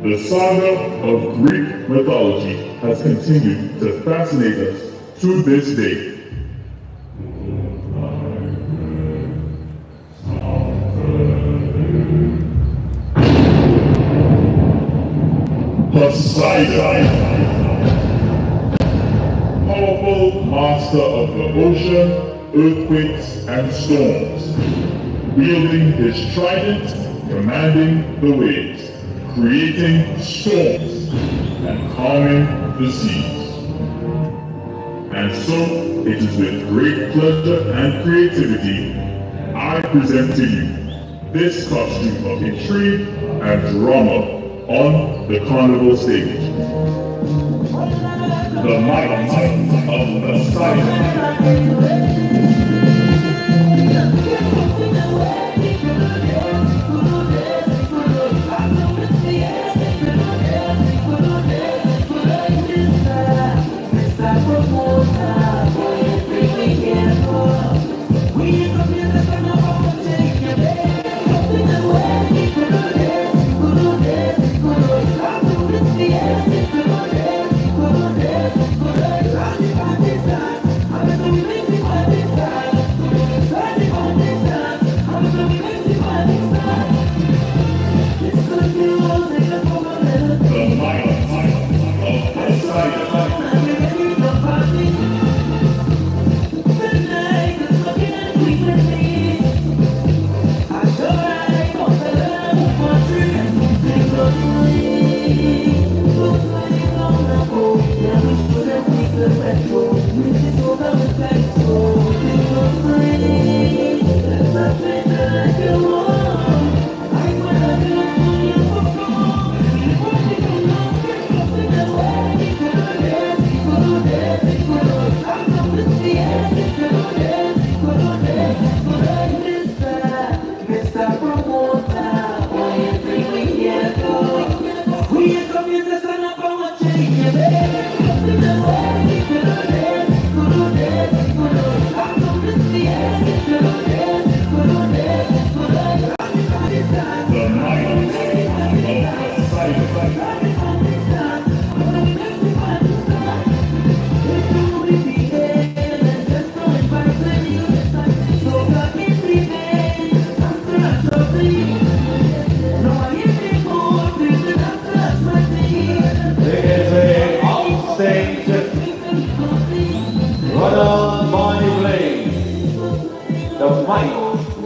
The saga of Greek mythology has continued to fascinate us to this day. Poseidon, powerful master of the ocean, earthquakes, and storms, wielding his trident, commanding the waves, creating storms, and calming the seas. And so, it is with great pleasure and creativity, I present to you this costume of intrigue and drama on the Carnival stage. The might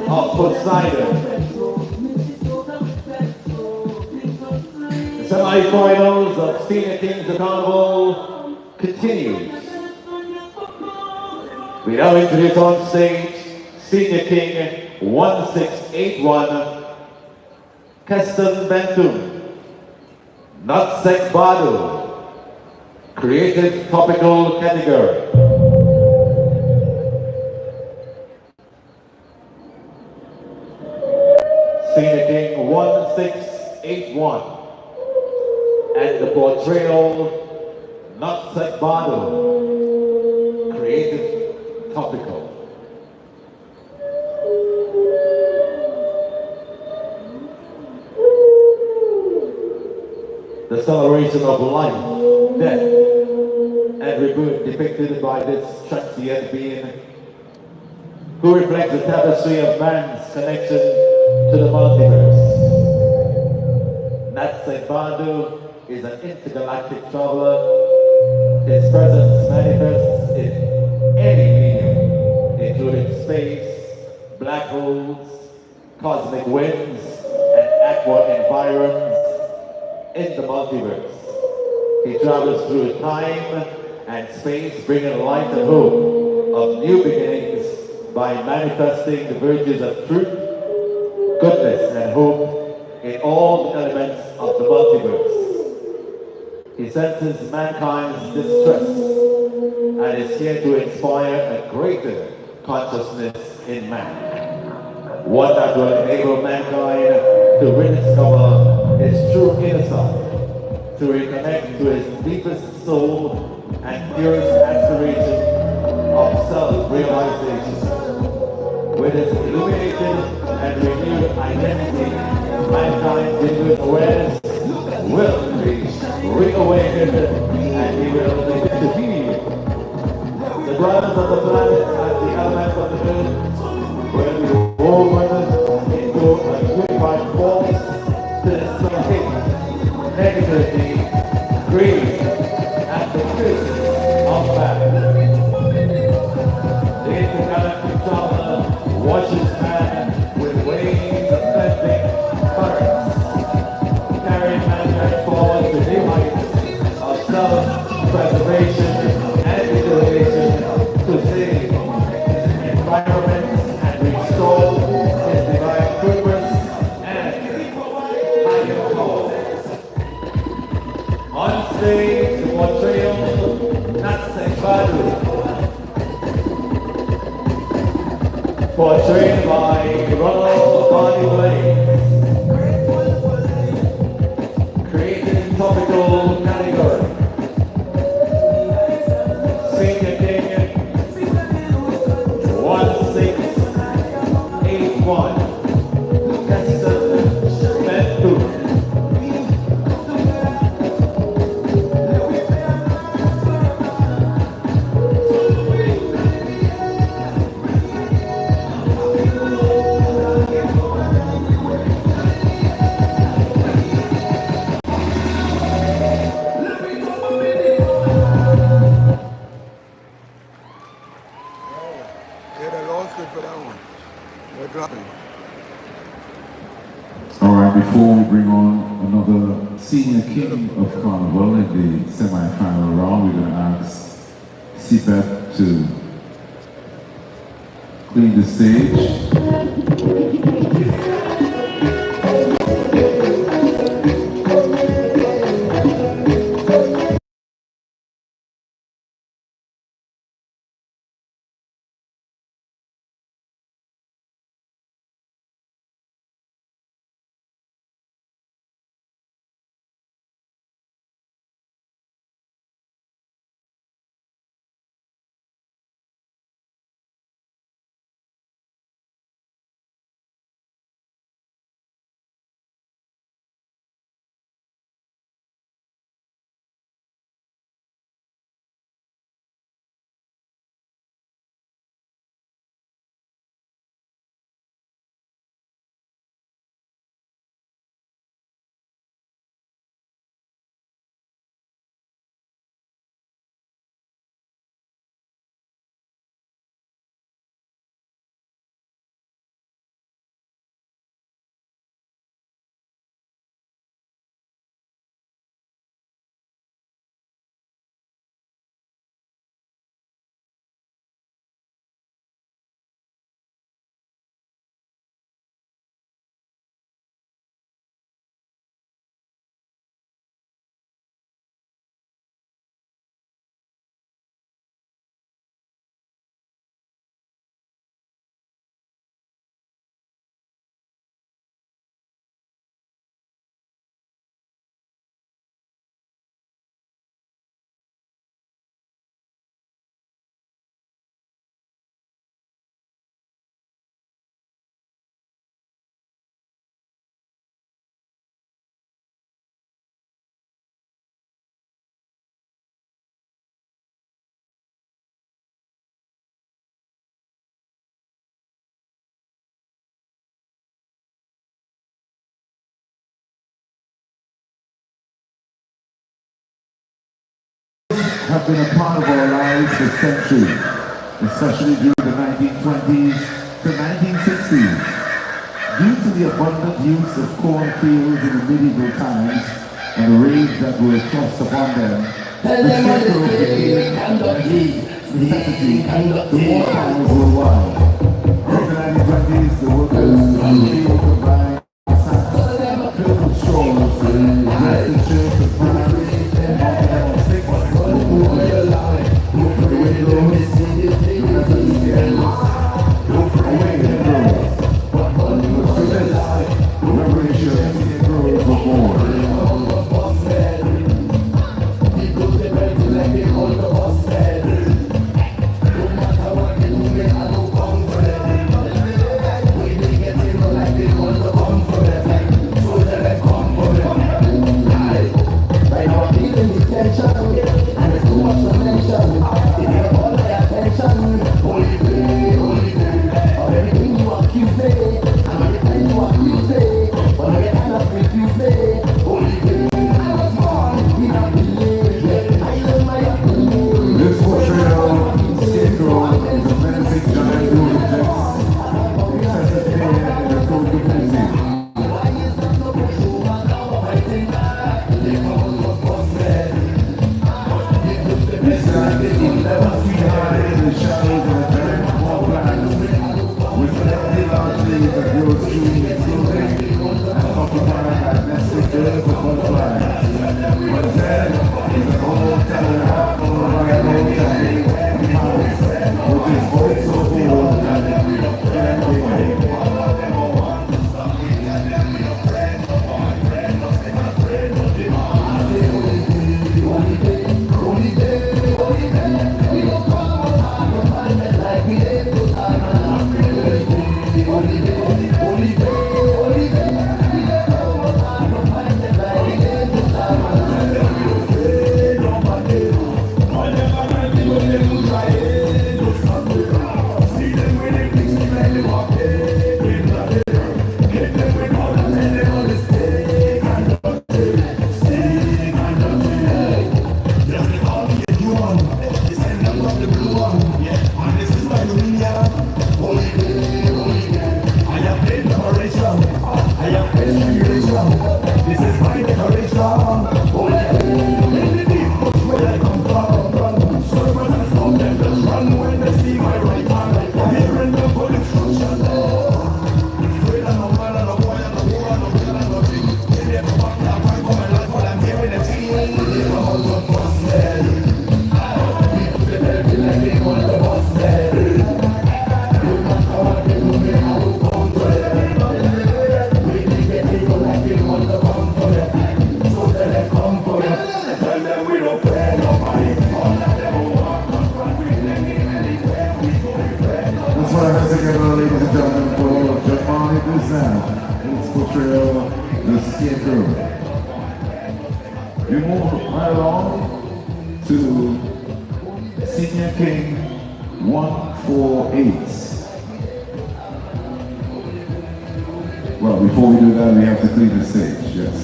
of Poseidon. The semi-finals of Senior Kings of Carnival continues. We now introduce on stage Senior King 1681, Keston Bentum, Natsek Badu, Creative Topical category. Senior King 1681 and the portrayal Natsek Badu, Creative Topical. The celebration of life, death, and rebirth depicted by this transient being who reflects the tapestry of man's connection to the multiverse. Natsek Badu is an intergalactic traveler. His presence manifests in any medium, including space, black holes, cosmic winds, and at what environs in the multiverse. He travels through time and space, bringing light and hope of new beginnings by manifesting the virtues of truth, goodness, and hope in all the elements of the multiverse. He senses mankind's distress and is here to inspire a greater consciousness in man. One that will enable mankind to rediscover his true inner self, to reconnect to his deepest soul and purest aspiration of self-realization. With his illuminated and renewed identity, mankind's inward awareness will be reawakened and he will begin to feel the brothers of the planet and the elements of the earth will be woven into a unified force to dissipate negativity, greed, and the crisis of man. The intergalactic traveler watches man with waves of cleansing currents, carrying mankind forward to new heights of self-preservation and utilization to save his environment and restore his divine purpose and higher cause. On stage, the portrayal, not Badu, portrayed by Ronaldo Body Blaze, created in topical category. Senior King 1681, Keston Bentu. Yeah, they lost it for that one. They're dropping. All right, before we bring on another senior king of Carnival in the semi-final round, we're going to ask CPEP to clean the stage. Have been a part of our lives for centuries, especially during the 1920s to 1960s. Due to the abundant use of cornfields in the medieval times and the raids that were thrust upon them, the scarecrow became necessity to more towns worldwide. In the 1920s, the workers in the field combined sacks filled with straws, dressed in shirts of France, and mounted on sticks, the windows, the methods, the animals, away the girls. Through this, the revolution, the girls were born. This portrayal, Scarecrow, is a menacing giant who rejects excessive pain in the community. This time, 11 feet high in the shadows of a giant small plant, with lefty large leaves that grow through its clothing and occupied by nested birds of butterflies. But then is an old teller half full of rival giant house, which is also old and empty. That's what I have to give ladies and gentlemen, for Jamani present his portrayal, the Scarecrow. We move right along to Senior King 148. Well, before we do that, we have to clean the stage, yes.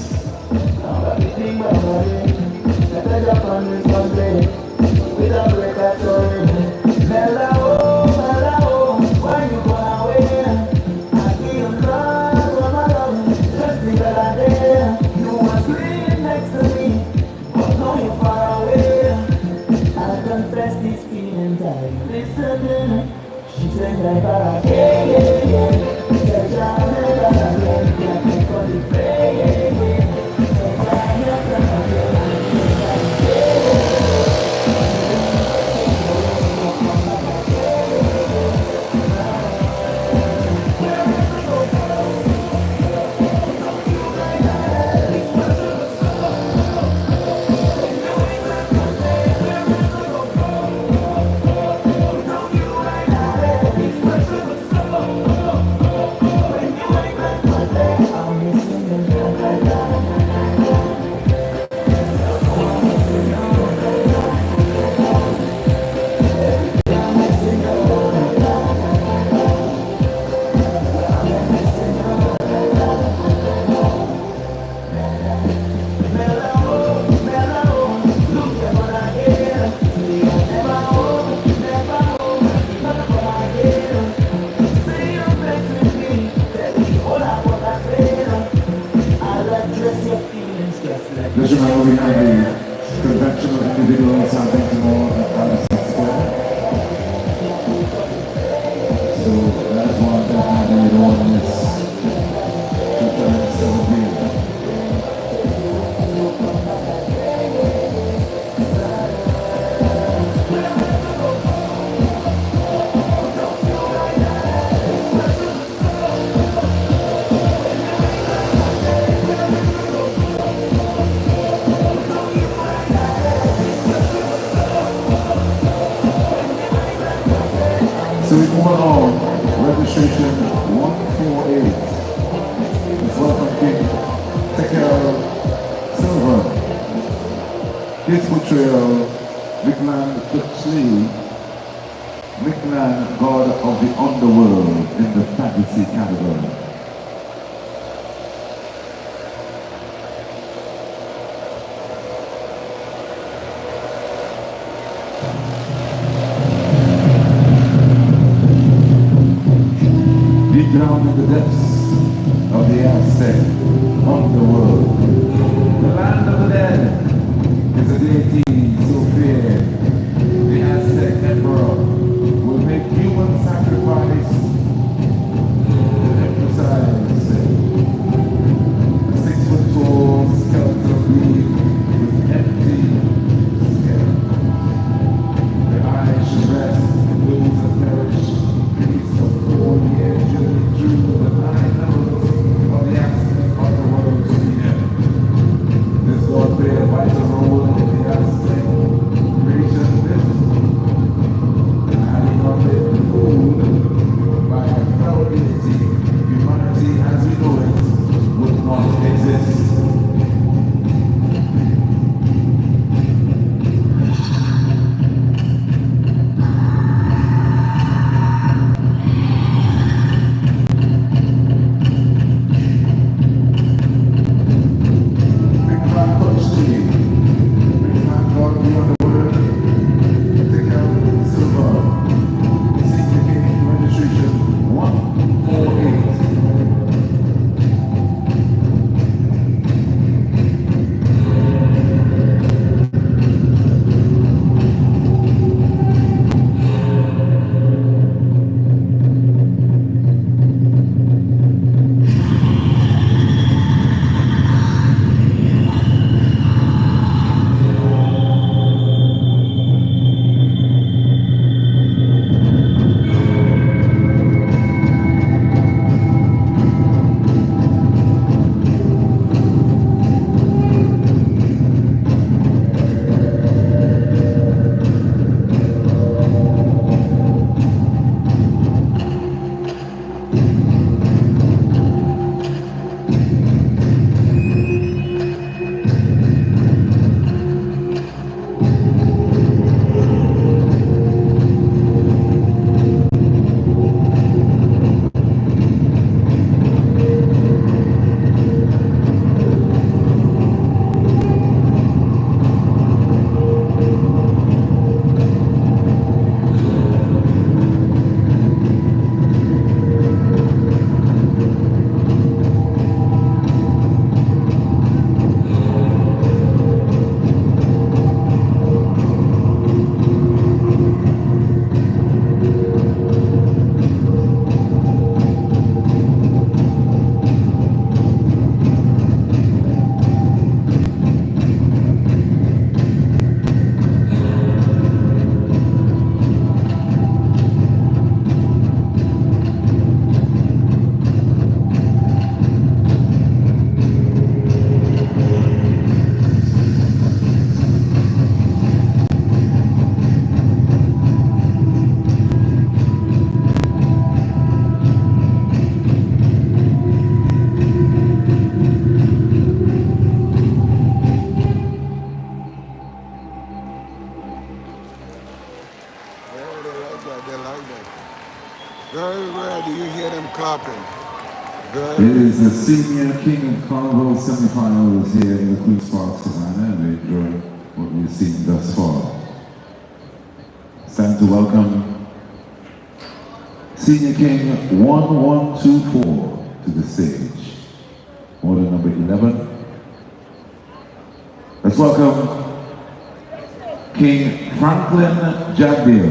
She said like yeah, yeah, yeah. Said Jana, behind the conventional individuals having tomorrow at Aris Square. So that's one that I really don't miss. 2017. So we move on. Registration 148. Let's welcome King Tekel Silver. His portrayal, Miklan Kuchli, Miklan, God of the Underworld in the fantasy category. Deep down in the depths of the Aztec underworld, the land of the dead is a deity so feared. The Aztec emperor will make human sacrifice to emphasize a 6-foot-tall skeletal being with empty skin. The eyes should rest in those that perish. Peace of 4-year journey through the 9 levels of the Aztec underworld to the end. This God played a vital role in the Aztec creation myth. And had he not been fooled by a fellow deity, humanity as we know it would not exist. It is the Senior King of Carnival Semifinals here in the Queen's Park, Savannah, and we enjoy what we've seen thus far. It's time to welcome Senior King 1124 to the stage. Order number 11. A Let's welcome King Franklin Jaden.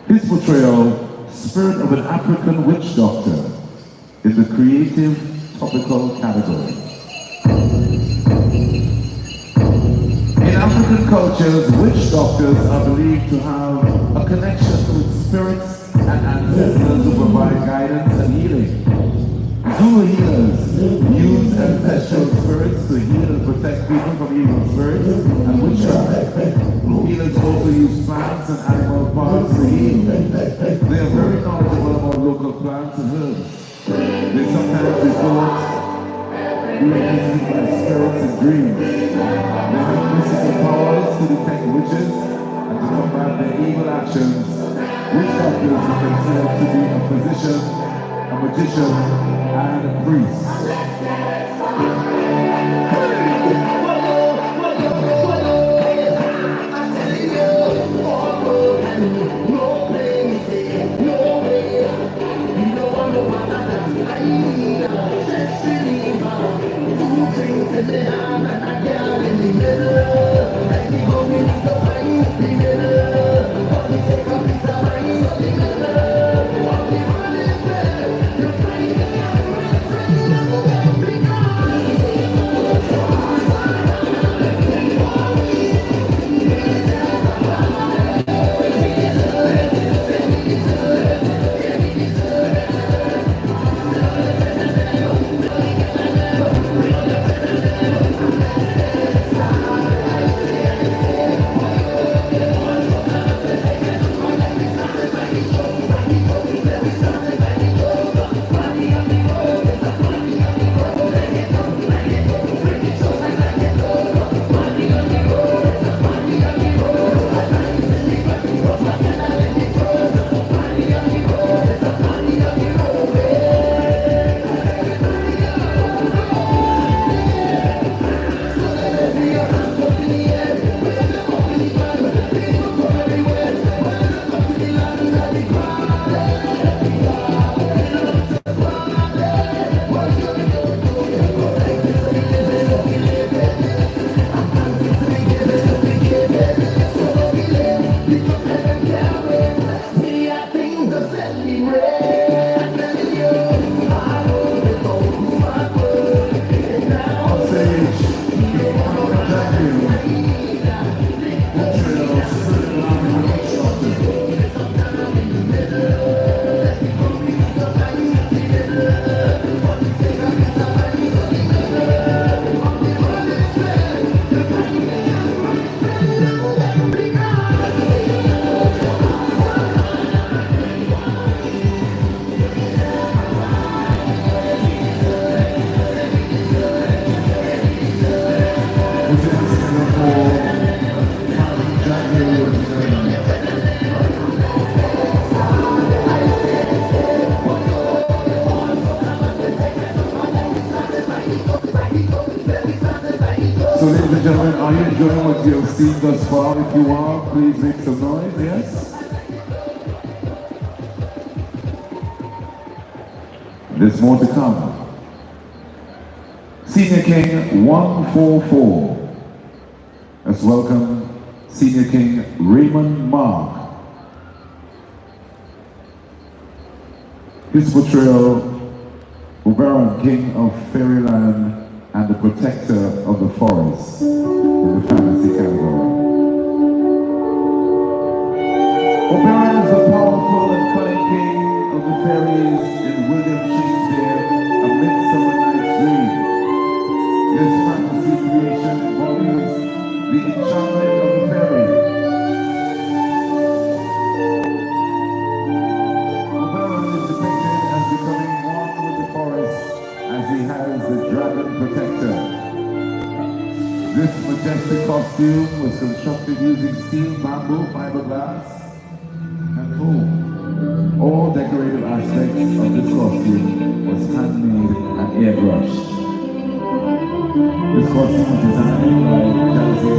His portrayal, Spirit of an African Witch Doctor, in the creative topical category. In African cultures, witch doctors are believed to have a connection with spirits and ancestors who provide guidance and healing. Zulu healers use ancestral spirits to heal and protect people from evil spirits and witchcraft. Healers also use plants and animal parts to heal. They are very knowledgeable about local plants and herbs. They sometimes report being visited by spirits and dreams. They have mystical powers to detect witches and to combat their evil actions. Witch doctors are considered to be a physician, a magician, and a priest. So ladies and gentlemen, are you enjoying what you have seen thus far? If you are, please make some noise, yes? There's more to come. Senior King 144. Let's welcome Senior King Raymond Mark. His portrayal, Oberon, King of Fairyland and the Protector of the Forest in the fantasy category. Oberon is the powerful and cunning king of the fairies in William Shakespeare, A Midsummer Night's Dream. This fantasy creation embodies the enchantment of the fairy. Oberon is depicted as becoming one with the forest as he has the dragon protector. This majestic costume was constructed using steel, bamboo, fiberglass, and foam. All decorative aspects of this costume was handmade and airbrushed. This costume was designed by Chazia,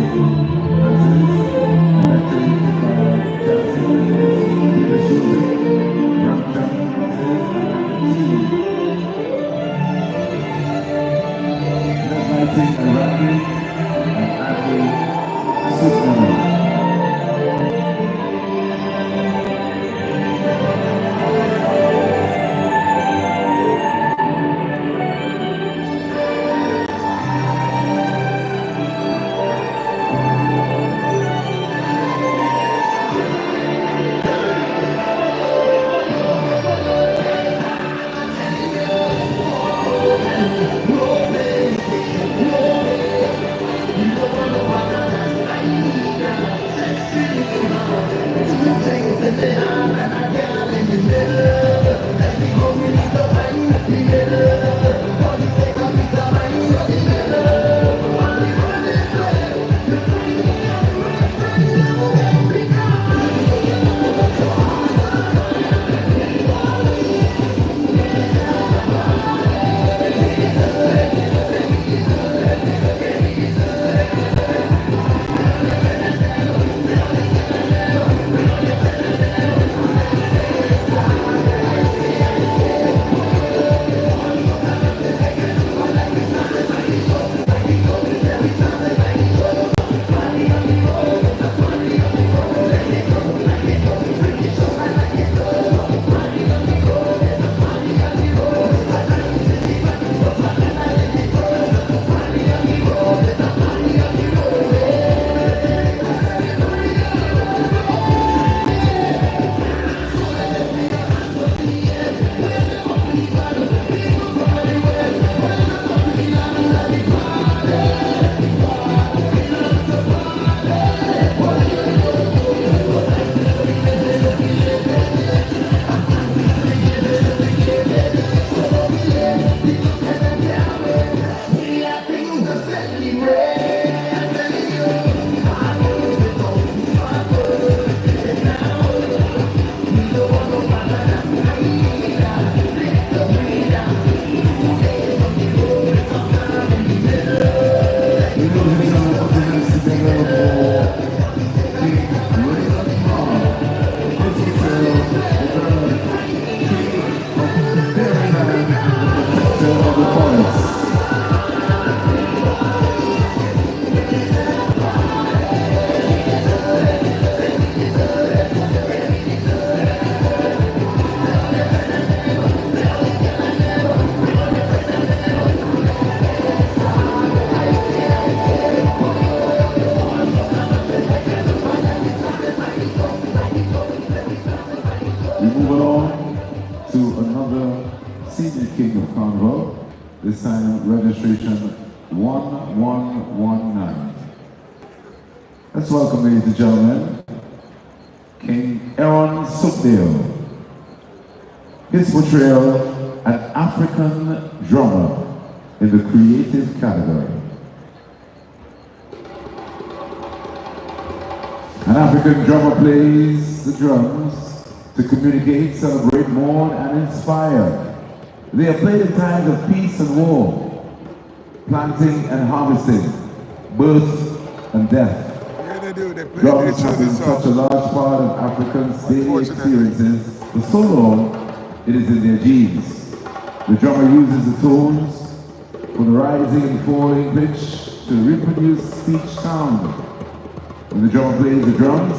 decorated by Chazia, the shoes, Rampad, and This time, registration 1119. Let's welcome, ladies and gentlemen, King Aaron Sookdale. His portrayal, an African drummer in the creative category. An African drummer plays the drums to communicate, celebrate, mourn, and inspire. They are played in times of peace and war, planting and harvesting, birth and death. Yeah, they do. They play. Drums They have choose been a such a song. large part of Africans' daily Unfortunately. experiences for so long, it is in their genes. The drummer uses the tones for the rising and falling pitch to reproduce speech sound. When the drummer plays the drums,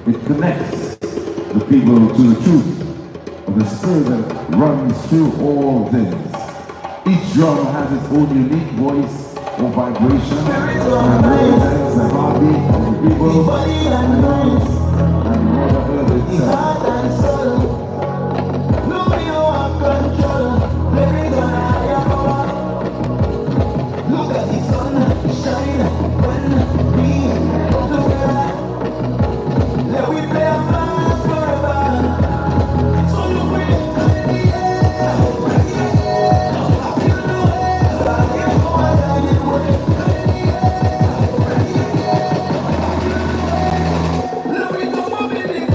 it connects the people to the truth of the spirit that runs through all things. Each drum has its own unique voice or vibration and represents the heartbeat of the people and Mother Earth itself. Look at the sun shine when we come together. Let we play a dance forever. So you bring it in the air. I feel the waves, I get more than it would. Let me come up in the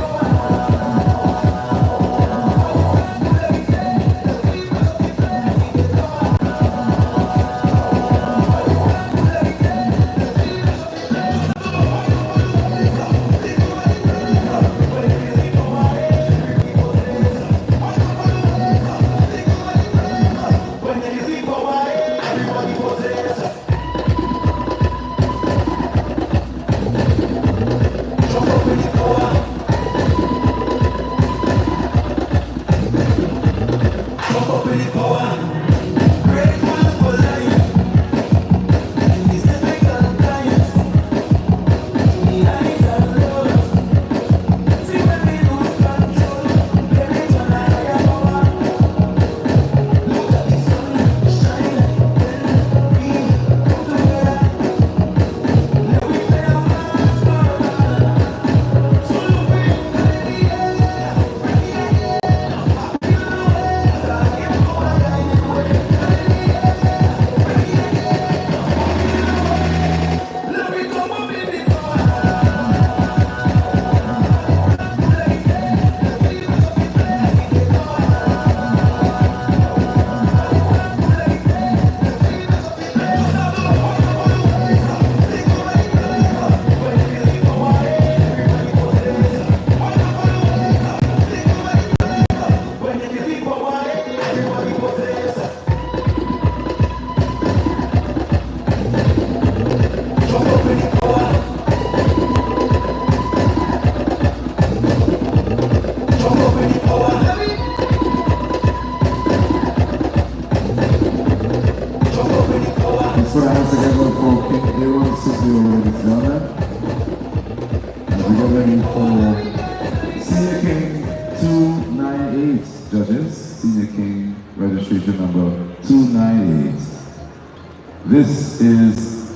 This is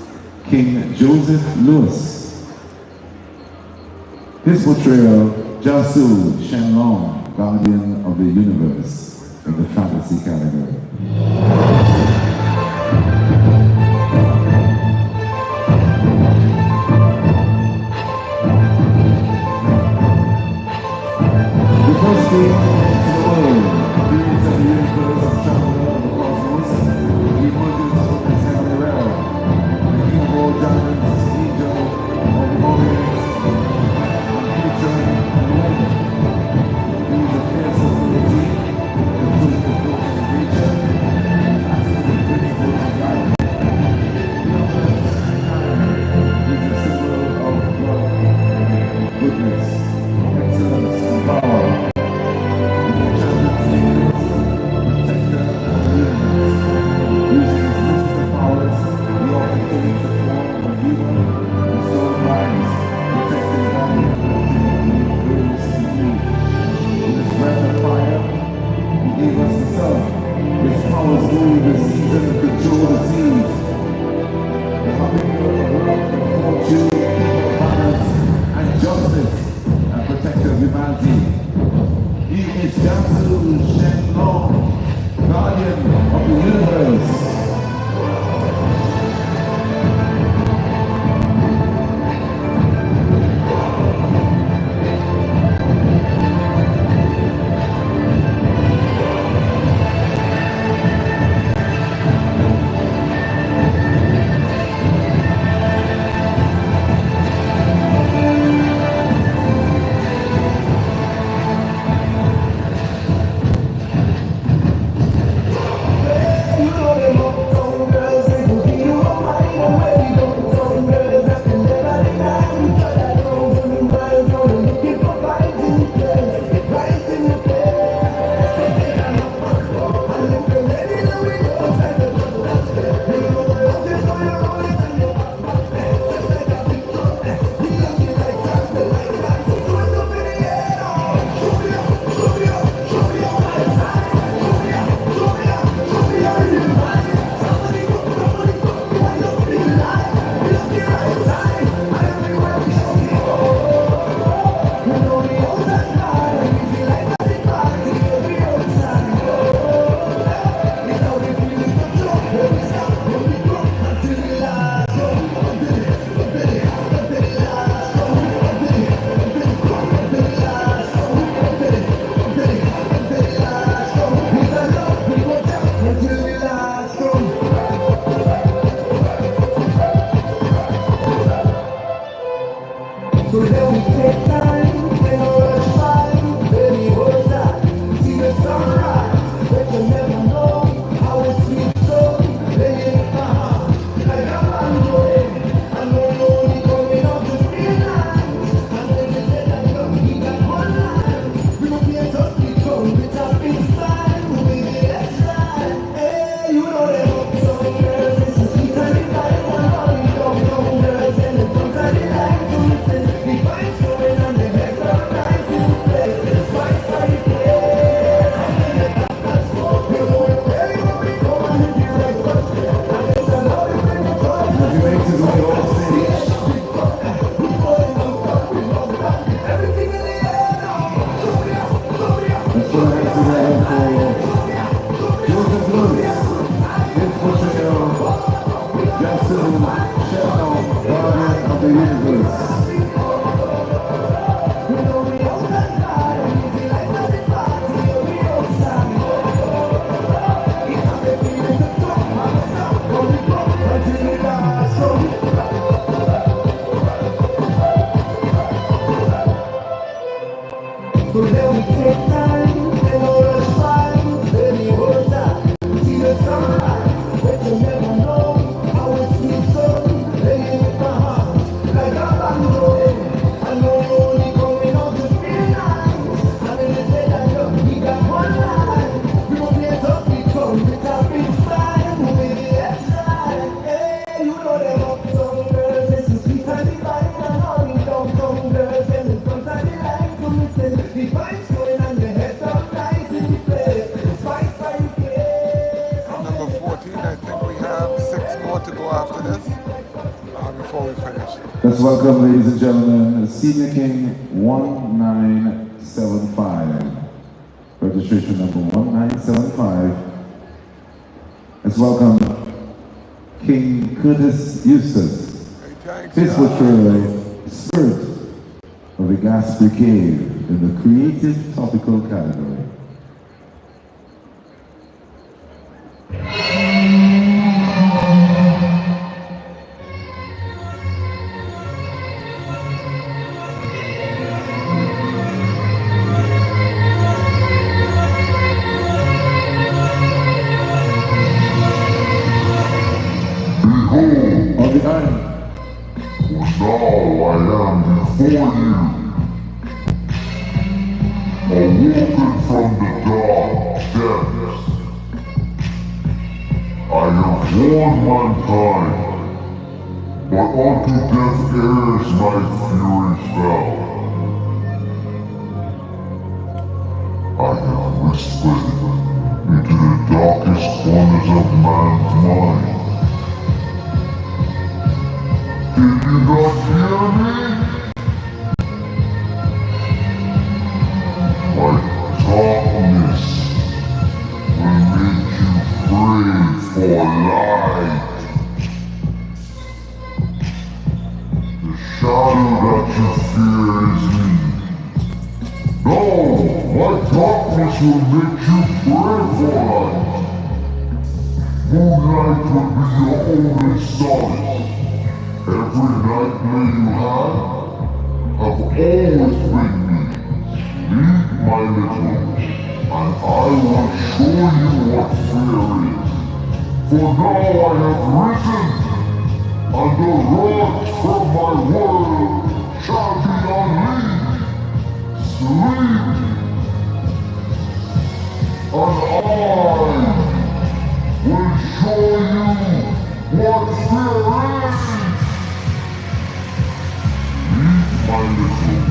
King Joseph Lewis. His portrayal, Jasu Shenlong, Guardian of the Universe, in the fantasy category. The first king to the world, creator of the universe, of traveler of the cosmos, he emerges from his heavenly realm, the king of all giants, angel of the Orient, and future and legend. He is a fierce ability, the truth of nature, the season and control the seas. The hummingbird fortune, keeper of balance and justice, and protector of humanity. He is Jansu Shenlong, guardian of the universe. Let's welcome, ladies and gentlemen, Senior King 1975. Registration number 1975. Let's welcome King Curtis Eustace, his portrayal, Spirit of the Gas Brigade in the Creative Topical category. Behold, for now I am before you, awoken from the dark depths. I have warned mankind, but unto death's heirs my fury fell. I have whispered into the darkest corners of man's mind. Did you not hear me? Like darkness will make you crave for light. The shadow that you fear is me. No, my darkness will make you crave for light. Moonlight will be your only solace. Every nightmare you have always been me. Lead my little, and I will show you what fear is. For now I have risen, and the rods from my world shall be unleashed. Sleep, and I will show you what fear is. Lead my little.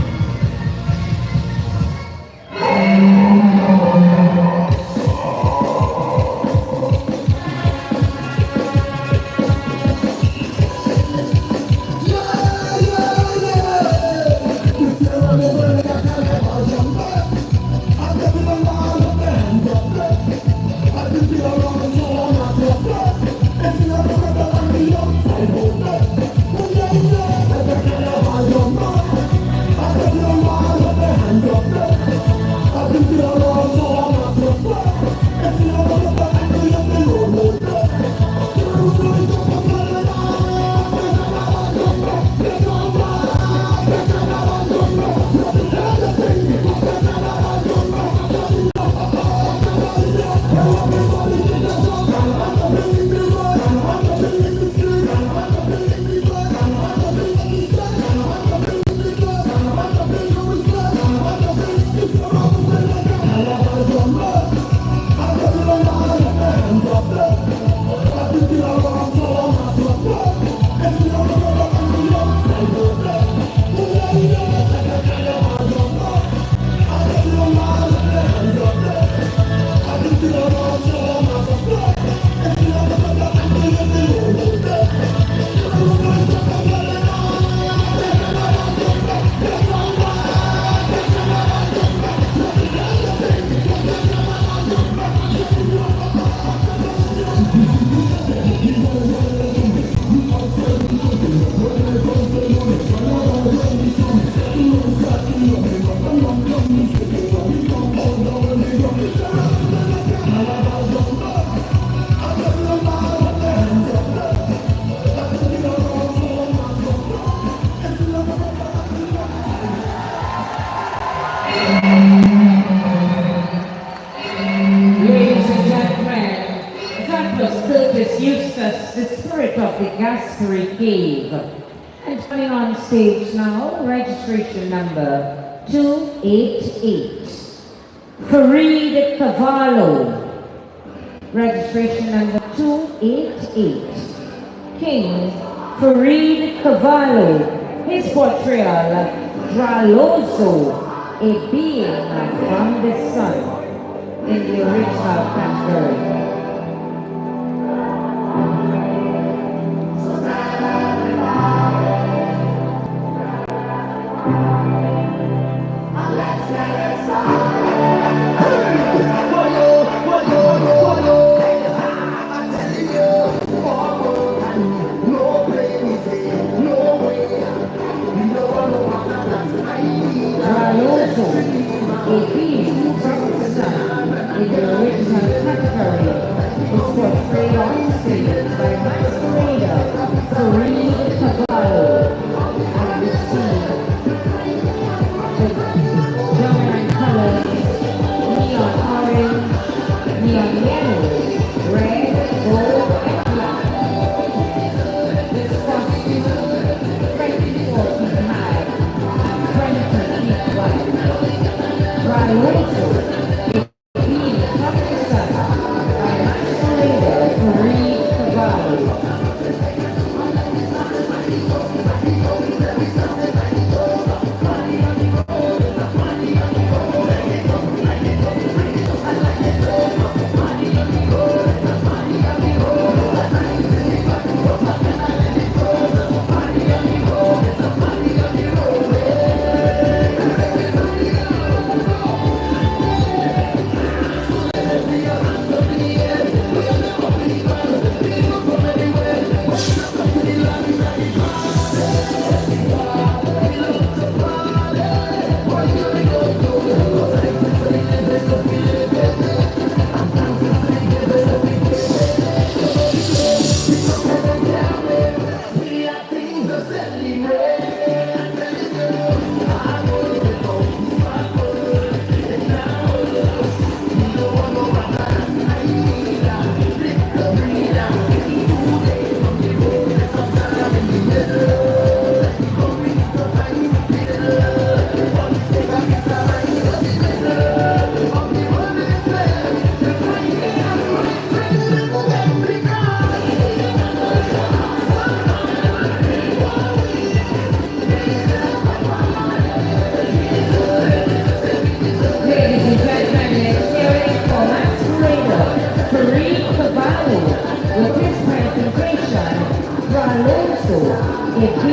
Stage now, registration number 288. Fareed Cavallo, registration number 288. King Fareed Cavallo, his portrayal, Draloso, a being from the sun, in the original category.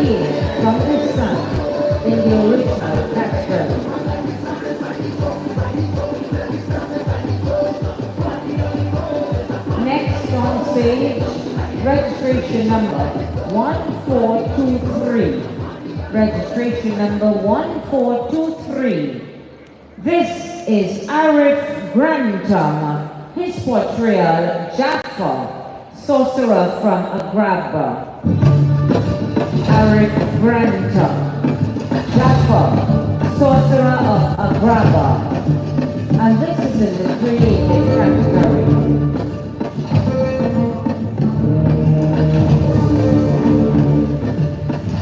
Read from the sun in the original category. Next on stage, registration number 1423. Registration number 1423. This is Arif Grantham. His portrayal, Jaffa, sorcerer from Agrabah. Arif Grantham, Jaffa, sorcerer of Agrabah. And this is in the creative category.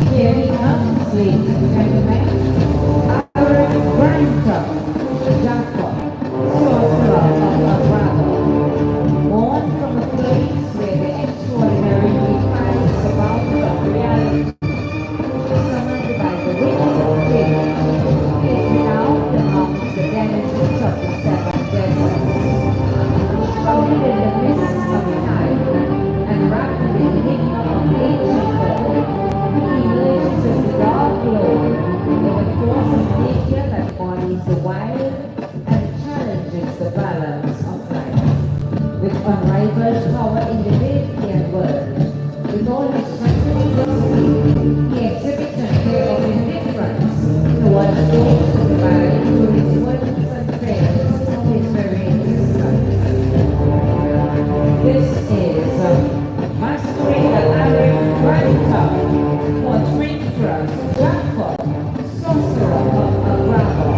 Here he comes, ladies and gentlemen. Arif Grantham, Jaffa, sorcerer of Agrabah. Born from a place where the extraordinary defies the bounds of reality. Summoned by the winds of fate, he is renowned amongst the denizens of the seven deserts. Shrouded in the mists of time and wrapped in the enigma of ancient lore, he emerges as the dark lord with a force of nature that embodies the wild and challenges the balance of life. With unrivaled power in the Davidian world, with all his strength and philosophy, he exhibits an air of indifference towards those who divide through his words and prayers of his very existence. This is Masquerade Arif Grantham, portraying for us Jaffa, sorcerer of Agrabah.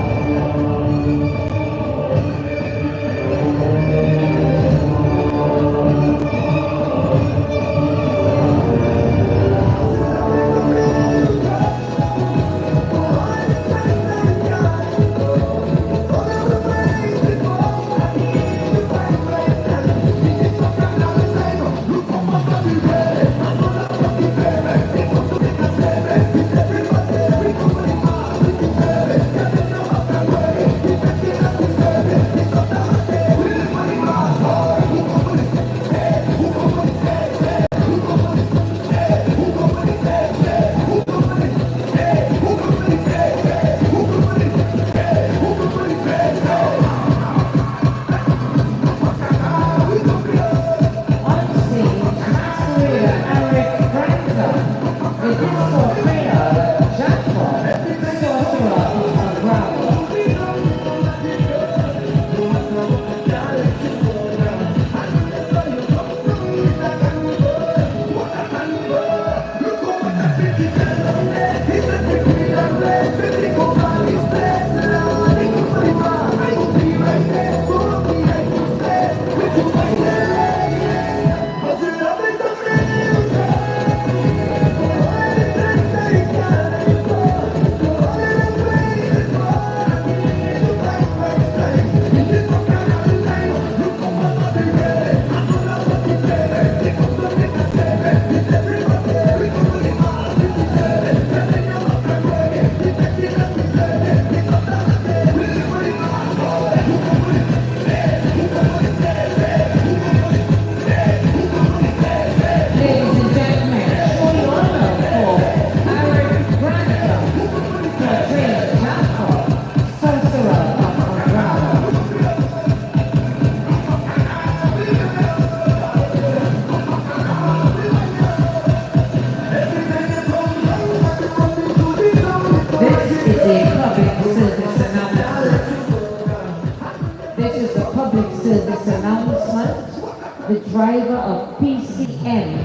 The driver of PCM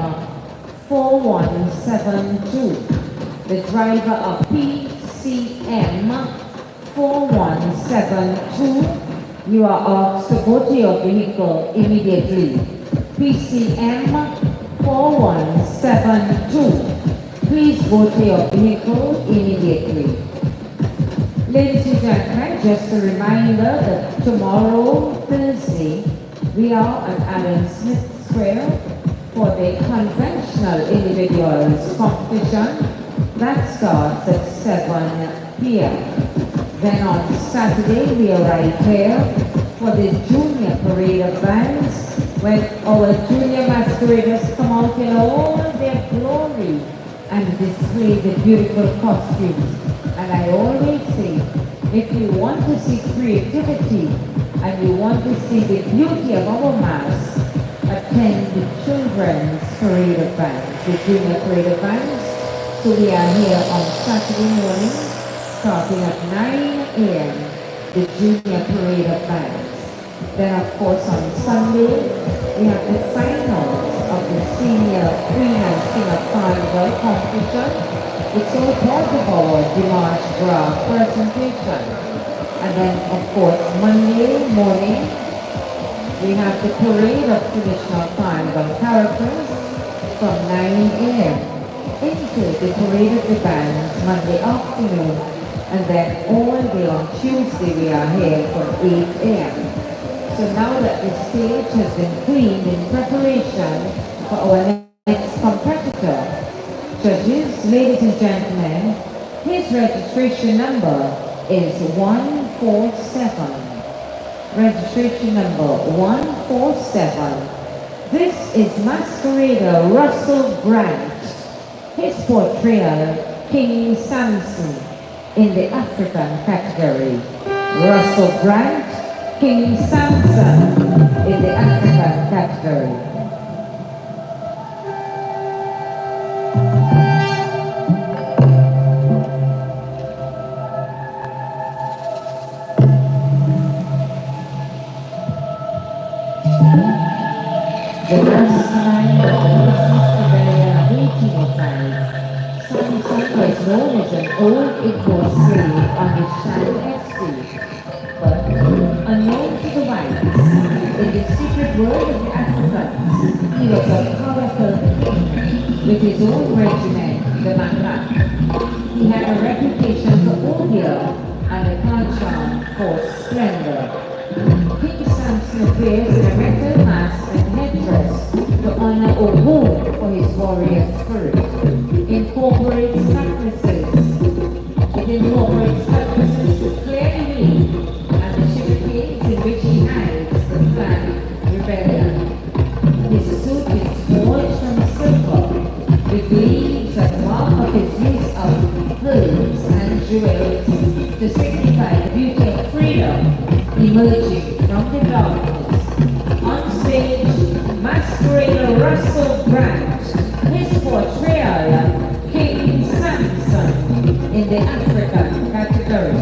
4172. The driver of PCM 4172. You are asked to go to your vehicle immediately. PCM 4172. Please go to your vehicle immediately. Ladies and gentlemen, just a reminder that tomorrow, Thursday, we are at Allen Smith Square for the conventional individuals competition that starts at 7 p.m. Then on Saturday, we arrive here for the junior parade of bands when our junior masqueraders come out in all their glory and display the beautiful costumes. And I always say, if you want to see creativity and you want to see the beauty of our mass, attend the children's parade of bands, the junior parade of bands. So we are here on Saturday morning, starting at 9 a.m., the junior parade of bands. Then of course on Sunday, we have the finals of the senior Queen and King of Carnival competition. It's all part of our Dimanche Gras presentation. And then of course Monday morning, we have the parade of traditional Carnival characters from 9 a.m. into the parade of the bands Monday afternoon. And then all day on Tuesday we are here from 8 a.m. So now that the stage has been cleaned in preparation for our next competitor, judges, ladies and gentlemen, his registration number is 147. Registration number 147. This is masquerader Russell Grant. His portrayal, King Samson, in the African category. Russell Grant, King Samson, in the African category. The last time of the Christmas rebellion of 1805, Samson was known as an old Igbo slave on the Shan estate. But unknown to the whites, in the secret world of the Africans, he was a powerful king with his own regiment, the Bakar. He had a reputation for order and a penchant for splendor. King Samson appears in a metal mask and headdress to honor Ogun for his warrior spirit. Incorporates cutlasses. It incorporates cutlasses to clear the way and the sugarcanes in which he hides the planned rebellion. His suit is forged from silver, with leaves and mark of his use of pearls and jewels to signify the beauty of freedom emerging from the darkness. On stage, masquerader Russell Grant, his portrayal, King Samson, in the African category.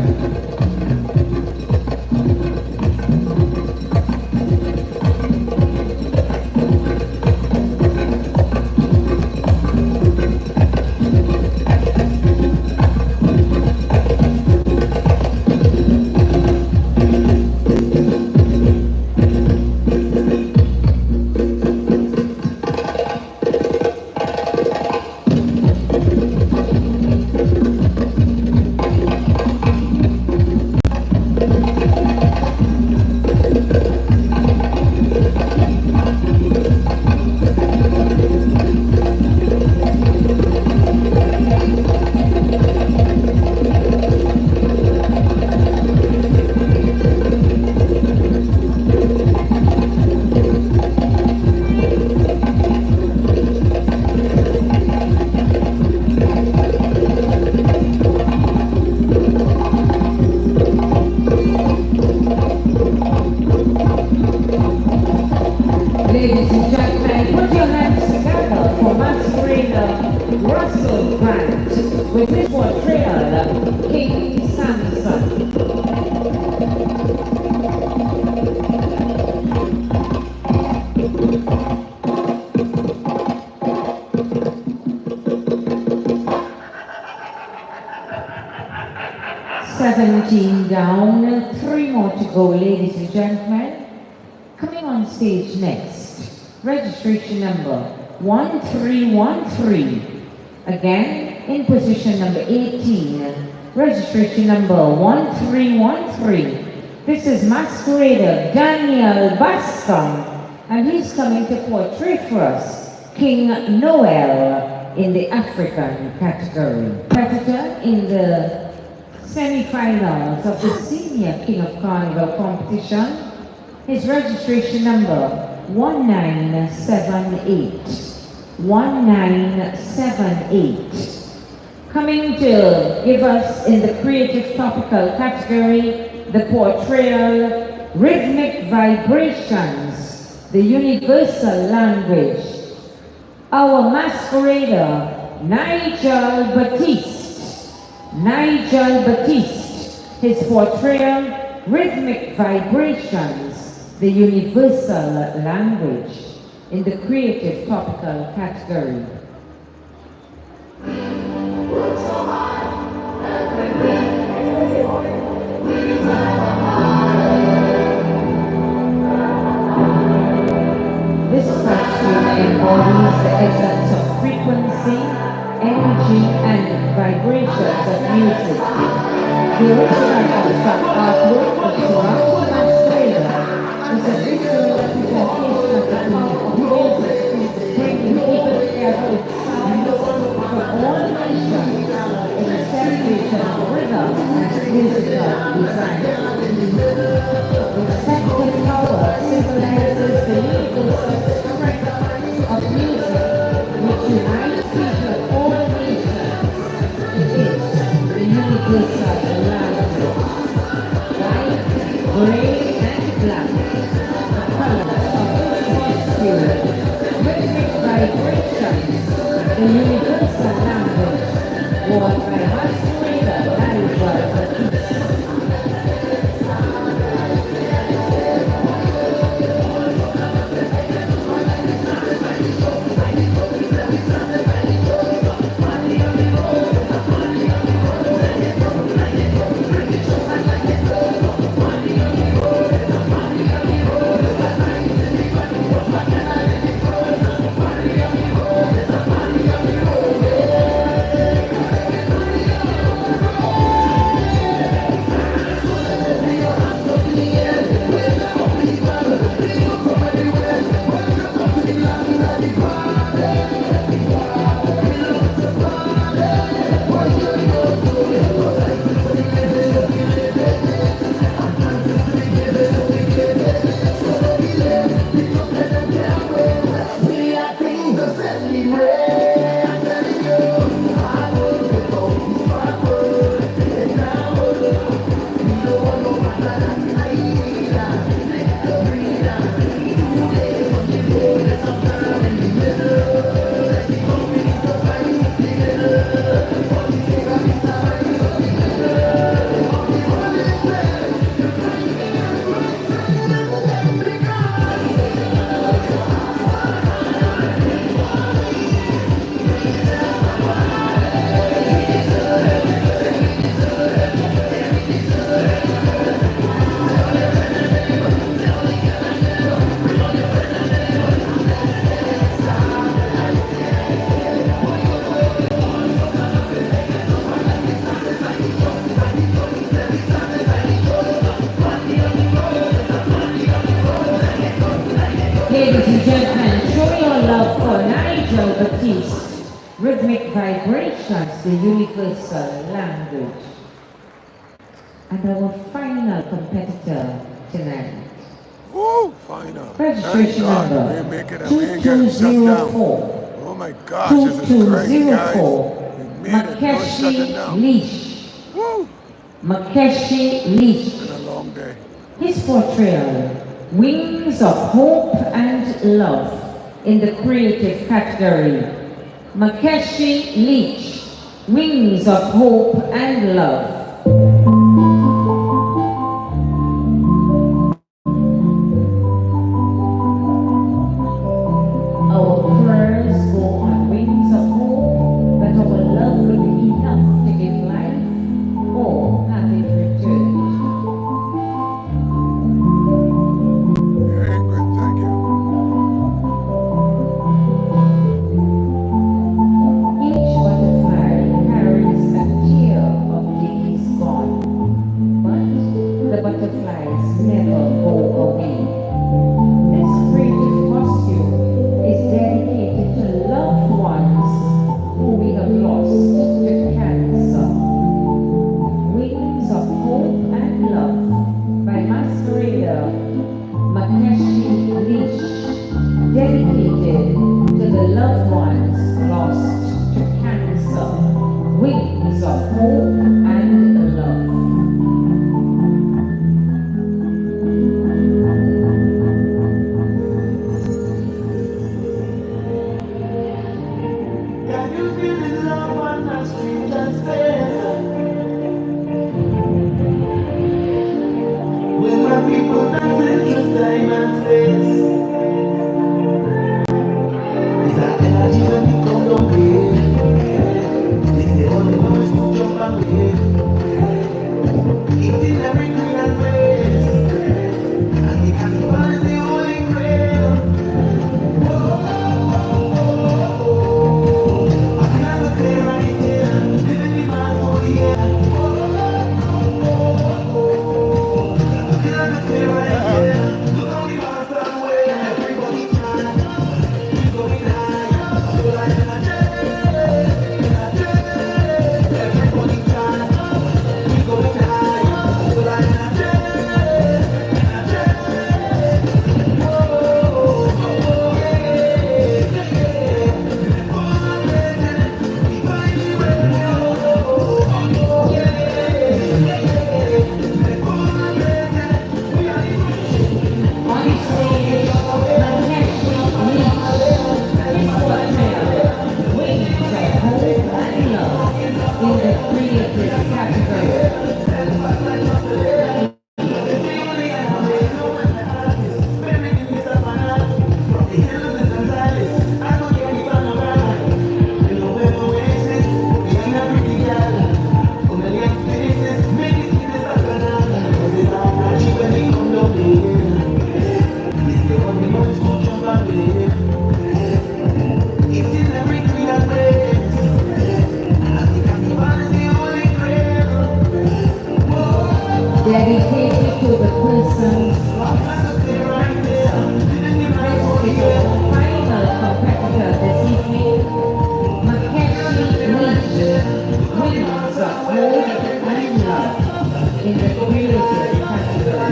17 down, 3 more to go, ladies and gentlemen. Coming on stage next, registration number 1313. Again, in position number 18, registration number 1313. This is masquerader Daniel Bascom, and he's coming to portray for us King Noel in the African category. Competitor in the semifinals of the Senior King of Carnival competition, his registration number 1978. 1978. Coming to give us in the creative topical category, the portrayal, rhythmic vibrations, the universal language. Our masquerader, Nigel Batiste. Nigel Batiste, his portrayal, rhythmic vibrations, the universal language, in the creative topical category. This costume embodies the essence of frequency, energy, and vibrations of music. The original abstract artwork of Toronto Masquerader is a visual representation of the music, bringing people together with sound from all nations in a celebration of rhythm and musical design. The second power symbolizes the universal strength of music, which unites people of all nations. It is the universal language. White, gray, and black, the colors of this costume, rhythmic vibrations, the universal language, worn by masquerader Nigel Batiste. Ladies and gentlemen, show your love for Nigel Batiste. Rhythmic vibrations, the universal language. And our final competitor tonight. Woo, final. Registration Thank God number we ain't make it and we ain't getting shut down. 2204. Oh my gosh, this is great, guys. 2204. We made it, don't shut it Makeshi down. Leash. Woo, Makeshi Leash. it's been a long day. His portrayal, Wings of Hope and Love, in the creative category. Makeshi Leach, Wings of Hope and Love. Our prayers go on wings of hope that our love will be enough to give life or have it returned. Yeah, Ingrid, thank you. Each butterfly carries a tear of days. Can you feel the love on a stranger's face? When my people dancing through time and space, it's that energy when we come down here. It's the only voice to jump and wave. Eating every green and ways, and the carnival is the holy grail. I never stay right here, living in my holy air. I never stay right here, look how we bounce that way. Everybody trying, we going high, so like everybody trying, we going high, so like dedicated to the person final competitor this evening, winners of gold and love in the creative category.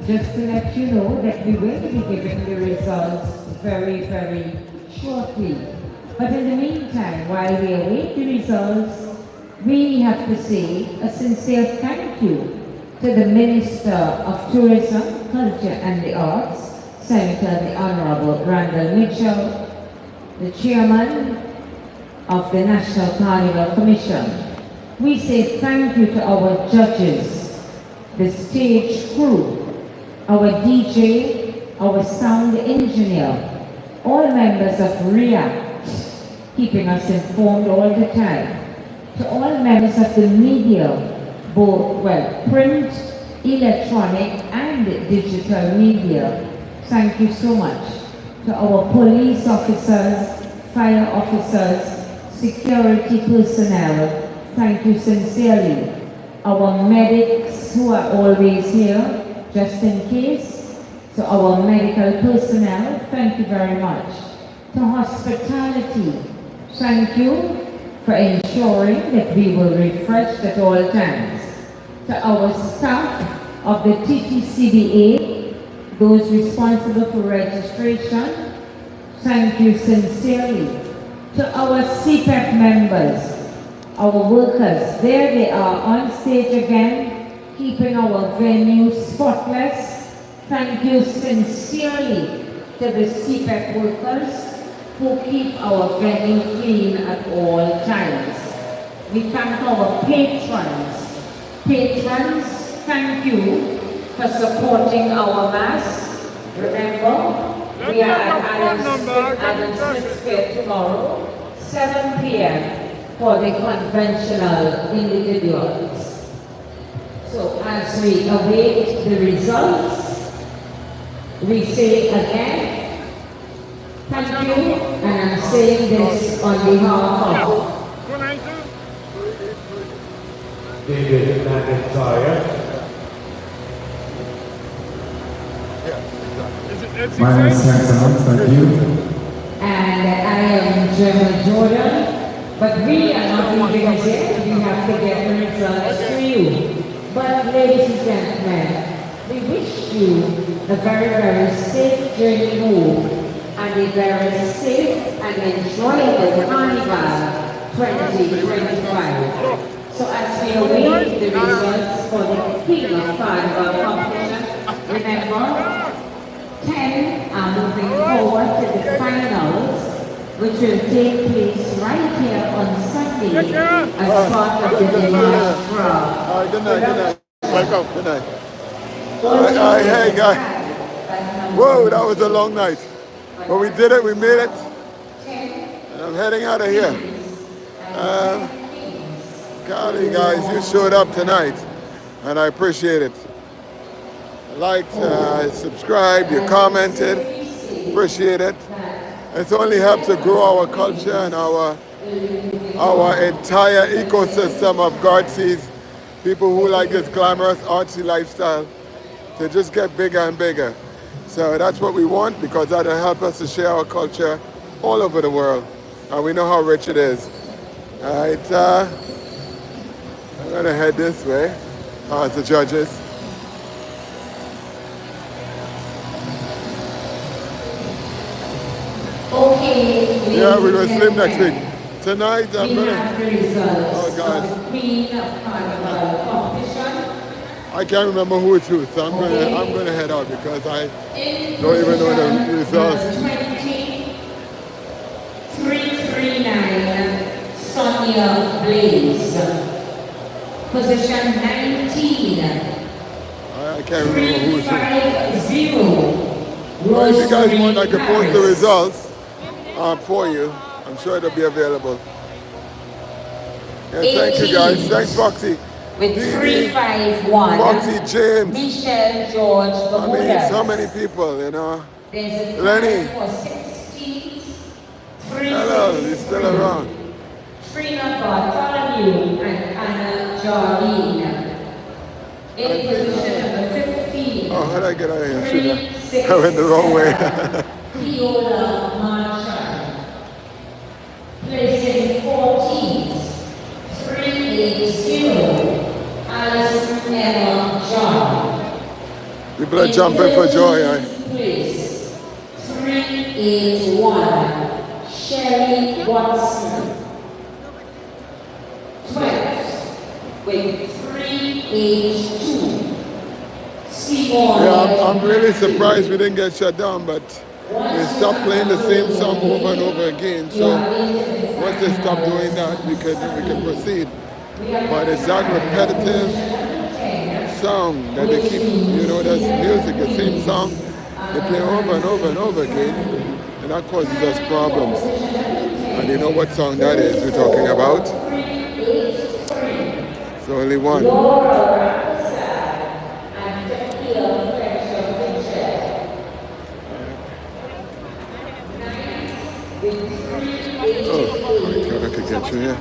Just to let you know that we will be giving the results very, very shortly. But in the meantime, while we await the results, we have to say a sincere thank you to the Minister of Tourism, Culture and the Arts, Senator the Honorable Randall Mitchell, the Chairman of the National Carnival Commission. We say thank you to our judges, the stage crew, our DJ, our sound engineer, all members of REACT, keeping us informed all the time, to all members of the media, both, print, electronic and digital media, thank you so much. To our police officers, fire officers, security personnel, thank you sincerely. Our medics who are always here, just in case. So our medical personnel, thank you very much. To hospitality, thank you for ensuring that we will refresh at all times. To our staff of the TTCBA, those responsible for registration, thank you sincerely. To our CPEP members, our workers, there they are on stage again, keeping our venue spotless. Thank you sincerely to the CPEC workers who keep our venue clean at all times. We thank our patrons. Patrons, thank you for supporting our mass. Remember, we are at Adam Smith's Fair tomorrow, 7 p.m. for the conventional individuals. So as we await the results, we say again, thank you, and I'm saying this on behalf of David McIntyre, Finalists, thanks so much. Thank you. And I am German Jordan. But we are not leaving us yet. We have to get the results to you. But ladies and gentlemen, we wish you a very, very safe journey home and a very safe and enjoyable Carnival 2025. So as we await the results for the King of Carnival competition, remember, 10 are moving forward to the finals, which will take place right here on Sunday as part of the Delena draw. Good night, good night. Welcome, good night. Hey guys. Whoa, that was a long night. But we did it, we made it. And I'm heading out of here. Golly guys, you showed up tonight and I appreciate it. Liked, subscribed, you commented, appreciate it. It's only helped to grow our culture and our entire ecosystem of Gartseys, people who like this glamorous artsy lifestyle, to just get bigger and bigger. So that's what we want, because that'll help us to share our culture all over the world. And we know how rich it is. All right, I'm gonna head this way as the judges. Okay. Yeah, we're gonna sleep next week. Tonight, I'm We gonna. have the results Oh God. of the Queen of Carnival competition. I can't remember who it's who, so I'm gonna head out because I don't even know the results. 339, Sonia Blaze. Position 19, I can't remember who it's who. 350, Well, if you guys want, I Rosemary can post the Harris. results for you. I'm sure it'll be available. Yeah, thank you guys. Thanks, Foxy. With Dee Dee, 351, Foxy, James. Michelle George I mean, Bermuda. so many people, you know. There's a Lenny. tie for 16, Hello, he's still around. Trina Bartholomew and Anna Jareen. In position number 15. Oh, how did I get out of here? Shoot, I went the wrong way. Viola Marshall. Placing 14th, 380, Alice Emma John. People are jumping for joy. Place 381, Sherry Watson. 12th with 382. Simone. Yeah, I'm really surprised we didn't get shut down, but they stopped playing the same song over and over again. So once they stop doing that, we can proceed. But it's that repetitive song that they keep, you know, that's music, the same song, they play over and over and over again, and that causes us problems. And you know what song that is we're talking about? It's only one. Oh, my God, I could get you here.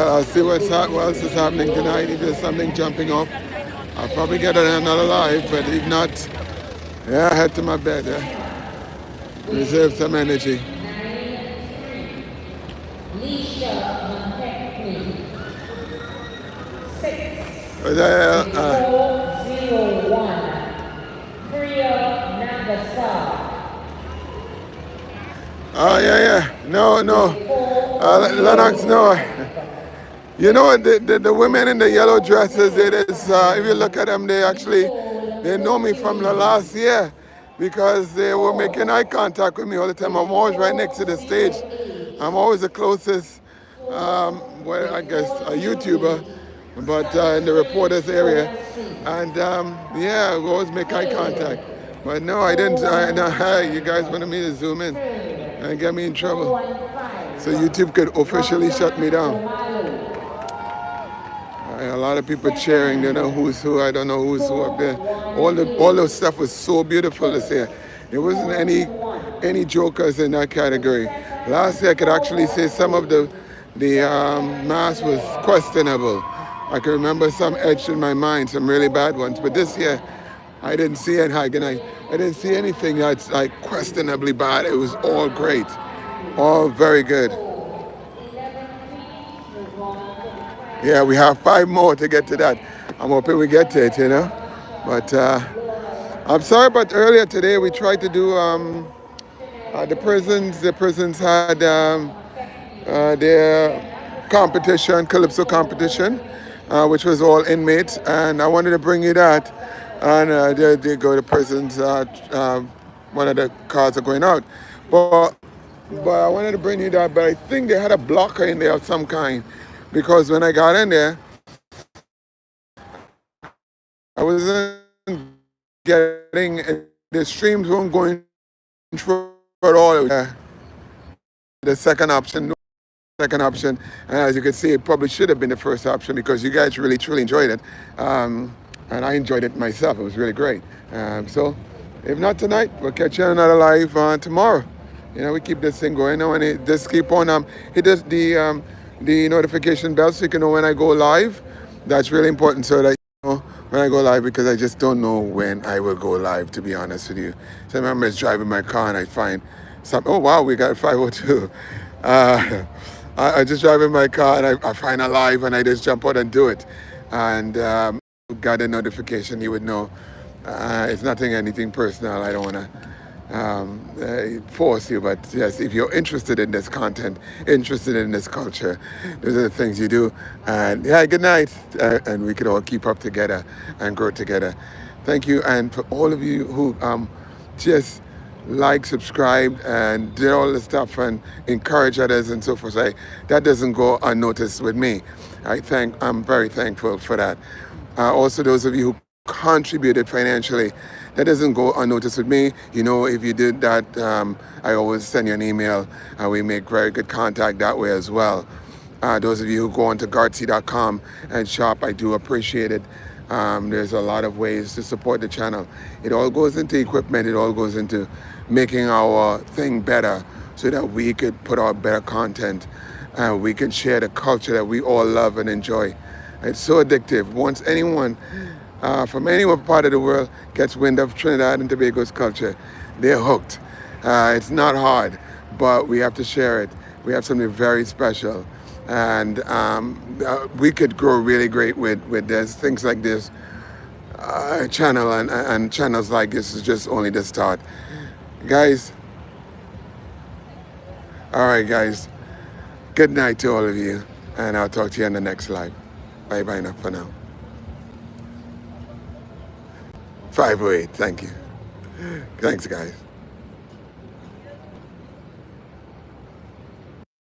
I'll see what else is happening tonight. If there's something jumping off, I'll probably get another live, but if not, yeah, head to my bed. Reserve some energy. Oh, yeah. No. Lennox, no. You know, the women in the yellow dresses, if you look at them, they know me from the last year because they were making eye contact with me all the time. I'm always right next to the stage. I'm always the closest, I guess, a YouTuber, but in the reporters area. And yeah, we always make eye contact. But no, I didn't. You guys wanted me to zoom in and get me in trouble. So YouTube could officially shut me down. A lot of people cheering, they know who's who, I don't know who's who up there. All the stuff was so beautiful this year. There wasn't any jokers in that category. Last year I could actually say some of the the mask was questionable. I can remember some etched in my mind, some really bad ones. But this year, I didn't see it. I didn't see anything that's like questionably bad. It was all great, all very good. Yeah, we have 5 more to get to that. I'm hoping we get to it, you know. But I'm sorry, but earlier today we tried to do the prisons. The prisons had their competition, Calypso competition, which was all inmates, and I wanted to bring you that. And they go to prisons. One of the cars are going out, but I wanted to bring you that. But I think they had a blocker in there of some kind, because when I got in there, I wasn't getting the streams weren't going through at all. The second option. And as you can see, it probably should have been the first option because you guys really truly enjoyed it, and I enjoyed it myself. It was really great. So if not tonight, we'll catch you on another live tomorrow. You know, we keep this thing going now, and just keep on hit the notification bell so you can know when I go live. That's really important, so that you know when I go live, because I just don't know when I will go live, to be honest with you. So I remember I was driving my car and I find something. Oh wow, we got 5:02. I just drive in my car and I find a live and I just jump out and do it. And got a notification, you would know. It's nothing, anything personal. I don't want to force you, but yes, if you're interested in this content, interested in this culture, those are the things you do. And yeah, good night. And we could all keep up together and grow together. Thank you. And for all of you who just like, subscribe, and did all the stuff and encourage others and so forth. That doesn't go unnoticed with me. I'm very thankful for that. Also, those of you who contributed financially, that doesn't go unnoticed with me. You know, if you did that, I always send you an email, and we make very good contact that way as well. Those of you who go onto guardsy.com and shop, I do appreciate it. There's a lot of ways to support the channel. It all goes into equipment. It all goes into making our thing better so that we could put out better content and we can share the culture that we all love and enjoy. It's so addictive. Once anyone from any part of the world gets wind of Trinidad and Tobago's culture, they're hooked. It's not hard, but we have to share it. We have something very special. And we could grow really great with this, things like this channel, and channels like this is just only the start. Guys, all right, guys, good night to all of you, and I'll talk to you on the next live. Bye-bye now for now. 508, thank you. Thanks, guys.